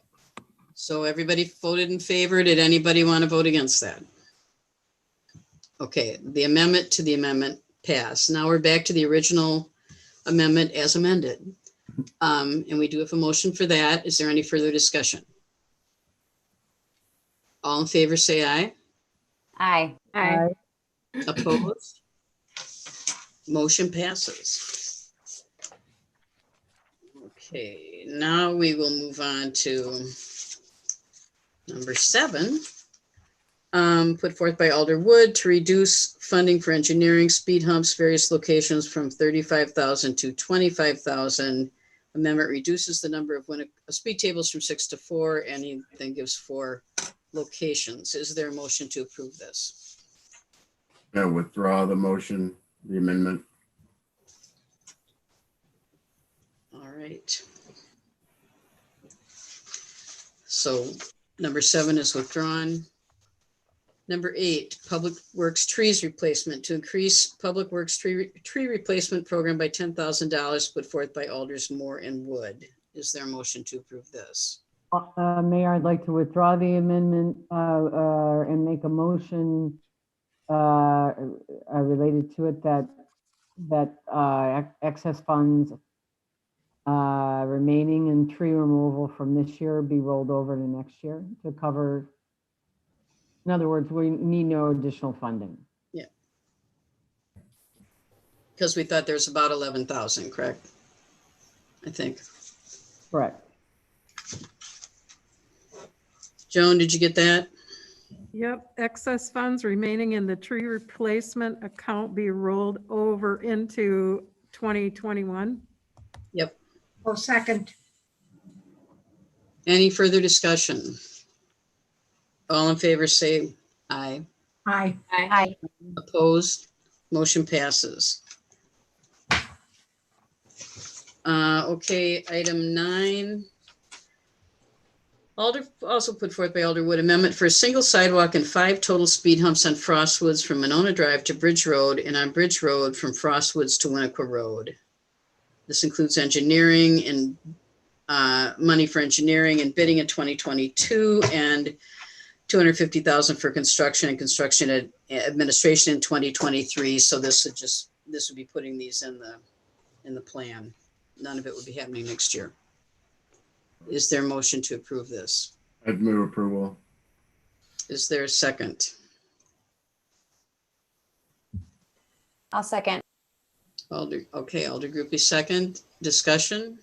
So everybody voted in favor. Did anybody want to vote against that? Okay, the amendment to the amendment passed. Now we're back to the original amendment as amended. And we do have a motion for that. Is there any further discussion? All in favor, say aye. Aye. Aye. Opposed? Motion passes. Okay, now we will move on to number 7. Put forth by Alder Wood to reduce funding for engineering speed humps, various locations from 35,000 to 25,000. Amendment reduces the number of speed tables from 6 to 4, and he then gives 4 locations. Is there a motion to approve this? I withdraw the motion, the amendment. All right. So number 7 is withdrawn. Number 8, Public Works trees replacement to increase Public Works tree replacement program by $10,000 put forth by Alders Moore and Wood. Is there a motion to approve this? Mayor, I'd like to withdraw the amendment and make a motion related to it that excess funds remaining in tree removal from this year be rolled over to next year to cover. In other words, we need no additional funding. Yeah. Because we thought there's about 11,000, correct? I think. Correct. Joan, did you get that? Yep, excess funds remaining in the tree replacement account be rolled over into 2021. Yep. Well, second. Any further discussion? All in favor say aye. Aye. Aye. Opposed? Motion passes. Okay, item 9. Also put forth by Alderwood, amendment for a single sidewalk and 5 total speed humps on Frostwoods from Monona Drive to Bridge Road and on Bridge Road from Frostwoods to Winnequa Road. This includes engineering and money for engineering and bidding in 2022 and $250,000 for construction and construction administration in 2023. So this would be putting these in the plan. None of it would be happening next year. Is there a motion to approve this? I'd move approval. Is there a second? I'll second. Alder Groupie second. Discussion?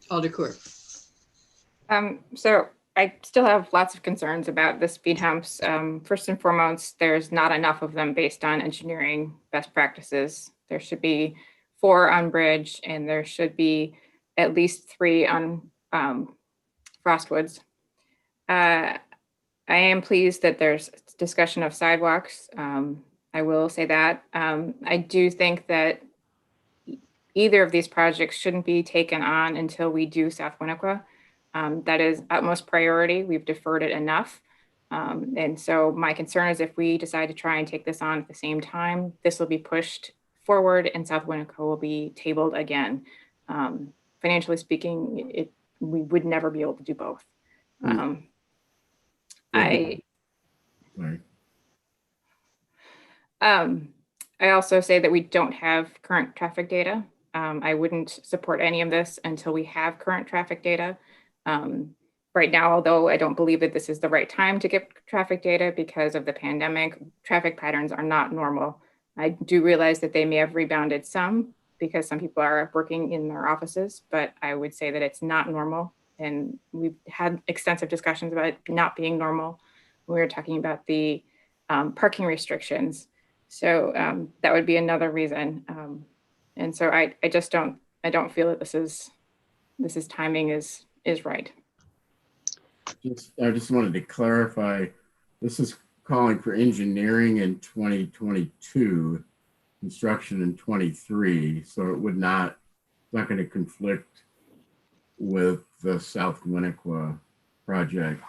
Alder Court. So I still have lots of concerns about the speed humps. First and foremost, there's not enough of them based on engineering best practices. There should be 4 on Bridge, and there should be at least 3 on Frostwoods. I am pleased that there's discussion of sidewalks. I will say that. I do think that either of these projects shouldn't be taken on until we do South Winnequa. That is utmost priority. We've deferred it enough. And so my concern is if we decide to try and take this on at the same time, this will be pushed forward and South Winnequa will be tabled again. Financially speaking, we would never be able to do both. I also say that we don't have current traffic data. I wouldn't support any of this until we have current traffic data. Right now, although I don't believe that this is the right time to get traffic data because of the pandemic, traffic patterns are not normal. I do realize that they may have rebounded some because some people are working in their offices, but I would say that it's not normal. And we've had extensive discussions about it not being normal. We were talking about the parking restrictions. So that would be another reason. And so I don't feel that this is timing is right. I just wanted to clarify, this is calling for engineering in 2022, construction in 23. So it would not, it's not going to conflict with the South Winnequa project.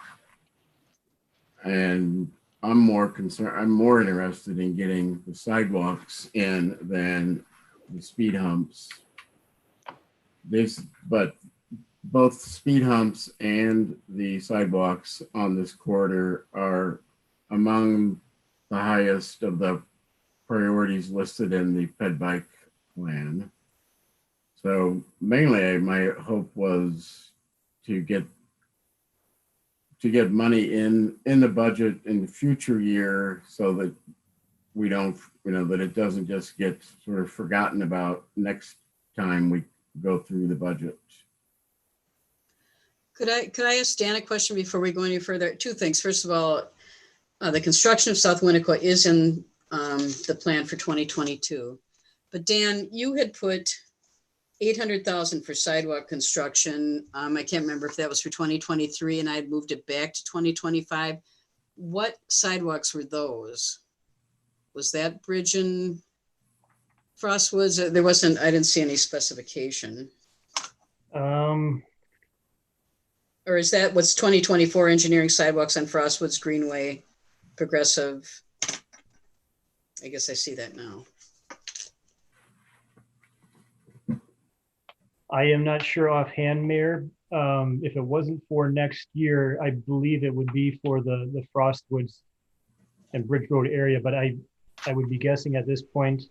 And I'm more interested in getting the sidewalks in than the speed humps. But both speed humps and the sidewalks on this corridor are among the highest of the priorities listed in the Fed Bike plan. So mainly my hope was to get money in the budget in the future year so that we don't, that it doesn't just get sort of forgotten about next time we go through the budget. Could I ask Dan a question before we go any further? 2 things. First of all, the construction of South Winnequa is in the plan for 2022. But Dan, you had put $800,000 for sidewalk construction. I can't remember if that was for 2023 and I had moved it back to 2025. What sidewalks were those? Was that Bridge and Frostwoods, there wasn't, I didn't see any specification. Um, Or is that what's 2024 engineering sidewalks on Frostwoods Greenway progressive? I guess I see that now. I am not sure offhand, Mayor. If it wasn't for next year, I believe it would be for the Frostwoods and Bridge Road area, but I would be guessing at this point.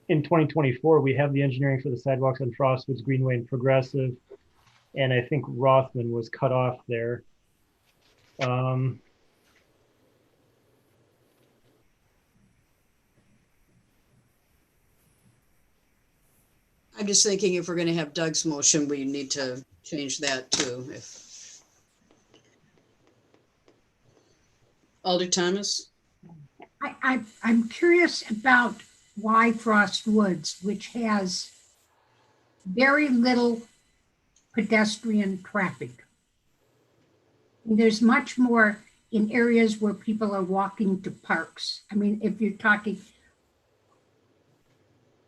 In 2024, we have the engineering for the sidewalks on Frostwoods Greenway and Progressive, and I think Rothman was cut off there. I'm just thinking if we're going to have Doug's motion, we need to change that too. If Alder Thomas? I'm curious about why Frostwoods, which has very little pedestrian traffic. There's much more in areas where people are walking to parks. I mean, if you're talking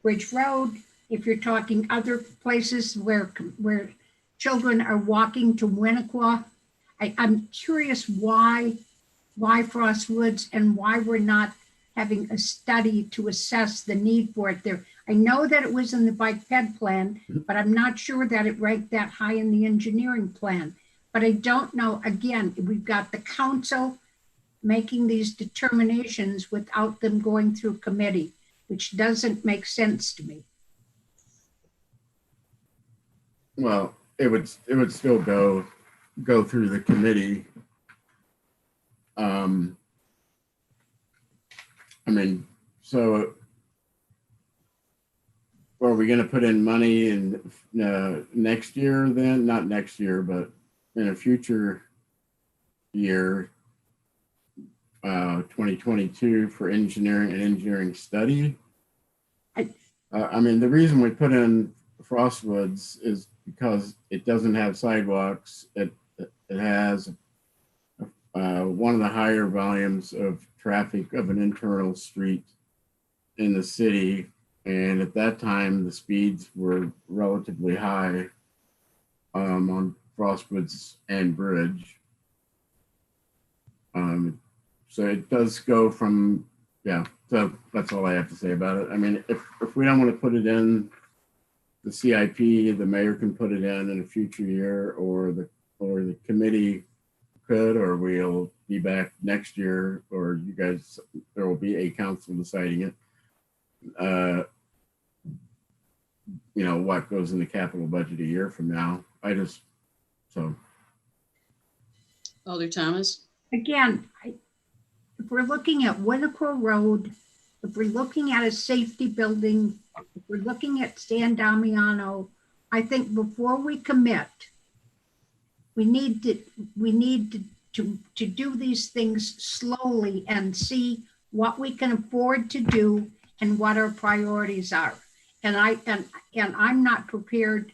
Bridge Road, if you're talking other places where children are walking to Winnequa, I'm curious why Frostwoods and why we're not having a study to assess the need for it there. I know that it was in the bike ped plan, but I'm not sure that it ranked that high in the engineering plan. But I don't know, again, we've got the council making these determinations without them going through committee, which doesn't make sense to me. Well, it would still go through the committee. I mean, so are we going to put in money in next year then? Not next year, but in a future year, 2022 for engineering and engineering study? I mean, the reason we put in Frostwoods is because it doesn't have sidewalks. It has one of the higher volumes of traffic of an internal street in the city. And at that time, the speeds were relatively high on Frostwoods and Bridge. So it does go from, yeah, so that's all I have to say about it. I mean, if we don't want to put it in the CIP, the mayor can put it in a future year, or the committee could, or we'll be back next year, or you guys, there will be a council deciding it. You know, what goes in the capital budget a year from now. Alder Thomas? Again, if we're looking at Winnequa Road, if we're looking at a safety building, if we're looking at San Damiano, I think before we commit, we need to do these things slowly and see what we can afford to do and what our priorities are. And I'm not prepared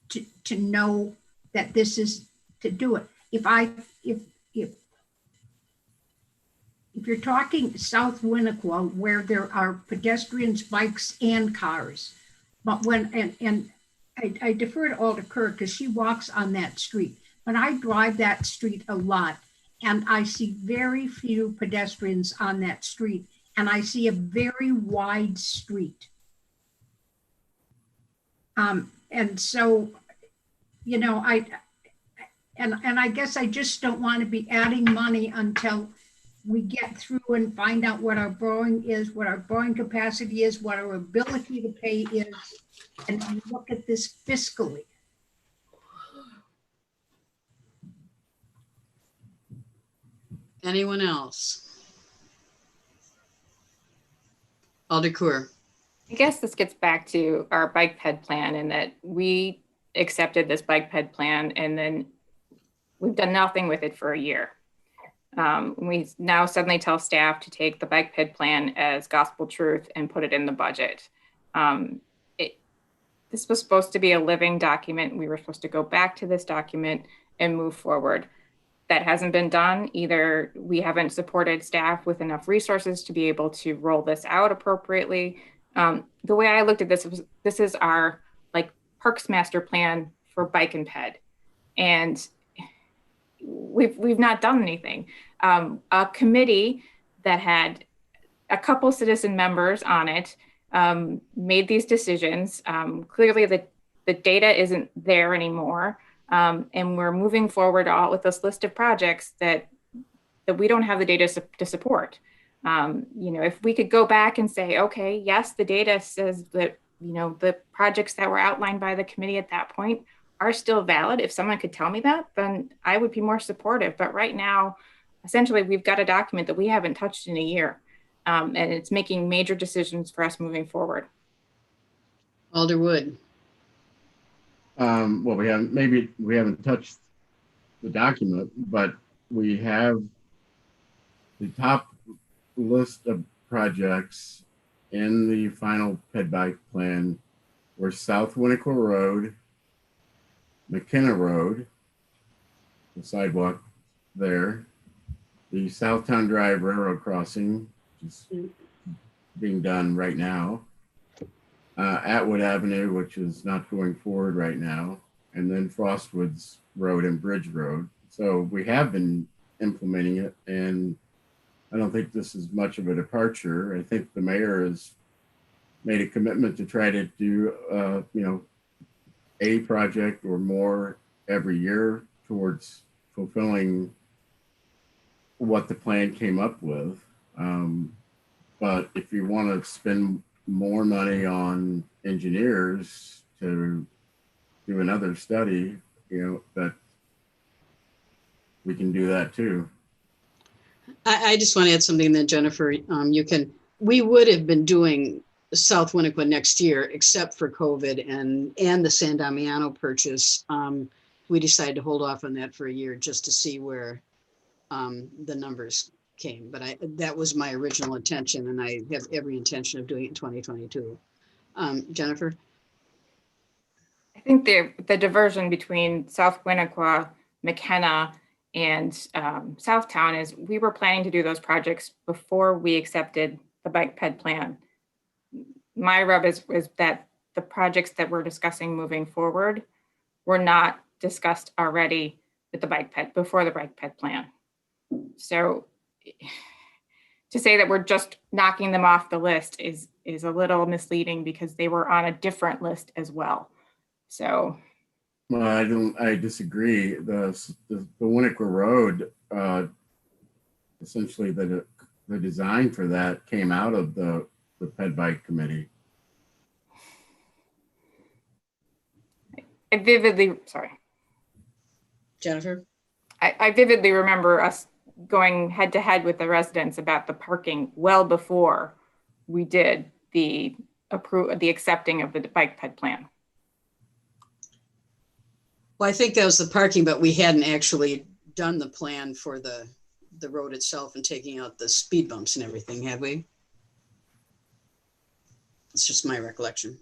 to know that this is to do it. If you're talking South Winnequa, where there are pedestrians, bikes, and cars, but I defer to Alder Kerr because she walks on that street. When I drive that street a lot, and I see very few pedestrians on that street, and I see a very wide street. And so, you know, I guess I just don't want to be adding money until we get through and find out what our borrowing is, what our borrowing capacity is, what our ability to pay is, and look at this fiscally. Anyone else? Alder Kerr. I guess this gets back to our bike ped plan, and that we accepted this bike ped plan and then we've done nothing with it for a year. We now suddenly tell staff to take the bike ped plan as gospel truth and put it in the budget. This was supposed to be a living document. We were supposed to go back to this document and move forward. that hasn't been done. Either we haven't supported staff with enough resources to be able to roll this out appropriately. The way I looked at this was, this is our like Parks Master Plan for bike and ped. And we've not done anything. A committee that had a couple citizen members on it made these decisions. Clearly the data isn't there anymore. And we're moving forward all with this list of projects that we don't have the data to support. If we could go back and say, okay, yes, the data says that, the projects that were outlined by the committee at that point are still valid. If someone could tell me that, then I would be more supportive. But right now, essentially, we've got a document that we haven't touched in a year. And it's making major decisions for us moving forward. Alder Wood. Well, we haven't touched the document, but we have the top list of projects in the final ped bike plan were South Winnequa Road, McKenna Road, the sidewalk there, the Southtown Drive Railroad Crossing, which is being done right now, Atwood Avenue, which is not going forward right now, and then Frostwoods Road and Bridge Road. So we have been implementing it, and I don't think this is much of a departure. I think the mayor has made a commitment to try to do, a project or more every year towards fulfilling what the plan came up with. But if you want to spend more money on engineers to do another study, that we can do that too. I just want to add something then, Jennifer. We would have been doing South Winnequa next year, except for COVID and the San Damiano purchase. We decided to hold off on that for a year just to see where the numbers came. But that was my original intention, and I have every intention of doing it in 2022. Jennifer? I think the diversion between South Winnequa, McKenna, and Southtown is we were planning to do those projects before we accepted the bike ped plan. My rub is that the projects that we're discussing moving forward were not discussed already with the bike ped before the bike ped plan. So to say that we're just knocking them off the list is a little misleading because they were on a different list as well. So. Well, I disagree. The Winnequa Road, essentially the design for that came out of the ped bike committee. Jennifer? I vividly remember us going head to head with the residents about the parking well before we did the accepting of the bike ped plan. Well, I think that was the parking, but we hadn't actually done the plan for the road itself and taking out the speed bumps and everything, have we? It's just my recollection.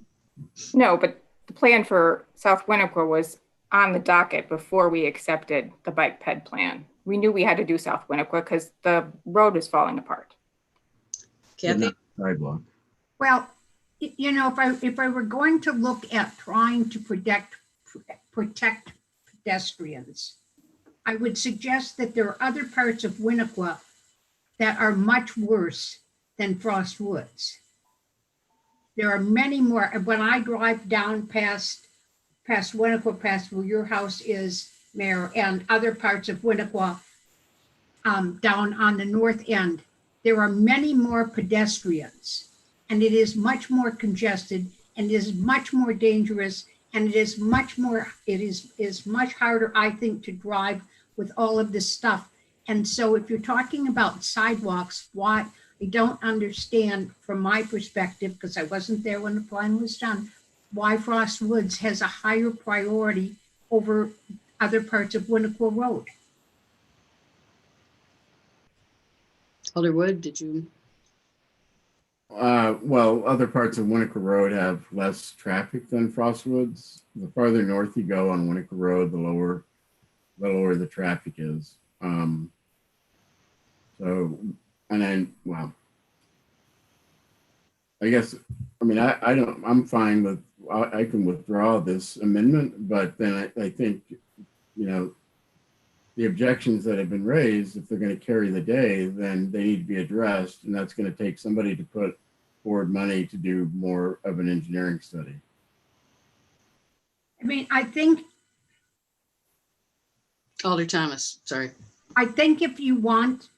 No, but the plan for South Winnequa was on the docket before we accepted the bike ped plan. We knew we had to do South Winnequa because the road is falling apart. Kathy? Sidewalk. Well, if I were going to look at trying to protect pedestrians, I would suggest that there are other parts of Winnequa that are much worse than Frost Woods. There are many more. When I drive down past Winnequa, past where your house is, Mayor, and other parts of Winnequa, down on the north end, there are many more pedestrians, and it is much more congested, and it is much more dangerous, and it is much harder, I think, to drive with all of this stuff. And so if you're talking about sidewalks, why I don't understand from my perspective, because I wasn't there when the plan was done, why Frost Woods has a higher priority over other parts of Winnequa Road. Alder Wood, did you? Well, other parts of Winnequa Road have less traffic than Frostwoods. The farther north you go on Winnequa Road, the lower the traffic is. So, and then, well, I guess, I mean, I don't, I'm fine with, I can withdraw this amendment, but then I think, you know, the objections that have been raised, if they're going to carry the day, then they need to be addressed. And that's going to take somebody to put forward money to do more of an engineering study. I mean, I think Alder Thomas, sorry. if you want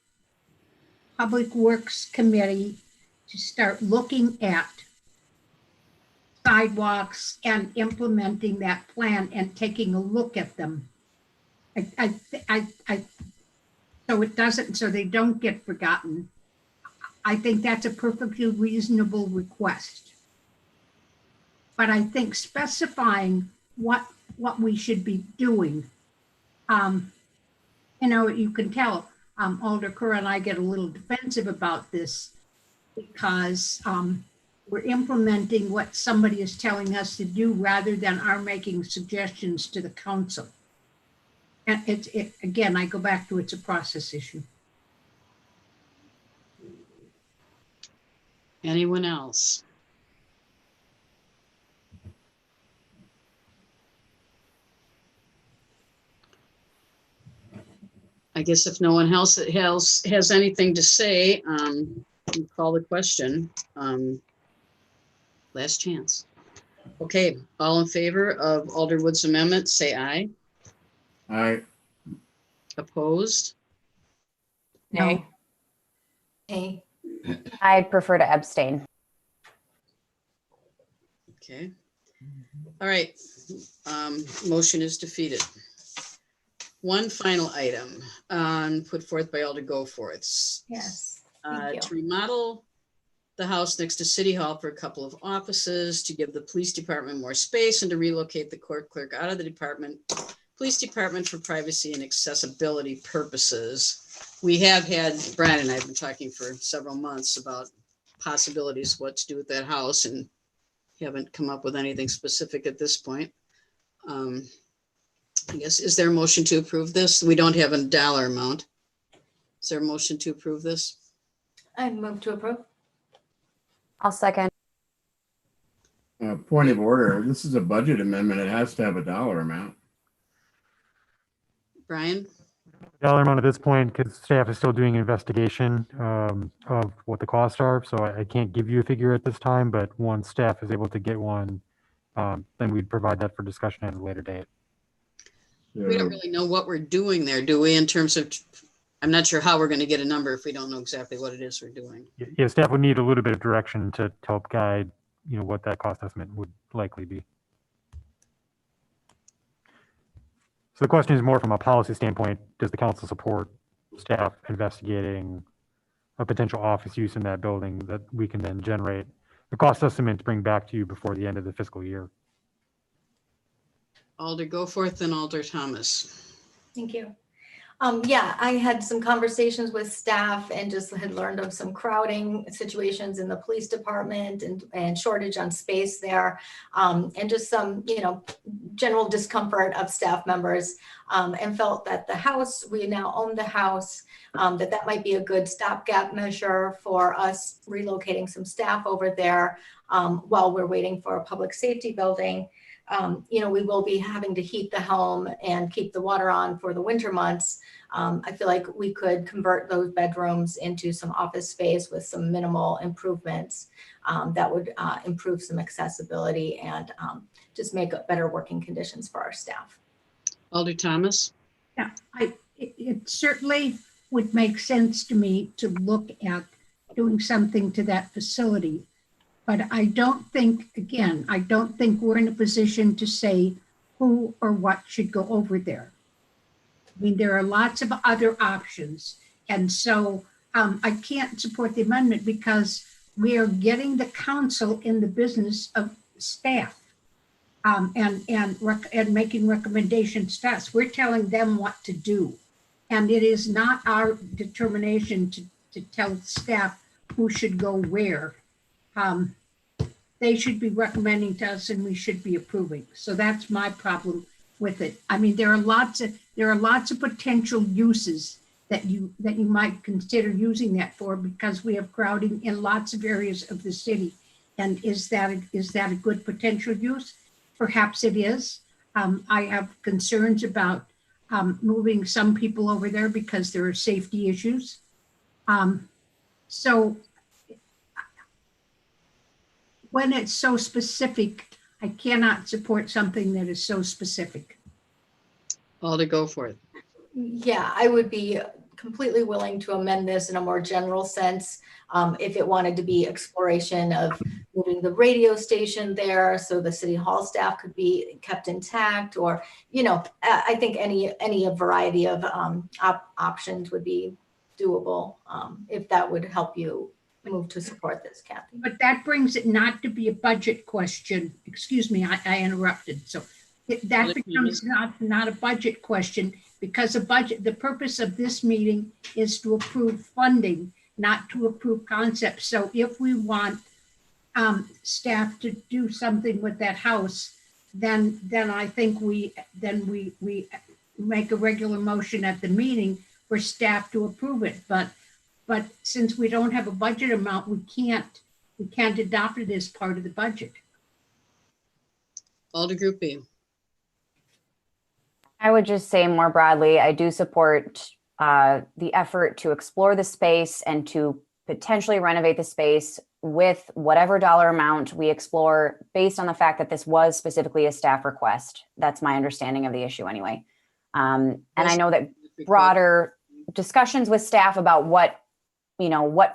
Public Works Committee to start looking at sidewalks and implementing that plan and taking a look at them, so it doesn't, so they don't get forgotten. I think that's a perfectly reasonable request. But I think specifying what we should be doing, you know, you can tell Alder Kerr and I get a little defensive about this because we're implementing what somebody is telling us to do rather than our making suggestions to the council. And again, I go back to it's a process issue. Anyone else? I guess if no one else has anything to say, you call the question. Last chance. Okay, all in favor of Alderwood's amendment, say aye. Aye. Opposed? Nay. Nay. I'd prefer to abstain. Okay. All right. Motion is defeated. One final item put forth by Alder Goforth. Yes. Thank you. To remodel the house next to City Hall for a couple of offices, to give the police department more space, and to relocate the court clerk out of the police department for privacy and accessibility purposes. We have had, Brian and I have been talking for several months about possibilities, what to do with that house, and haven't come up with anything specific at this point. I guess, is there a motion to approve this? We don't have a dollar amount. Is there a motion to approve this? I move to approve. I'll second. Point of order, this is a budget amendment. It has to have a dollar amount. Brian? Dollar amount at this point, because staff is still doing an investigation of what the costs are. So I can't give you a figure at this time, but once staff is able to get one, then we'd provide that for discussion at a later date. We don't really know what we're doing there, do we, in terms of, I'm not sure how we're going to get a number if we don't know exactly what it is we're doing. Yeah, staff would need a little bit of direction to help guide, you know, what that cost estimate would likely be. So the question is more from a policy standpoint, does the council support staff investigating a potential office use in that building that we can then generate the cost estimate to bring back to you before the end of the fiscal year? Alder Goforth and Alder Thomas. Thank you. Yeah, I had some conversations with staff and just had learned of some crowding situations in the police department and shortage on space there, and just some, you know, general discomfort of staff members, and felt that the house, we now own the house, that might be a good stopgap measure for us relocating some staff over there while we're waiting for a public safety building. You know, we will be having to heat the home and keep the water on for the winter months. I feel like we could convert those bedrooms into some office space with some minimal improvements that would improve some accessibility and just make better working conditions for our staff. Alder Thomas? Yeah, it certainly would make sense to me to look at doing something to that facility. But I don't think, again, I don't think we're in a position to say who or what should go over there. I mean, there are lots of other options. And so I can't support the amendment because we are getting the council in the business of staff and making recommendations to us. We're telling them what to do. And it is not our determination to tell staff who should go where. They should be recommending to us and we should be approving. So that's my problem with it. I mean, there are lots of potential uses that you might consider using that for, because we have crowding in lots of areas of the city. And is that a good potential use? Perhaps it is. I have concerns about moving some people over there because there are safety issues. So when it's so specific, I cannot support something that is so specific. All to go for it. Yeah, I would be completely willing to amend this in a more general sense. If it wanted to be exploration of moving the radio station there so the city hall staff could be kept intact, or, you know, I think any variety of options would be doable, if that would help you move to support this, Kathy. But that brings it not to be a budget question. Excuse me, I interrupted. So that becomes not a budget question, because the purpose of this meeting is to approve funding, not to approve concepts. So if we want staff to do something with that house, then I think we make a regular motion at the meeting for staff to approve it. But since we don't have a budget amount, we can't adopt it as part of the budget. All to Group B. I would just say more broadly, I do support the effort to explore the space and to potentially renovate the space with whatever dollar amount we explore, based on the fact that this was specifically a staff request. That's my understanding of the issue anyway. And I know that broader discussions with staff about what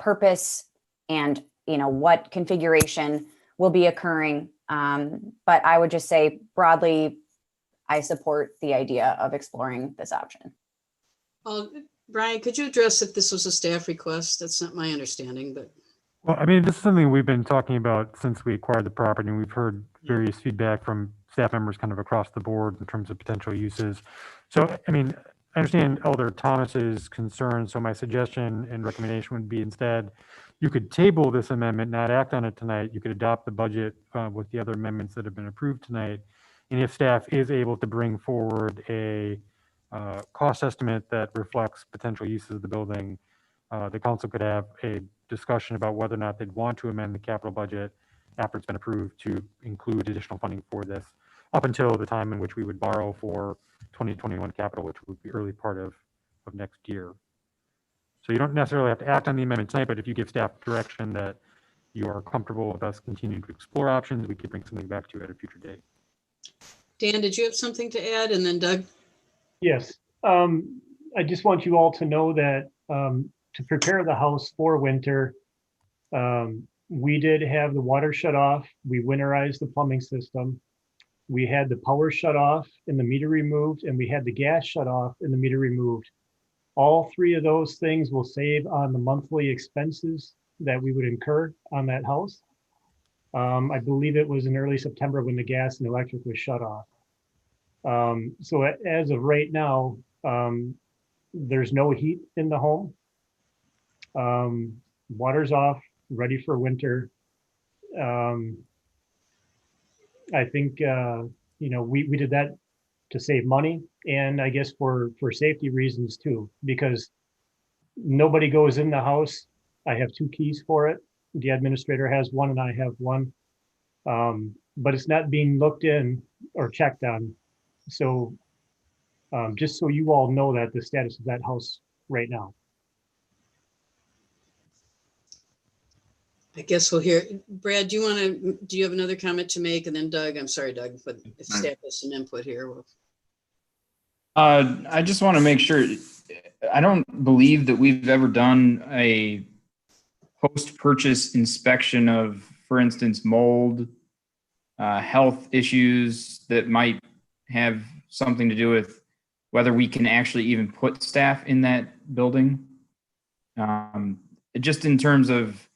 purpose and, what configuration will be occurring. But I would just say broadly, I support the idea of exploring this option. Brian, could you address if this was a staff request? That's not my understanding, but. Well, I mean, this is something we've been talking about since we acquired the property, and we've heard various feedback from staff members kind of across the board in terms of potential uses. So, I mean, I understand Elder Thomas's concern, so my suggestion and recommendation would be instead, you could table this amendment, not act on it tonight. You could adopt the budget with the other amendments that have been approved tonight. And if staff is able to bring forward a cost estimate that reflects potential uses of the building, the council could have a discussion about whether or not they'd want to amend the capital budget after it's been approved to include additional funding for this, up until the time in which we would borrow for 2021 capital, which would be early part of next year. So you don't necessarily have to act on the amendment tonight, but if you give staff direction that you are comfortable with us continuing to explore options, we could bring something back to you at a future date. Dan, did you have something to add? And then Doug? Yes. I just want you all to know that to prepare the house for winter, we did have the water shut off. We winterized the plumbing system. We had the power shut off and the meter removed, and we had the gas shut off and the meter removed. All three of those things will save on the monthly expenses that we would incur on that house. I believe it was in early September when the gas and electric was shut off. So as of right now, there's no heat in the home. Water's off, ready for winter. I think, we did that to save money, and I guess for safety reasons too, because nobody goes in the house. I have 2 keys for it. The administrator has one and I have one. But it's not being looked in or checked on. So just so you all know that the status of that house right now. I guess we'll hear. Brad, do you have another comment to make? And then Doug, I'm sorry, Doug, but if staff has some input here. I just want to make sure, I don't believe that we've ever done a post-purchase inspection of, for instance, mold, health issues that might have something to do with whether we can actually even put staff in that building. Just in terms of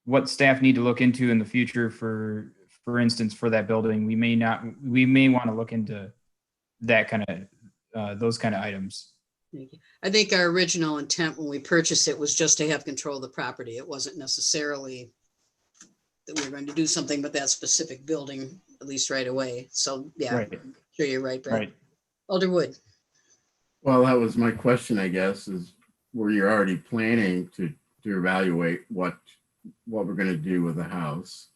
what staff need to look into in the future, for instance, for that building, we may want to look into that kind of, those kind of items. Thank you. I think our original intent when we purchased it was just to have control of the property. It wasn't necessarily that we were going to do something with that specific building, at least right away. So yeah, Right. Sure, you're right, Brad. Right. Alder Wood. Well, that was my question, I guess, is were you already planning to evaluate what we're going to do with the house?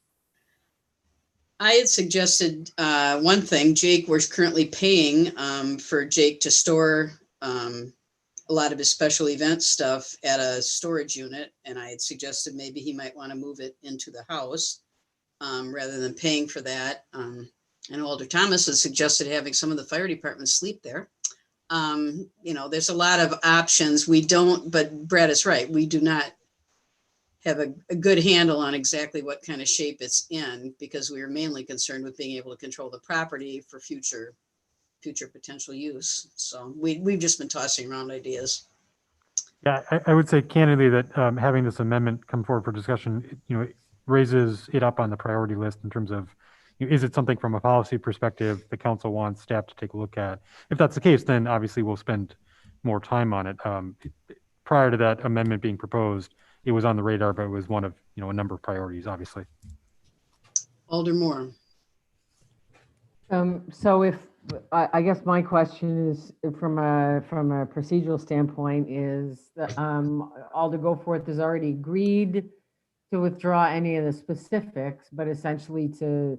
I had suggested one thing. Jake, we're currently paying for Jake to store a lot of his special event stuff at a storage unit. And I had suggested maybe he might want to move it into the house rather than paying for that. And Alder Thomas has suggested having some of the fire departments sleep there. You know, there's a lot of options. We don't, but Brad is right. We do not have a good handle on exactly what kind of shape it's in because we are mainly concerned with being able to control the property for future potential use. So we've just been tossing around ideas. Yeah, I would say candidly that having this amendment come forward for discussion, you know, it raises it up on the priority list in terms of, you know, is it something from a policy perspective the council wants staff to take a look at? If that's the case, then obviously we'll spend more time on it. Prior to that amendment being proposed, it was on the radar, but it was one of, you know, a number of priorities, obviously. Alder Moore. So if, I guess my question is from a procedural standpoint is that Alder Goforth has already agreed to withdraw any of the specifics, but essentially to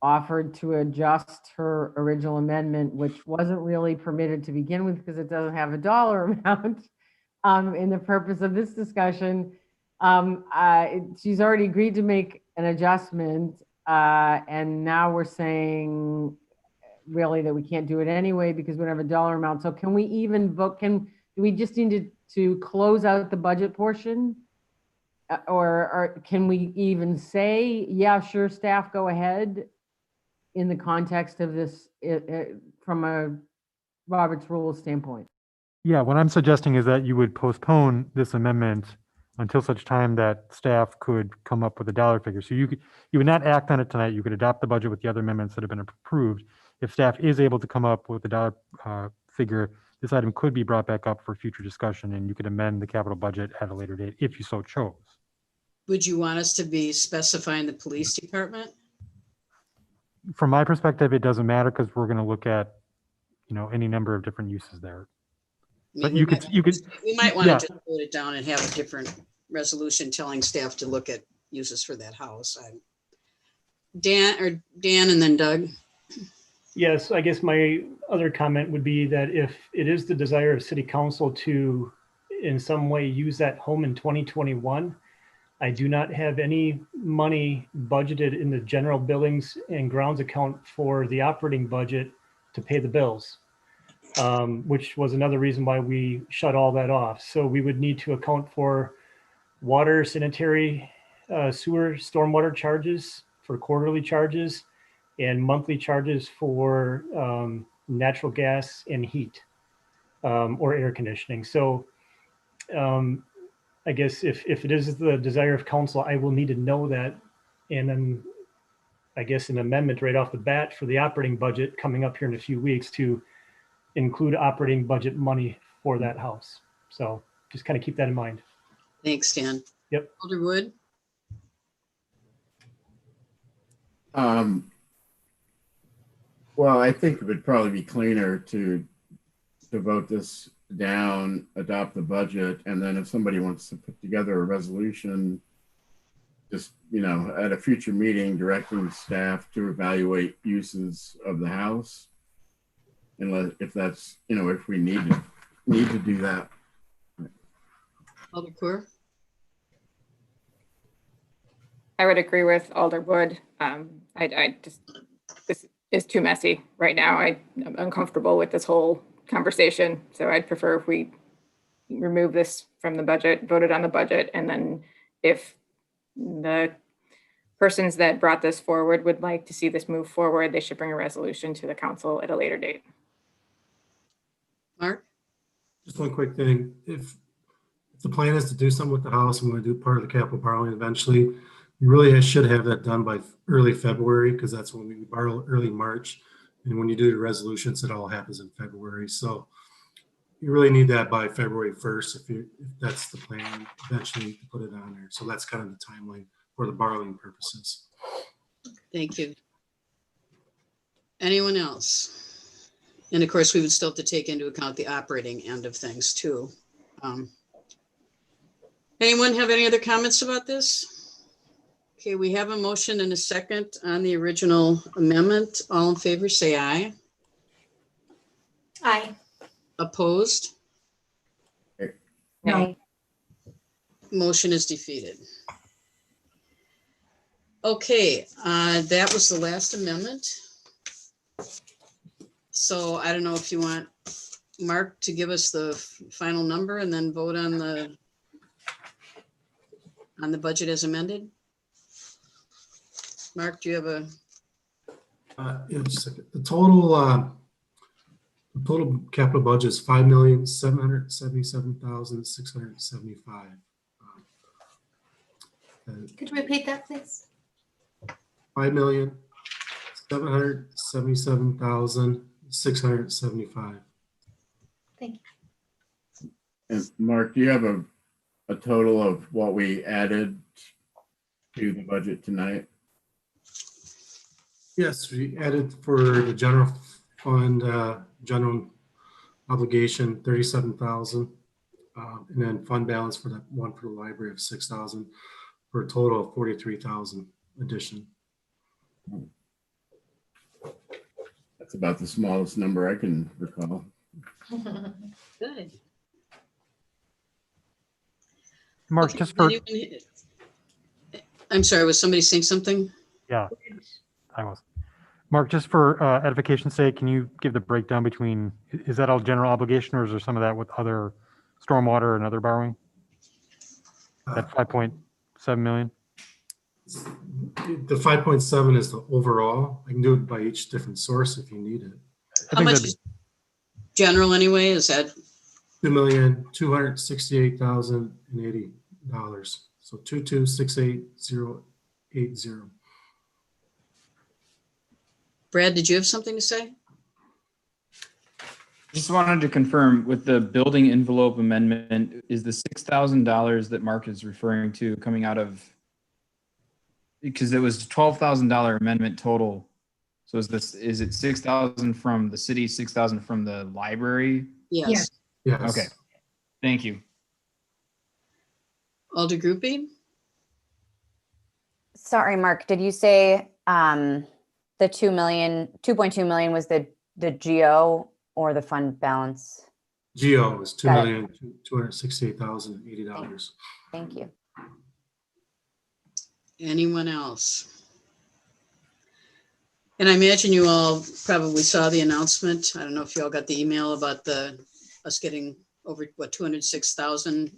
offered to adjust her original amendment, which wasn't really permitted to begin with because it doesn't have a dollar amount in the purpose of this discussion. She's already agreed to make an adjustment. And now we're saying really that we can't do it anyway because we don't have a dollar amount. So can we even vote? Do we just need to close out the budget portion? Or can we even say, yeah, sure, staff, go ahead in the context of this from a Robert's Rules standpoint? Yeah, what I'm suggesting is that you would postpone this amendment until such time that staff could come up with a dollar figure. So you would not act on it tonight. You could adopt the budget with the other amendments that have been approved. If staff is able to come up with a dollar figure, this item could be brought back up for future discussion and you could amend the capital budget at a later date if you so chose. Would you want us to be specifying the police department? From my perspective, it doesn't matter because we're going to look at, you know, any number of different uses there. But We might want yeah. to just vote it down and have a different resolution telling staff to look at uses for that house. Dan and then Doug. Yes, I guess my other comment would be that if it is the desire of city council to in some way use that home in 2021, I do not have any money budgeted in the general buildings and grounds account for the operating budget to pay the bills, which was another reason why we shut all that off. So we would need to account for water, sanitary, sewer, stormwater charges for quarterly charges and monthly charges for natural gas and heat or air conditioning. So I guess if it is the desire of council, I will need to know that. And then I guess an amendment right off the bat for the operating budget coming up here in a few weeks to include operating budget money for that house. So just kind of keep that in mind. Thanks, Dan. Yep. Alder Wood. Well, I think it would probably be cleaner to vote this down, adopt the budget, and then if somebody wants to put together a resolution, just, you know, at a future meeting, directing staff to evaluate uses of the house. And if that's, you know, if we need to do that. Alder Corr. I would agree with Alder Wood. I just, this is too messy right now. I'm uncomfortable with this whole conversation. So I'd prefer if we remove this from the budget, voted on the budget, and then if the persons that brought this forward would like to see this move forward, they should bring a resolution to the council at a later date. Mark? Just one quick thing. If the plan is to do something with the house, I'm going to do part of the capital borrowing eventually. You really should have that done by early February because that's when we borrow early March. And when you do the resolutions, it all happens in February. So you really need that by February 1st if that's the plan, eventually to put it on there. So that's kind of the timeline for the borrowing purposes. Thank you. Anyone else? And of course, we would still have to take into account the operating end of things too. Anyone have any other comments about this? Okay, we have a motion and a second on the original amendment. All in favor, say aye. Aye. Opposed? No. Motion is defeated. Okay, that was the last amendment. So I don't know if you want Mark to give us the final number and then vote on the budget as amended. Mark, do you have a? Yeah, just a second. The total capital budget is $5,777,675. Could you repeat that, please? $5,777,675. Thank you. And Mark, do you have a total of what we added to the budget tonight? Yes, we added for the general fund, general obligation, 37,000. And then fund balance for the one for the library of 6,000 for a total of 43,000 addition. That's about the smallest number I can recall. Good. Mark, Okay, just for, I'm sorry, was somebody saying something? yeah, I was. Mark, just for edification's sake, can you give the breakdown between, is that all general obligation or is there some of that with other stormwater and other borrowing? That 5.7 million? The 5.7 is the overall. I can do it by each different source if you need it. How much is general anyway? Is that? $2,268,080. So 2268080. Brad, did you have something to say? Just wanted to confirm with the building envelope amendment, is the $6,000 that Mark is referring to coming out of, because it was $12,000 amendment total. So is it 6,000 from the city, 6,000 from the library? Yes. Yes. Okay. Thank you. Alder Groupie? Sorry, Mark, did you say the 2.2 million was the GO or the fund balance? GO is Got it. $2,268,080. Thank you. Anyone else? And I imagine you all probably saw the announcement. I don't know if you all got the email about us getting over, what, 206,000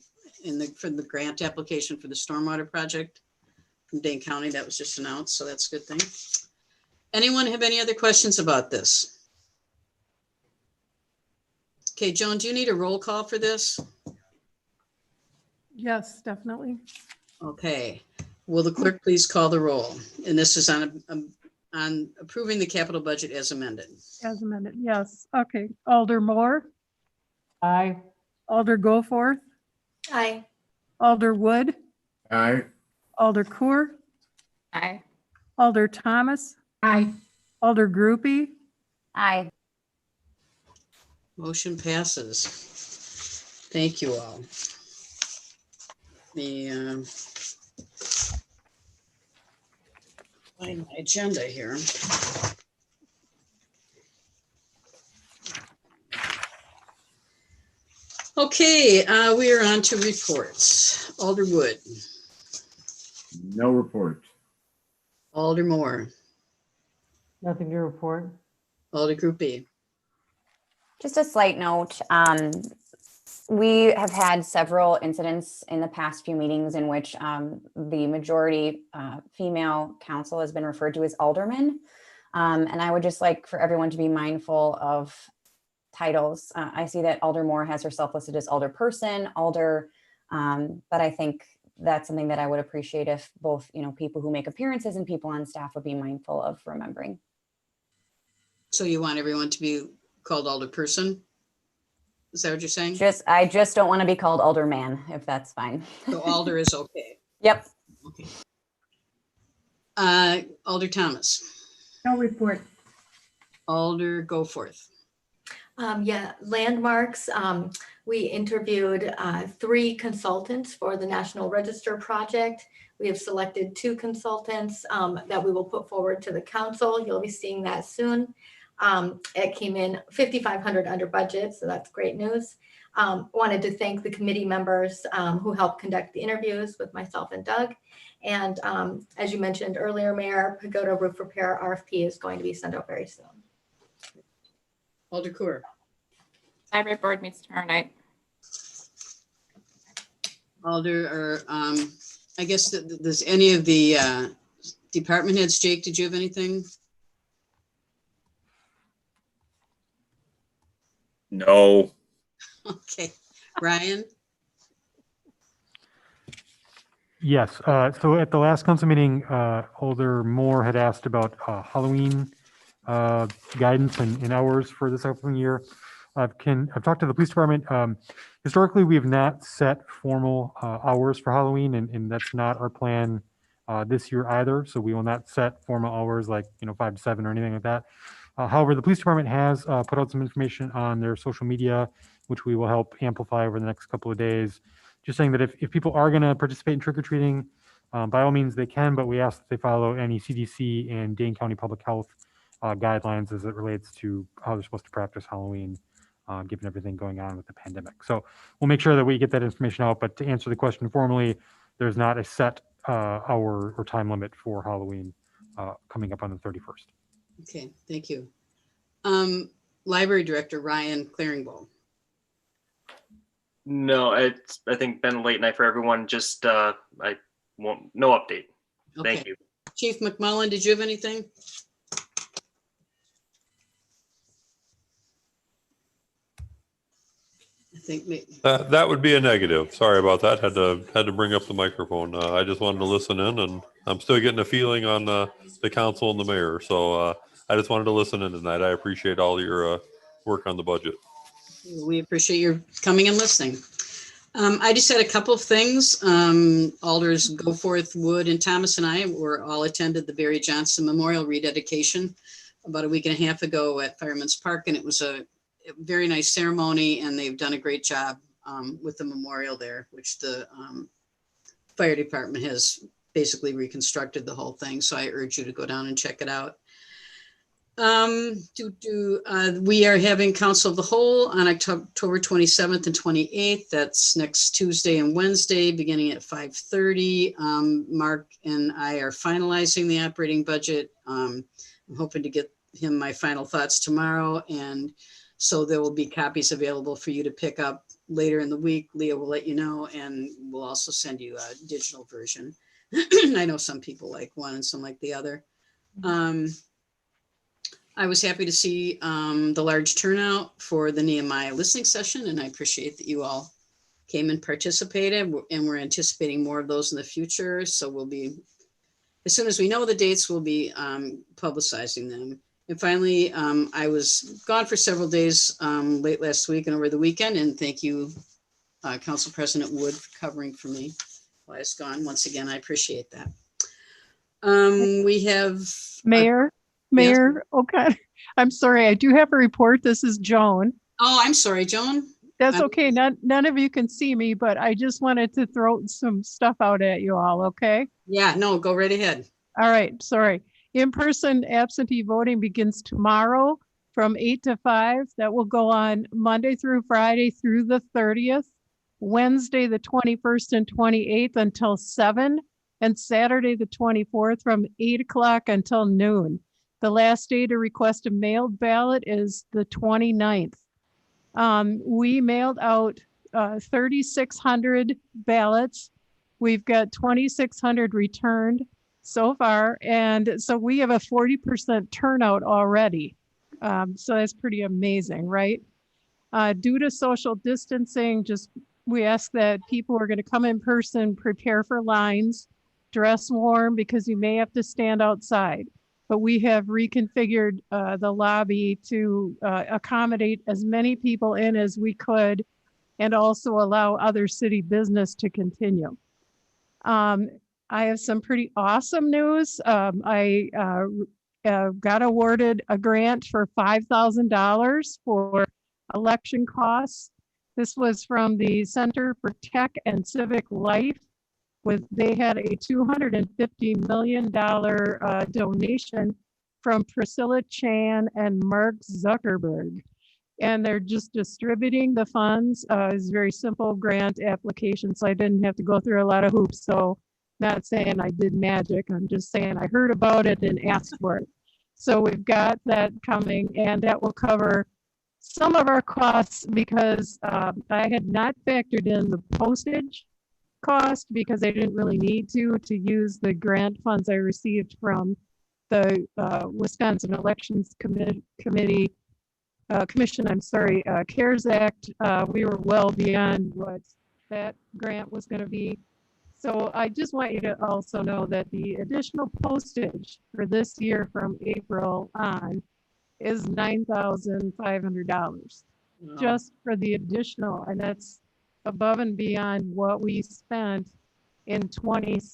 for the grant application for the stormwater project from Dane County. That was just announced, so that's a good thing. Anyone have any other questions about this? Okay, Joan, do you need a roll call for this? Yes, definitely. Okay, will the clerk please call the roll? And this is on approving the capital budget as amended. As amended, yes. Okay. Alder Moore, Aye. Alder Goforth, Aye. Alder Wood, Aye. Alder Coor, Aye. Alder Thomas, Aye. Alder Groupie, Aye. Motion passes. Thank you all. Find my agenda here. Okay, we are on to reports. Alder Wood, No report. Alder Moore, Nothing to report. Alder Groupie. Just a slight note, we have had several incidents in the past few meetings in which the majority female council has been referred to as alderman. And I would just like for everyone to be mindful of titles. I see that Alder Moore has herself listed as alderperson, alder, but I think that's something that I would appreciate if both, people who make appearances and people on staff would be mindful of remembering. So you want everyone to be called alderperson? Is that what you're saying? I just don't want to be called alderman, if that's fine. So alder is okay. Yep. Okay. Alder Thomas. No report. Alder Goforth. Yeah, landmarks. We interviewed 3 consultants for the National Register project. We have selected 2 consultants that we will put forward to the council. You'll be seeing that soon. It came in $5,500 under budget, so that's great news. Wanted to thank the committee members who helped conduct the interviews with myself and Doug. And as you mentioned earlier, Mayor, Pagoda Roof Repair RFP is going to be sent out very soon. Alder Kur. Library board meets tomorrow night. Alder, or I guess does any of the department heads, Jake, did you have anything? No. Okay. Ryan? Yes. So at the last council meeting, Alder Moore had asked about Halloween guidance and hours for this upcoming year. I've talked to the police department. Historically, we have not set formal hours for Halloween, and that's not our plan this year either. So we will not set formal hours like 5 to 7 or anything like that. However, the police department has put out some information on their social media, which we will help amplify over the next couple of days. Just saying that if people are going to participate in trick-or-treating, by all means they can, but we ask that they follow any CDC and Dane County Public Health guidelines as it relates to how they're supposed to practice Halloween, given everything going on with the pandemic. So we'll make sure that we get that information out, but to answer the question formally, there's not a set hour or time limit for Halloween coming up on the 31st. Okay, thank you. Library Director Ryan Claringbowl. No, it's I think been a late night for everyone. Just no update. Okay. Thank you. Chief McMullen, did you have anything? I think maybe. That would be a negative. Sorry about that. Had to bring up the microphone. I just wanted to listen in, and I'm still getting a feeling on the council and the mayor. So I just wanted to listen in tonight. I appreciate all your work on the budget. We appreciate your coming and listening. I just had a couple of things. Alders Goforth, Wood, and Thomas and I were all attended the Barry Johnson Memorial rededication about a week and a half ago at Fireman's Park, and it was a very nice ceremony, and they've done a great job with the memorial there, which the fire department has basically reconstructed the whole thing. So I urge you to go down and check it out. We are having Council of the Whole on October 27th and 28th. That's next Tuesday and Wednesday, beginning at 5:30. Mark and I are finalizing the operating budget. I'm hoping to get him my final thoughts tomorrow, and so there will be copies available for you to pick up later in the week. Leah will let you know, and we'll also send you a digital version. I know some people like one and some like the other. I was happy to see the large turnout for the Nehemiah listening session, and I appreciate that you all came and participated, and we're anticipating more of those in the future. So we'll be, as soon as we know the dates, we'll be publicizing them. And finally, I was gone for several days late last week and over the weekend, and thank you, Council President Wood, for covering for me while I was gone. Once again, I appreciate that. We have Mayor, okay. I'm sorry, I do have a report. This is Joan. Oh, I'm sorry, Joan. That's okay. None of you can see me, but I just wanted to throw some stuff out at you all, okay? Yeah, no, go right ahead. All right, sorry. In-person absentee voting begins tomorrow from 8 to 5. That will go on Monday through Friday through the 30th, Wednesday the 21st and 28th until 7, and Saturday the 24th from 8 o'clock until noon. The last day to request a mailed ballot is the 29th. We mailed out 3,600 ballots. We've got 2,600 returned so far. And so we have a 40% turnout already. So that's pretty amazing, right? Due to social distancing, we ask that people who are going to come in person prepare for lines, dress warm because you may have to stand outside. But we have reconfigured the lobby to accommodate as many people in as we could and also allow other city business to continue. I have some pretty awesome news. I got awarded a grant for $5,000 for election costs. This was from the Center for Tech and Civic Life. They had a $250 million donation from Priscilla Chan and Mark Zuckerberg. And they're just distributing the funds. It's a very simple grant application, so I didn't have to go through a lot of hoops. So not saying I did magic, I'm just saying I heard about it and asked for it. So we've got that coming, and that will cover some of our costs because I had not factored in the postage cost because I didn't really need to use the grant funds I received from the Wisconsin Elections Commission, CARES Act. We were well beyond what that grant was going to be. So I just want you to also know that the additional postage for this year from April on is $9,500 just for the additional, and that's above and beyond what we spent in 16.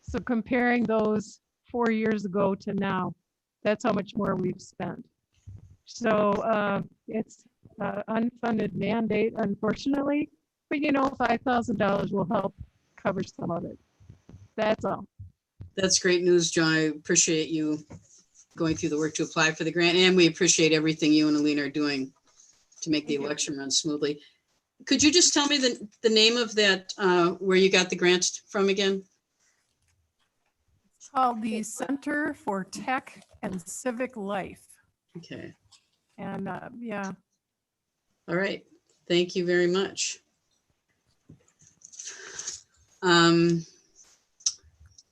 So comparing those 4 years ago to now, that's how much more we've spent. So it's unfunded mandate, unfortunately, but $5,000 will help cover some of it. That's all. That's great news, John. I appreciate you going through the work to apply for the grant, and we appreciate everything you and Alina are doing to make the election run smoothly. Could you just tell me the name of that, where you got the grant from again? It's called the Center for Tech and Civic Life. Okay. And yeah. All right. Thank you very much.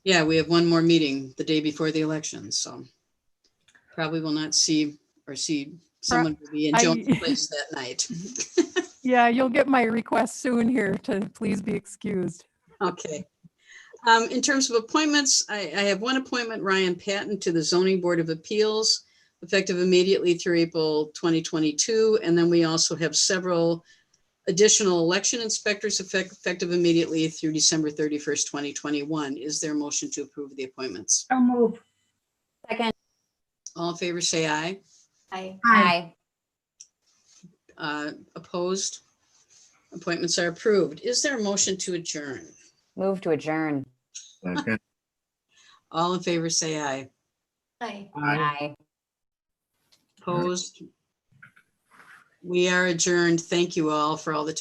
Yeah, we have one more meeting the day before the election, so probably will not see someone will be in Jones Place that night. Yeah, you'll get my request soon here to please be excused. Okay. In terms of appointments, I have one appointment, Ryan Patton, to the Zoning Board of Appeals, effective immediately through April 2022. And then we also have several additional election inspectors effective immediately through December 31st, 2021. Is there a motion to approve the appointments? I'll move. Second. All in favor, say aye. Aye. Aye. Opposed? Appointments are approved. Is there a motion to adjourn? Move to adjourn. Second. All in favor, say aye. Aye. Aye. Opposed? We are adjourned. Thank you all for all the time.